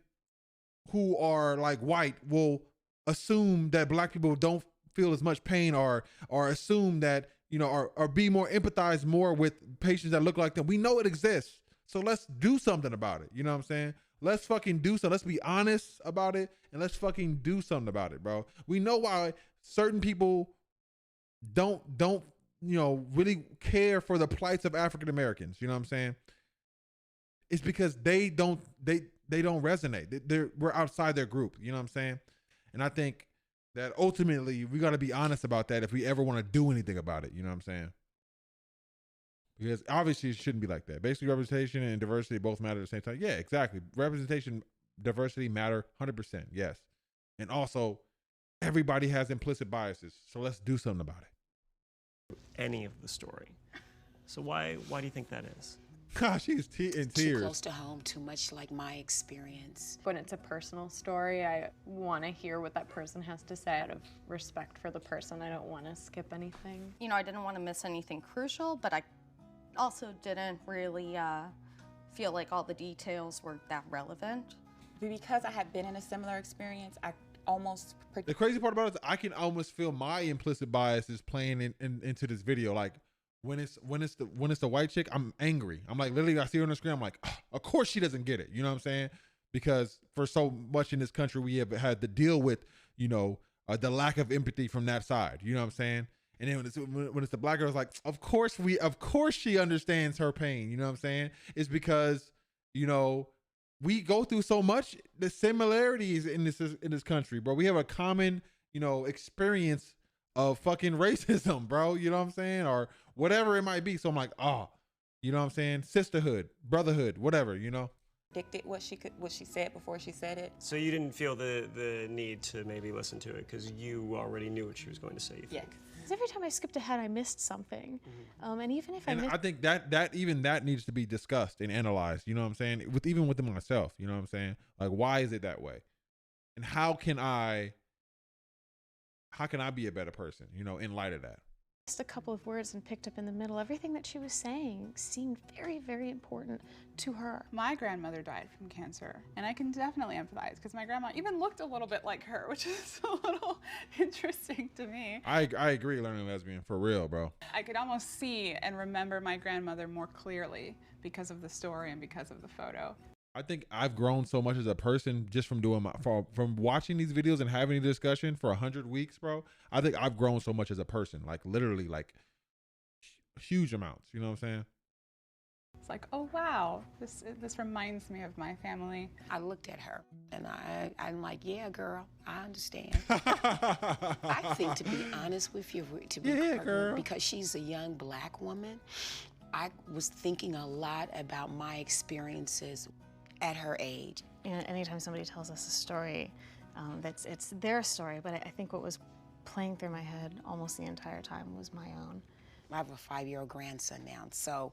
Speaker 2: who are like white will assume that black people don't feel as much pain or assume that, you know, or be more empathize more with patients that look like them. We know it exists. So let's do something about it. You know what I'm saying? Let's fucking do something. Let's be honest about it and let's fucking do something about it, bro. We know why certain people don't, you know, really care for the plights of African Americans. You know what I'm saying? It's because they don't resonate. We're outside their group. You know what I'm saying? And I think that ultimately we got to be honest about that if we ever want to do anything about it. You know what I'm saying? Because obviously it shouldn't be like that. Basically, representation and diversity both matter at the same time. Yeah, exactly. Representation, diversity matter 100%. Yes. And also, everybody has implicit biases. So let's do something about it.
Speaker 7: Any of the story. So why do you think that is?
Speaker 2: Gosh, she's in tears.
Speaker 10: Too close to home, too much like my experience.
Speaker 11: When it's a personal story, I want to hear what that person has to say out of respect for the person. I don't want to skip anything.
Speaker 12: You know, I didn't want to miss anything crucial, but I also didn't really feel like all the details were that relevant.
Speaker 13: Because I had been in a similar experience, almost.
Speaker 2: The crazy part about it is I can almost feel my implicit bias is playing into this video. Like when it's the white chick, I'm angry. I'm like, literally, I see her on the screen. I'm like, oh, of course she doesn't get it. You know what I'm saying? Because for so much in this country, we have had to deal with, you know, the lack of empathy from that side. You know what I'm saying? And then when it's the black girl, it's like, of course she understands her pain. You know what I'm saying? It's because, you know, we go through so much, the similarities in this country, bro. We have a common, you know, experience of fucking racism, bro. You know what I'm saying? Or whatever it might be. So I'm like, oh, you know what I'm saying? Sisterhood, brotherhood, whatever, you know?
Speaker 13: Predicted what she said before she said it.
Speaker 7: So you didn't feel the need to maybe listen to it because you already knew what she was going to say, you think?
Speaker 14: Because every time I skipped ahead, I missed something. And even if I missed...
Speaker 2: I think that needs to be discussed and analyzed, you know what I'm saying? Even within myself, you know what I'm saying? Like, why is it that way? And how can I be a better person, you know, in light of that?
Speaker 14: Just a couple of words and picked up in the middle. Everything that she was saying seemed very, very important to her.
Speaker 15: My grandmother died from cancer, and I can definitely empathize because my grandma even looked a little bit like her, which is a little interesting to me.
Speaker 2: I agree, learning lesbian, for real, bro.
Speaker 15: I could almost see and remember my grandmother more clearly because of the story and because of the photo.
Speaker 2: I think I've grown so much as a person just from from watching these videos and having a discussion for 100 weeks, bro. I think I've grown so much as a person, like literally, like huge amounts. You know what I'm saying?
Speaker 15: It's like, oh wow, this reminds me of my family.
Speaker 10: I looked at her and I'm like, yeah, girl, I understand. I think, to be honest with you,
Speaker 2: girl,
Speaker 10: because she's a young black woman, I was thinking a lot about my experiences at her age.
Speaker 14: You know, anytime somebody tells us a story, it's their story, but I think what was playing through my head almost the entire time was my own.
Speaker 10: I have a 5-year-old grandson now, so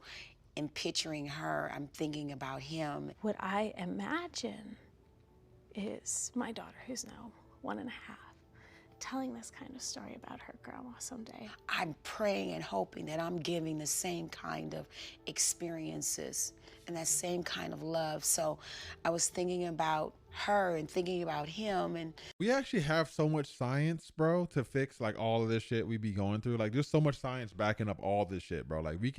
Speaker 10: in picturing her, I'm thinking about him.
Speaker 14: What I imagine is my daughter, who's now 1.5, telling this kind of story about her grandma someday.
Speaker 10: I'm praying and hoping that I'm giving the same kind of experiences and that same kind of love. So I was thinking about her and thinking about him. And
Speaker 2: we actually have so much science, bro, to fix like all of this shit we be going through. Like there's so much science backing up all this shit, bro. Like we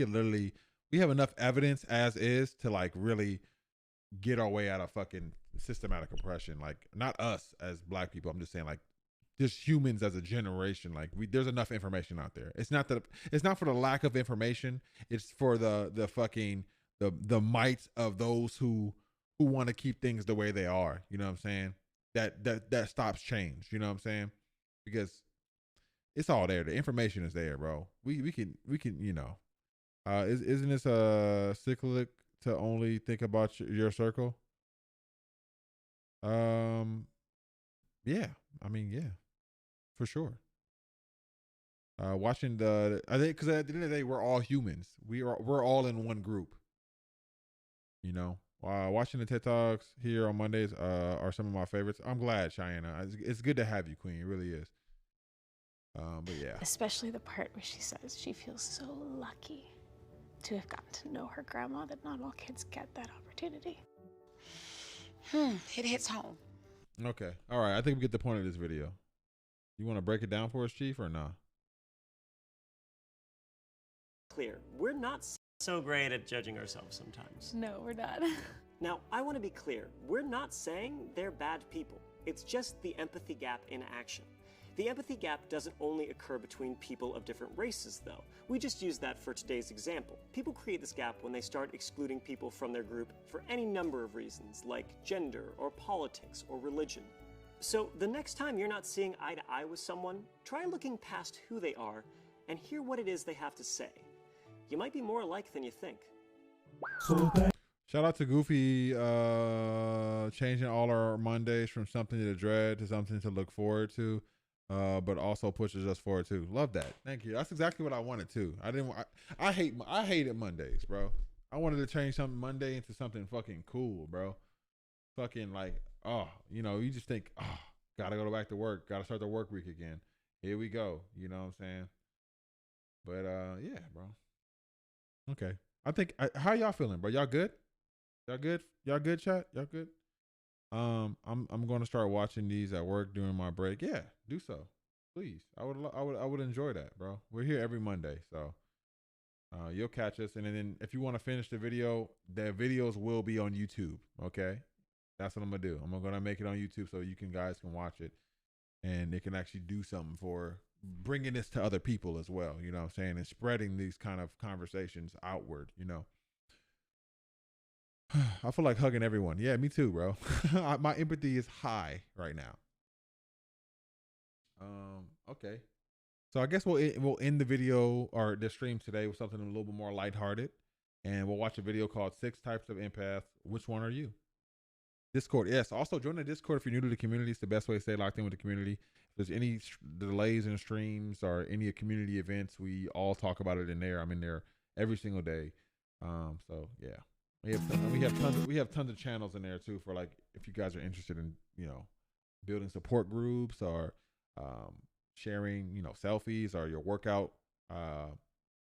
Speaker 2: have enough evidence as is to like really get our way out of fucking systematic oppression. Like not us as black people, I'm just saying like just humans as a generation. Like there's enough information out there. It's not for the lack of information. It's for the fucking the might of those who want to keep things the way they are. You know what I'm saying? That stops change. You know what I'm saying? Because it's all there. The information is there, bro. We can you know. Isn't this cyclic to only think about your circle? Yeah. I mean, yeah. For sure. Watching I think because at the end of the day, we're all humans. We're all in one group. You know, watching the TED Talks here on Mondays are some of my favorites. I'm glad, Cheyenne. It's good to have you, Queen. It really is. But yeah.
Speaker 14: Especially the part where she says she feels so lucky to have gotten to know her grandma, that not all kids get that opportunity.
Speaker 10: It hits home.
Speaker 2: Okay. All right. I think we get the point of this video. You want to break it down for us, Chief, or not?
Speaker 7: Clear. We're not so great at judging ourselves sometimes.
Speaker 14: No, we're not.
Speaker 7: Now, I want to be clear. We're not saying they're bad people. It's just the empathy gap in action. The empathy gap doesn't only occur between people of different races, though. We just use that for today's example. People create this gap when they start excluding people from their group for any number of reasons, like gender, or politics, or religion. So the next time you're not seeing eye to eye with someone, try looking past who they are and hear what it is they have to say. You might be more alike than you think.
Speaker 2: Shout out to Goofy changing all our Mondays from something to dread to something to look forward to. But also pushes us forward too. Love that. Thank you. That's exactly what I wanted too. I hated Mondays, bro. I wanted to change something Monday into something fucking cool, bro. Fucking like, oh, you know, you just think, oh, gotta go back to work. Gotta start the work week again. Here we go. You know what I'm saying? But yeah, bro. Okay. I think how y'all feeling, bro? Y'all good? Y'all good? Y'all good, chat? Y'all good? I'm going to start watching these at work during my break. Yeah, do so, please. I would enjoy that, bro. We're here every Monday, so you'll catch us. And then if you want to finish the videos will be on YouTube. Okay, that's what I'm gonna do. I'm gonna make it on YouTube so you guys can watch it, and it can actually do something for bringing this to other people as well. You know what I'm saying, and spreading these kind of conversations outward. You know. I feel like hugging everyone. Yeah, me too, bro. My empathy is high right now. Okay. So I guess we'll end the video or the stream today with something a little bit more lighthearted, and we'll watch a video called 6 Types of Empaths. Which one are you? Discord. Yes. Also join the Discord if you're new to the community. It's the best way to stay locked in with the community. If there's any delays in streams or any community events, we all talk about it in there. I'm in there every single day. So yeah. We have tons of channels in there too for like if you guys are interested in, you know, building support groups or sharing, you know, selfies or your workout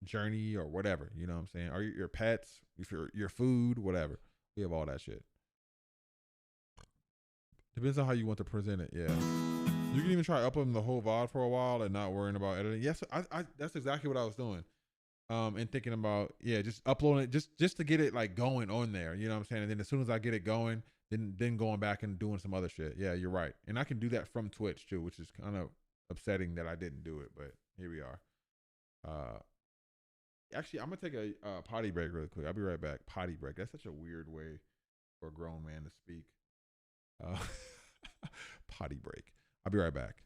Speaker 2: journey or whatever, you know what I'm saying? Or your pets, if your food, whatever. We have all that shit. Depends on how you want to present it. Yeah. You can even try uploading the whole VOD for a while and not worrying about editing. Yes, I that's exactly what I was doing. And thinking about, yeah, just uploading it just to get it like going on there, you know what I'm saying? And then as soon as I get it going, then going back and doing some other shit. Yeah, you're right. And I can do that from Twitch too, which is kind of upsetting that I didn't do it, but here we are. Actually, I'm gonna take a potty break really quick. I'll be right back. Potty break. That's such a weird way for a grown man to speak. Potty break. I'll be right back.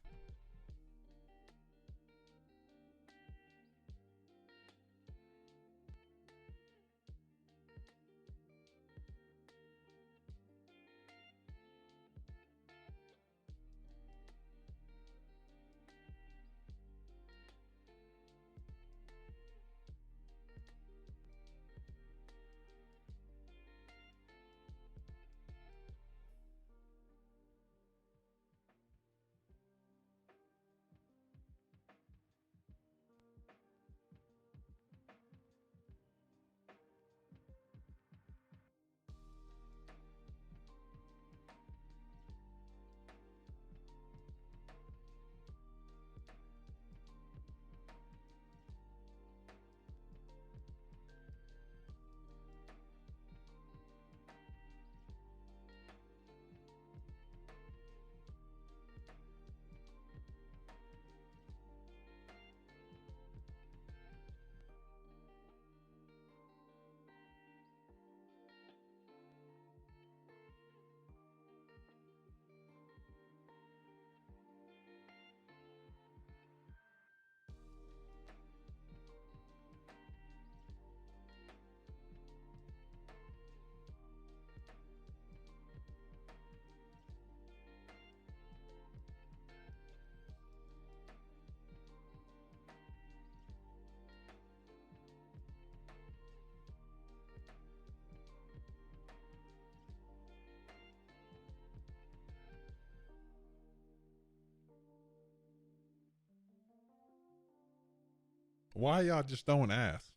Speaker 2: Why y'all just throwing ass?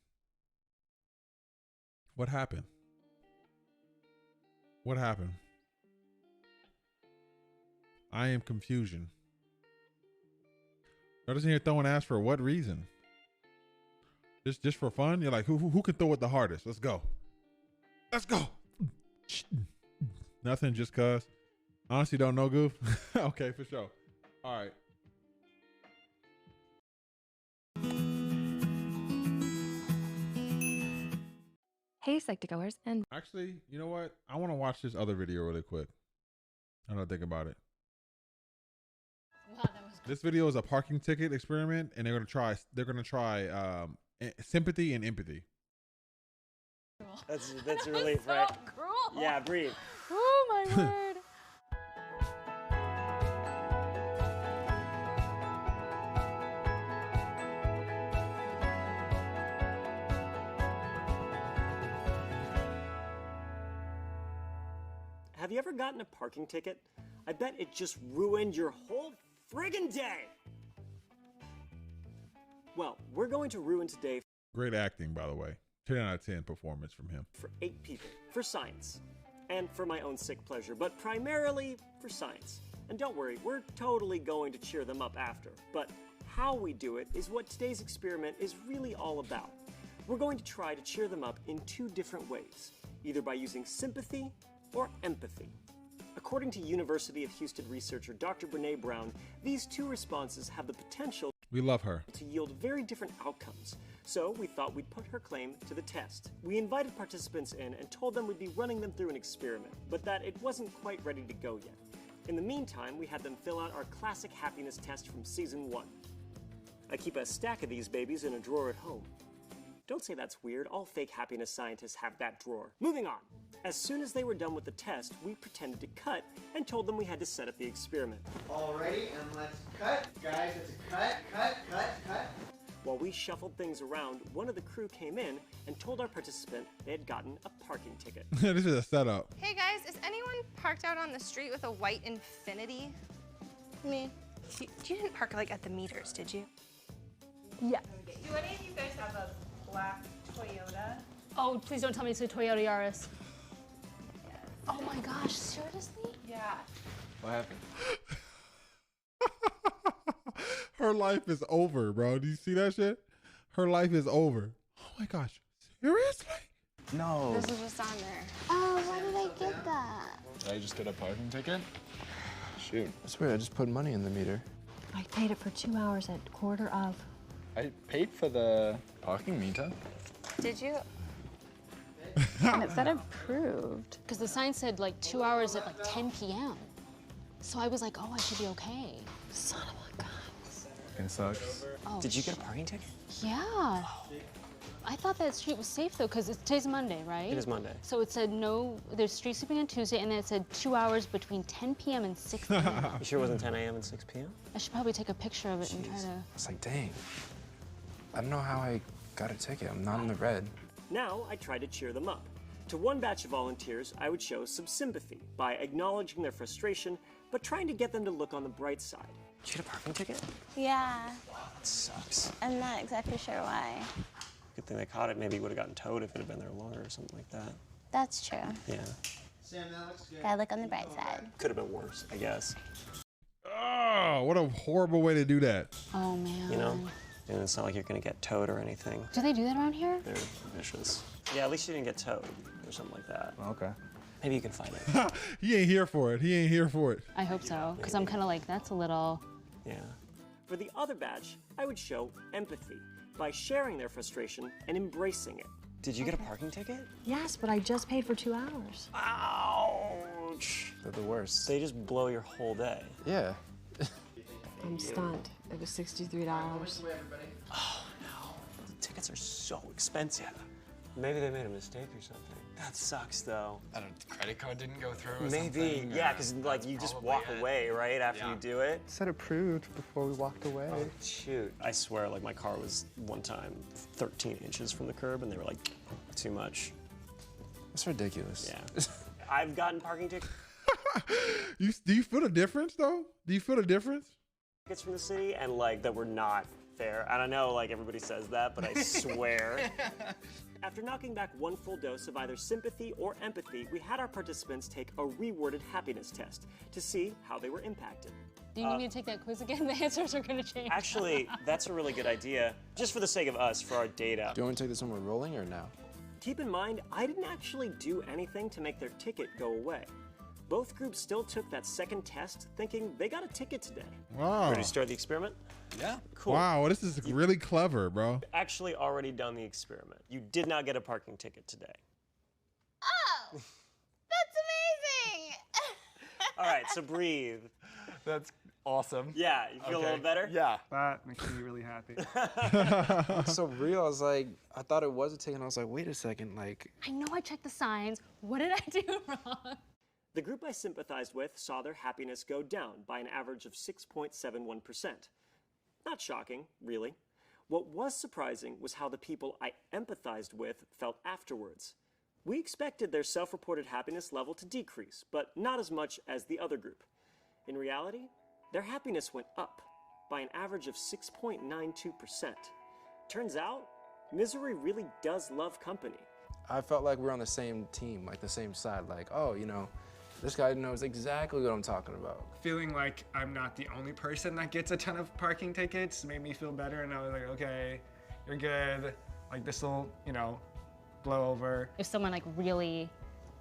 Speaker 2: What happened? What happened? I am confusion. Y'all just here throwing ass for what reason? Just for fun? You're like, who can throw it the hardest? Let's go. Let's go. Nothing, just cuz. Honestly, don't know, Goof. Okay, for sure. All right.
Speaker 16: Hey, Psych2Goers, and
Speaker 2: actually, you know what? I want to watch this other video really quick. I don't think about it.
Speaker 16: Wow, that was
Speaker 2: this video is a parking ticket experiment, and they're gonna try sympathy and empathy.
Speaker 7: That's a relief, right?
Speaker 16: Cruel.
Speaker 7: Yeah, breathe.
Speaker 16: Oh my word.
Speaker 7: Have you ever gotten a parking ticket? I bet it just ruined your whole friggin' day. Well, we're going to ruin today.
Speaker 2: Great acting, by the way. 10 out of 10 performance from him.
Speaker 7: For 8 people, for science. and for my own sick pleasure, but primarily for science. And don't worry, we're totally going to cheer them up after. But how we do it is what today's experiment is really all about. We're going to try to cheer them up in two different ways, either by using sympathy or empathy. According to University of Houston researcher Dr. Brené Brown, these two responses have the potential
Speaker 2: We love her.
Speaker 7: to yield very different outcomes. So we thought we'd put her claim to the test. We invited participants in and told them we'd be running them through an experiment, but that it wasn't quite ready to go yet. In the meantime, we had them fill out our classic happiness test from season 1. I keep a stack of these babies in a drawer at home. Don't say that's weird, all fake happiness scientists have that drawer. Moving on. As soon as they were done with the test, we pretended to cut and told them we had to set up the experiment.
Speaker 17: Alrighty, and let's cut. Guys, it's a cut.
Speaker 7: While we shuffled things around, one of the crew came in and told our participant they had gotten a parking ticket.
Speaker 2: This is a setup.
Speaker 18: Hey guys, is anyone parked out on the street with a white Infinity? Me. You didn't park like at the meters, did you?
Speaker 16: Yeah.
Speaker 19: Do any of you guys have a black Toyota?
Speaker 16: Oh, please don't tell me it's a Toyota Yaris. Oh my gosh, seriously?
Speaker 19: Yeah.
Speaker 20: What happened?
Speaker 2: Her life is over, bro. Do you see that shit? Her life is over. Oh my gosh. Seriously?
Speaker 20: No.
Speaker 12: This is just on there. Oh, why did I get that?
Speaker 20: Did I just get a parking ticket? Shoot. That's weird. I just put money in the meter.
Speaker 21: I paid it for 2 hours at quarter of.
Speaker 20: I paid for the parking meter.
Speaker 18: Did you?
Speaker 14: And it said approved. Because the sign said like 2 hours at like 10 p.m. So I was like, oh, I should be okay. Son of a gun.
Speaker 20: Fucking sucks.
Speaker 14: Oh,
Speaker 7: Did you get a parking ticket?
Speaker 14: Yeah. I thought that street was safe though, because today's Monday, right?
Speaker 7: It is Monday.
Speaker 14: So it said no, there's street sweeping on Tuesday, and then it said 2 hours between 10 p.m. and 6 p.m.
Speaker 7: You sure it wasn't 10 a.m. and 6 p.m.?
Speaker 14: I should probably take a picture of it and try to.
Speaker 20: It's like, dang. I don't know how I got a ticket. I'm not in the red.
Speaker 7: Now I tried to cheer them up. To one batch of volunteers, I would show some sympathy by acknowledging their frustration, but trying to get them to look on the bright side. Did you get a parking ticket?
Speaker 22: Yeah.
Speaker 7: Wow, that sucks.
Speaker 22: I'm not exactly sure why.
Speaker 7: Good thing they caught it. Maybe it would have gotten towed if it had been there longer or something like that.
Speaker 22: That's true.
Speaker 7: Yeah.
Speaker 17: Sam, that looks good.
Speaker 22: Gotta look on the bright side.
Speaker 7: Could have been worse, I guess.
Speaker 2: Oh, what a horrible way to do that.
Speaker 14: Oh man.
Speaker 7: You know? And it's not like you're gonna get towed or anything.
Speaker 14: Do they do that around here?
Speaker 7: They're vicious. Yeah, at least you didn't get towed or something like that.
Speaker 20: Okay.
Speaker 7: Maybe you can find it.
Speaker 2: He ain't here for it. He ain't here for it.
Speaker 14: I hope so, because I'm kind of like, that's a little.
Speaker 7: Yeah. For the other batch, I would show empathy by sharing their frustration and embracing it. Did you get a parking ticket?
Speaker 21: Yes, but I just paid for 2 hours.
Speaker 7: Ouch!
Speaker 20: They're the worst.
Speaker 7: They just blow your whole day.
Speaker 20: Yeah.
Speaker 21: I'm stunned. It was $63.
Speaker 7: Oh no. The tickets are so expensive. Maybe they made a mistake or something. That sucks though.
Speaker 20: I don't know, the credit card didn't go through or
Speaker 7: Maybe,
Speaker 20: something.
Speaker 7: yeah, because like you just walk away, right, after you do it.
Speaker 20: It said approved before we walked away.
Speaker 7: Oh, shoot. I swear, like my car was one time 13 inches from the curb and they were like, too much.
Speaker 20: That's ridiculous.
Speaker 7: Yeah. I've gotten parking tickets
Speaker 2: Do you feel the difference though? Do you feel the difference?
Speaker 7: from the city and like that were not fair. I don't know, like everybody says that, but I swear. After knocking back one full dose of either sympathy or empathy, we had our participants take a reworded happiness test to see how they were impacted.
Speaker 14: Do you need me to take that quiz again? The answers are going to change.
Speaker 7: Actually, that's a really good idea, just for the sake of us, for our data.
Speaker 20: Do you want to take this when we're rolling or now?
Speaker 7: Keep in mind, I didn't actually do anything to make their ticket go away. Both groups still took that second test thinking they got a ticket today.
Speaker 2: Wow.
Speaker 7: Ready to start the experiment?
Speaker 20: Yeah.
Speaker 7: Cool.
Speaker 2: Wow, this is really clever, bro.
Speaker 7: Actually already done the experiment. You did not get a parking ticket today.
Speaker 22: Oh! That's amazing!
Speaker 7: All right, so breathe.
Speaker 20: That's awesome.
Speaker 7: Yeah, you feel a little better?
Speaker 20: Yeah.
Speaker 23: That makes me really happy.
Speaker 20: It's so real. I was like, I thought it was a ticket. And I was like, wait a second, like.
Speaker 14: I know I checked the signs. What did I do wrong?
Speaker 7: The group I sympathized with saw their happiness go down by an average of 6.71%. Not shocking, really. What was surprising was how the people I empathized with felt afterwards. We expected their self-reported happiness level to decrease, but not as much as the other group. In reality, their happiness went up by an average of 6.92%. Turns out, misery really does love company.
Speaker 20: I felt like we're on the same team, like the same side. Like, oh, you know, this guy knows exactly what I'm talking about.
Speaker 1: Feeling like I'm not the only person that gets a ton of parking tickets made me feel better, and I was like, okay, you're good. Like, this will, you know, blow over.
Speaker 14: If someone like really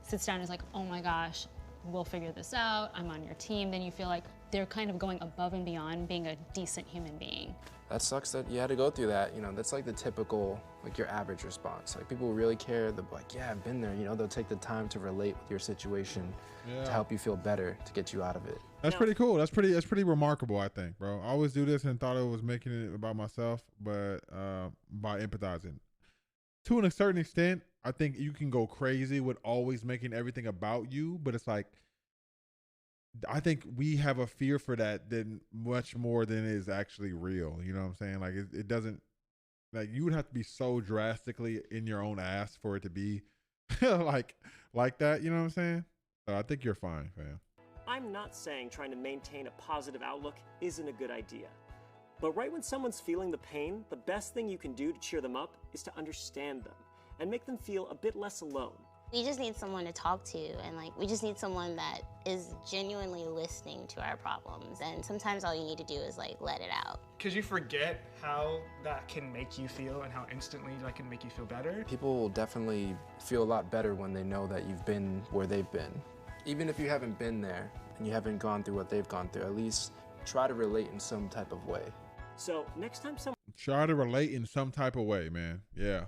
Speaker 14: sits down and is like, oh my gosh, we'll figure this out, I'm on your team, then you feel like they're kind of going above and beyond being a decent human being.
Speaker 20: That sucks that you had to go through that. You know, that's like the typical, like your average response. Like people who really care, they're like, yeah, I've been there. You know, they'll take the time to relate with your situation to help you feel better, to get you out of it.
Speaker 2: That's pretty cool. That's pretty remarkable, I think, bro. I always do this and thought it was making it about myself, but by empathizing. To a certain extent, I think you can go crazy with always making everything about you, but it's like, I think we have a fear for that than much more than is actually real. You know what I'm saying? Like it doesn't, like you would have to be so drastically in your own ass for it to be like that. You know what I'm saying? So I think you're fine, fam.
Speaker 7: I'm not saying trying to maintain a positive outlook isn't a good idea. But right when someone's feeling the pain, the best thing you can do to cheer them up is to understand them and make them feel a bit less alone.
Speaker 22: We just need someone to talk to, and like we just need someone that is genuinely listening to our problems. And sometimes all you need to do is like let it out.
Speaker 1: Because you forget how that can make you feel and how instantly that can make you feel better.
Speaker 20: People will definitely feel a lot better when they know that you've been where they've been. Even if you haven't been there and you haven't gone through what they've gone through, at least try to relate in some type of way.
Speaker 7: So next time someone
Speaker 2: try to relate in some type of way, man. Yeah.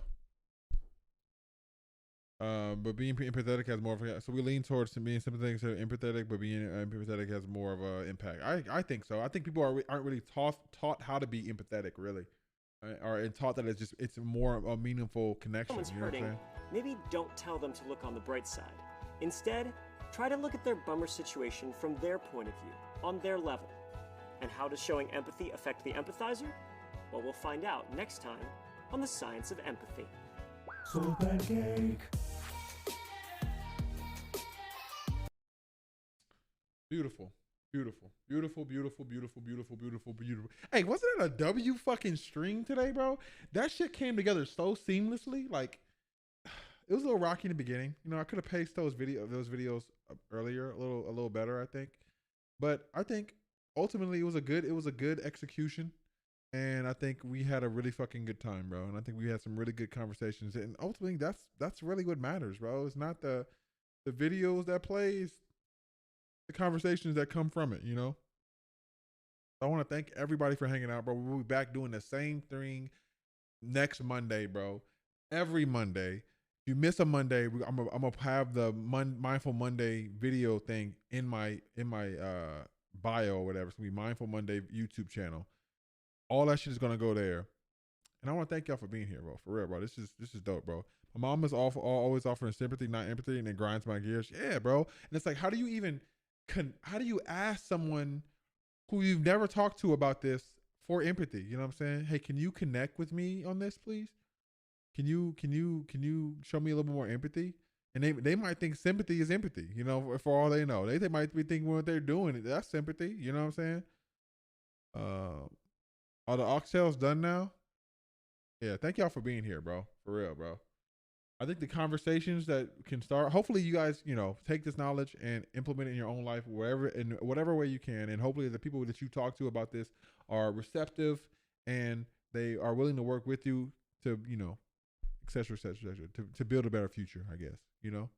Speaker 2: But being empathetic has more of a, so we lean towards being sympathetic instead of empathetic, but being empathetic has more of an impact. I think so. I think people aren't really taught how to be empathetic, really, or taught that it's more a meaningful connection.
Speaker 7: someone's
Speaker 2: You know what I'm
Speaker 7: hurting,
Speaker 2: saying?
Speaker 7: maybe don't tell them to look on the bright side. Instead, try to look at their bummer situation from their point of view, on their level. And how does showing empathy affect the empathizer? Well, we'll find out next time on The Science of Empathy.
Speaker 3: So pancake.
Speaker 2: Beautiful. Beautiful. Beautiful, beautiful, beautiful, beautiful, beautiful, beautiful. Hey, wasn't it a W fucking string today, bro? That shit came together so seamlessly. Like, it was a little rocky in the beginning. You know, I could have paced those videos earlier a little better, I think. But I think ultimately it was a good execution. And I think we had a really fucking good time, bro. And I think we had some really good conversations. And ultimately that's really what matters, bro. It's not the videos that plays, the conversations that come from it, you know? I want to thank everybody for hanging out, bro. We'll be back doing the same thing next Monday, bro. Every Monday. If you miss a Monday, I'm gonna have the Mindful Monday video thing in my bio or whatever. It's gonna be Mindful Monday YouTube channel. All that shit is gonna go there. And I want to thank y'all for being here, bro. For real, bro. This is dope, bro. My mom is always offering sympathy, not empathy, and it grinds my gears. Yeah, bro. And it's like, how do you ask someone who you've never talked to about this for empathy? You know what I'm saying? Hey, can you connect with me on this, please? Can you show me a little bit more empathy? And they might think sympathy is empathy, you know, for all they know. They might be thinking what they're doing, that's sympathy, you know what I'm saying? Are the oxtails done now? Yeah, thank y'all for being here, bro. For real, bro. I think the conversations that can start, hopefully you guys, you know, take this knowledge and implement it in your own life in whatever way you can. And hopefully the people that you talk to about this are receptive and they are willing to work with you to, you know, et cetera, to build a better future, I guess, you know,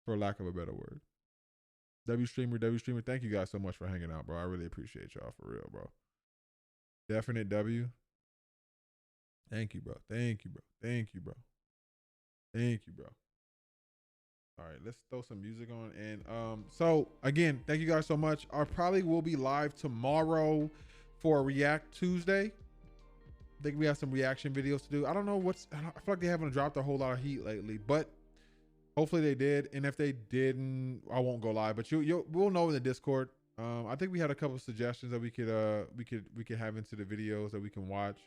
Speaker 2: for lack of a better word. W Streamer, thank you guys so much for hanging out, bro. I really appreciate y'all, for real, bro. Definite W. Thank you, bro. Thank you, bro. Thank you, bro. Thank you, bro. All right, let's throw some music on. And so again, thank you guys so much. I probably will be live tomorrow for React Tuesday. I think we have some reaction videos to do. I don't know I feel like they haven't dropped a whole lot of heat lately, but hopefully they did. And if they didn't, I won't go live, but we'll know in the Discord. I think we had a couple of suggestions that we could have into the videos that we can watch.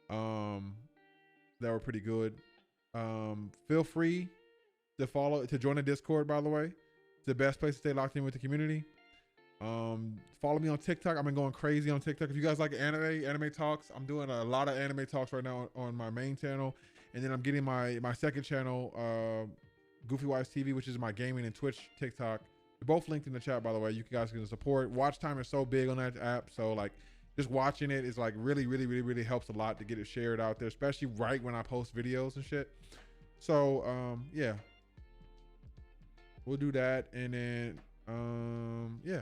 Speaker 2: That were pretty good. Feel free to join the Discord, by the way. It's the best place to stay locked in with the community. Follow me on TikTok. I've been going crazy on TikTok. If you guys like anime talks, I'm doing a lot of anime talks right now on my main channel. And then I'm getting my second channel, Goofy Wise TV, which is my gaming and Twitch, TikTok. They're both linked in the chat, by the way. You guys can support. Watch time is so big on that app. So like just watching it is like really helps a lot to get it shared out there, especially right when I post videos and shit. So yeah, we'll do that. And then yeah,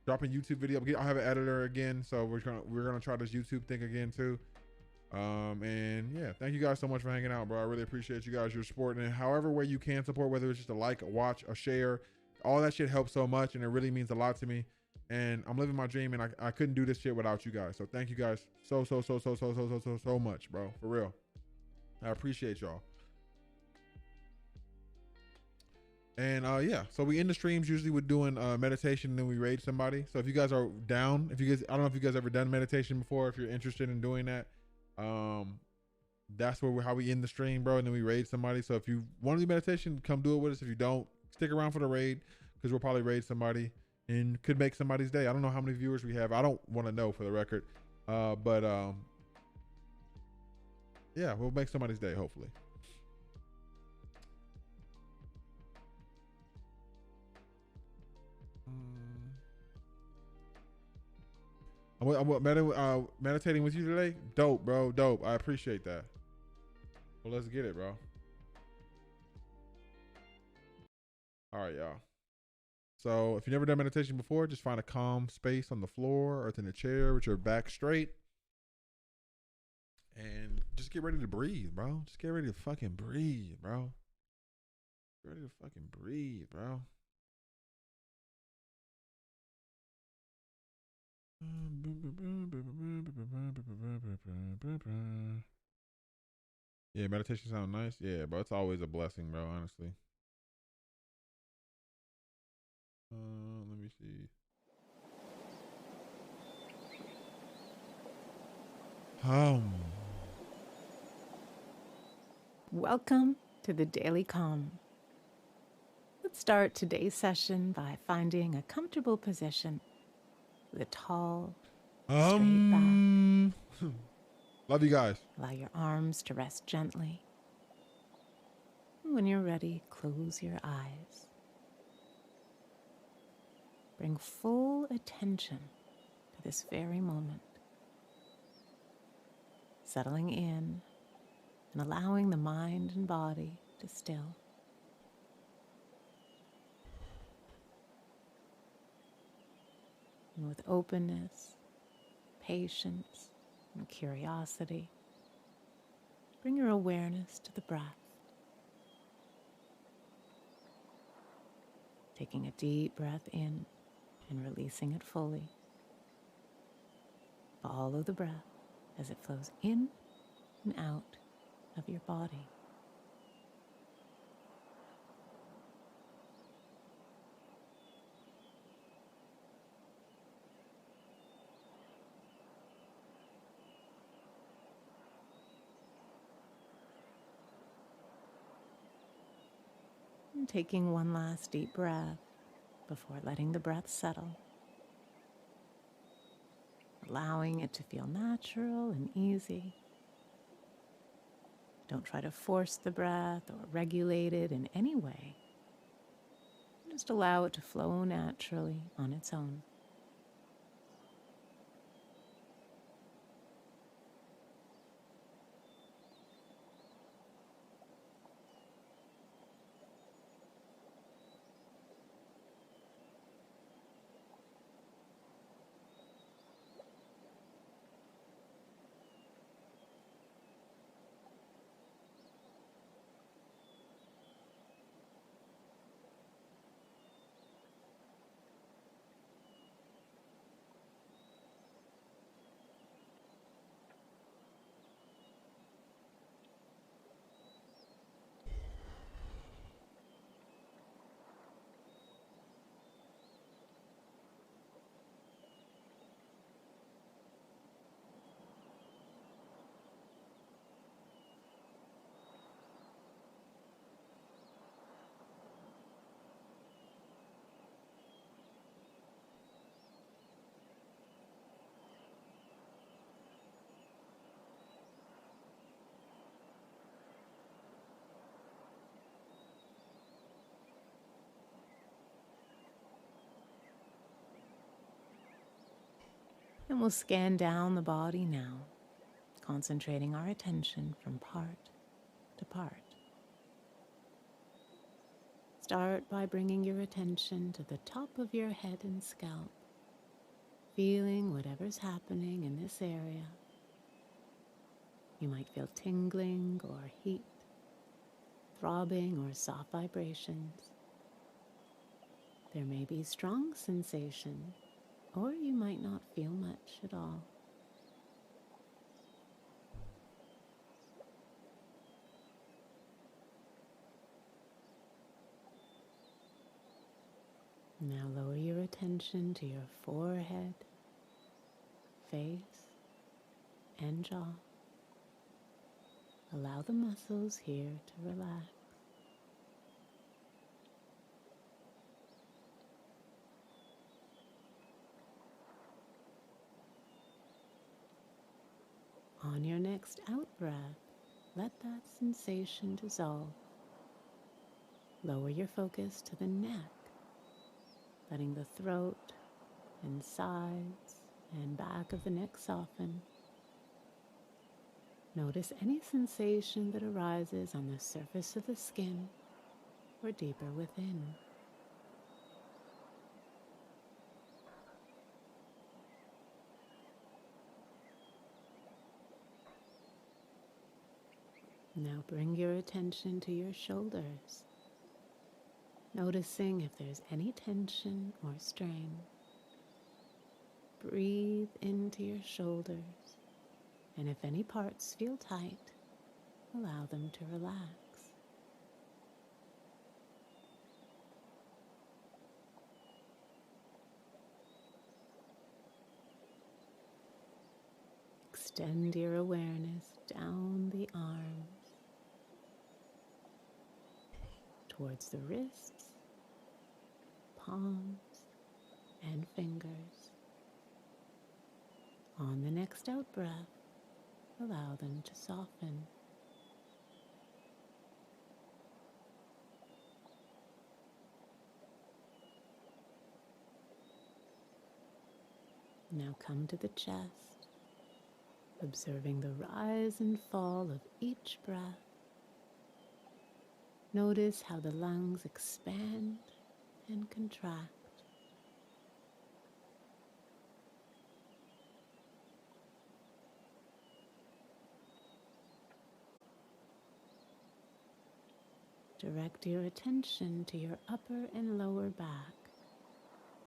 Speaker 2: dropping YouTube video. I'll have an editor again. So we're gonna try this YouTube thing again too. And yeah, thank you guys so much for hanging out, bro. I really appreciate you guys, your support, and however way you can support, whether it's just a like, a watch, a share, all that shit helps so much, and it really means a lot to me. And I'm living my dream, and I couldn't do this shit without you guys. So thank you guys so much, bro, for real. I appreciate y'all. And yeah, so we end the streams usually with doing meditation, and then we raid somebody. So if you guys are down, I don't know if you guys ever done meditation before, if you're interested in doing that, that's how we end the stream, bro, and then we raid somebody. So if you want to do meditation, come do it with us. If you don't, stick around for the raid, because we'll probably raid somebody and could make somebody's day. I don't know how many viewers we have. I don't want to know, for the record, but yeah, we'll make somebody's day, hopefully. I'm meditating with you today. Dope, bro. Dope. I appreciate that. Well, let's get it, bro. All right, y'all. So if you've never done meditation before, just find a calm space on the floor or in a chair with your back straight. And just get ready to breathe, bro. Just get ready to fucking breathe, bro. Get ready to fucking breathe, bro. Yeah, meditation sounds nice. Yeah, bro, it's always a blessing, bro, honestly. Let me see.
Speaker 4: Welcome to the Daily Calm. Let's start today's session by finding a comfortable position with a tall, straight back.
Speaker 2: Love you guys.
Speaker 4: Allow your arms to rest gently. When you're ready, close your eyes. Bring full attention to this very moment. Settling in and allowing the mind and body to still. And with openness, patience, and curiosity, bring your awareness to the breath. Taking a deep breath in and releasing it fully. Follow the breath as it flows in and out of your body. And taking one last deep breath before letting the breath settle. Allowing it to feel natural and easy. Don't try to force the breath or regulate it in any way. Just allow it to flow naturally on its own. And we'll scan down the body now, concentrating our attention from part to part. Start by bringing your attention to the top of your head and scalp, feeling whatever's happening in this area. You might feel tingling or heat, throbbing or soft vibrations. There may be strong sensation, or you might not feel much at all. Now lower your attention to your forehead, face, and jaw. Allow the muscles here to relax. On your next out-breath, let that sensation dissolve. Lower your focus to the neck, letting the throat and sides and back of the neck soften. Notice any sensation that arises on the surface of the skin or deeper within. Now bring your attention to your shoulders, noticing if there's any tension or strain. Breathe into your shoulders, and if any parts feel tight, allow them to relax. Extend your awareness down the arms, towards the wrists, palms, and fingers. On the next out breath, allow them to soften. Now come to the chest, observing the rise and fall of each breath. Notice how the lungs expand and contract. Direct your attention to your upper and lower back.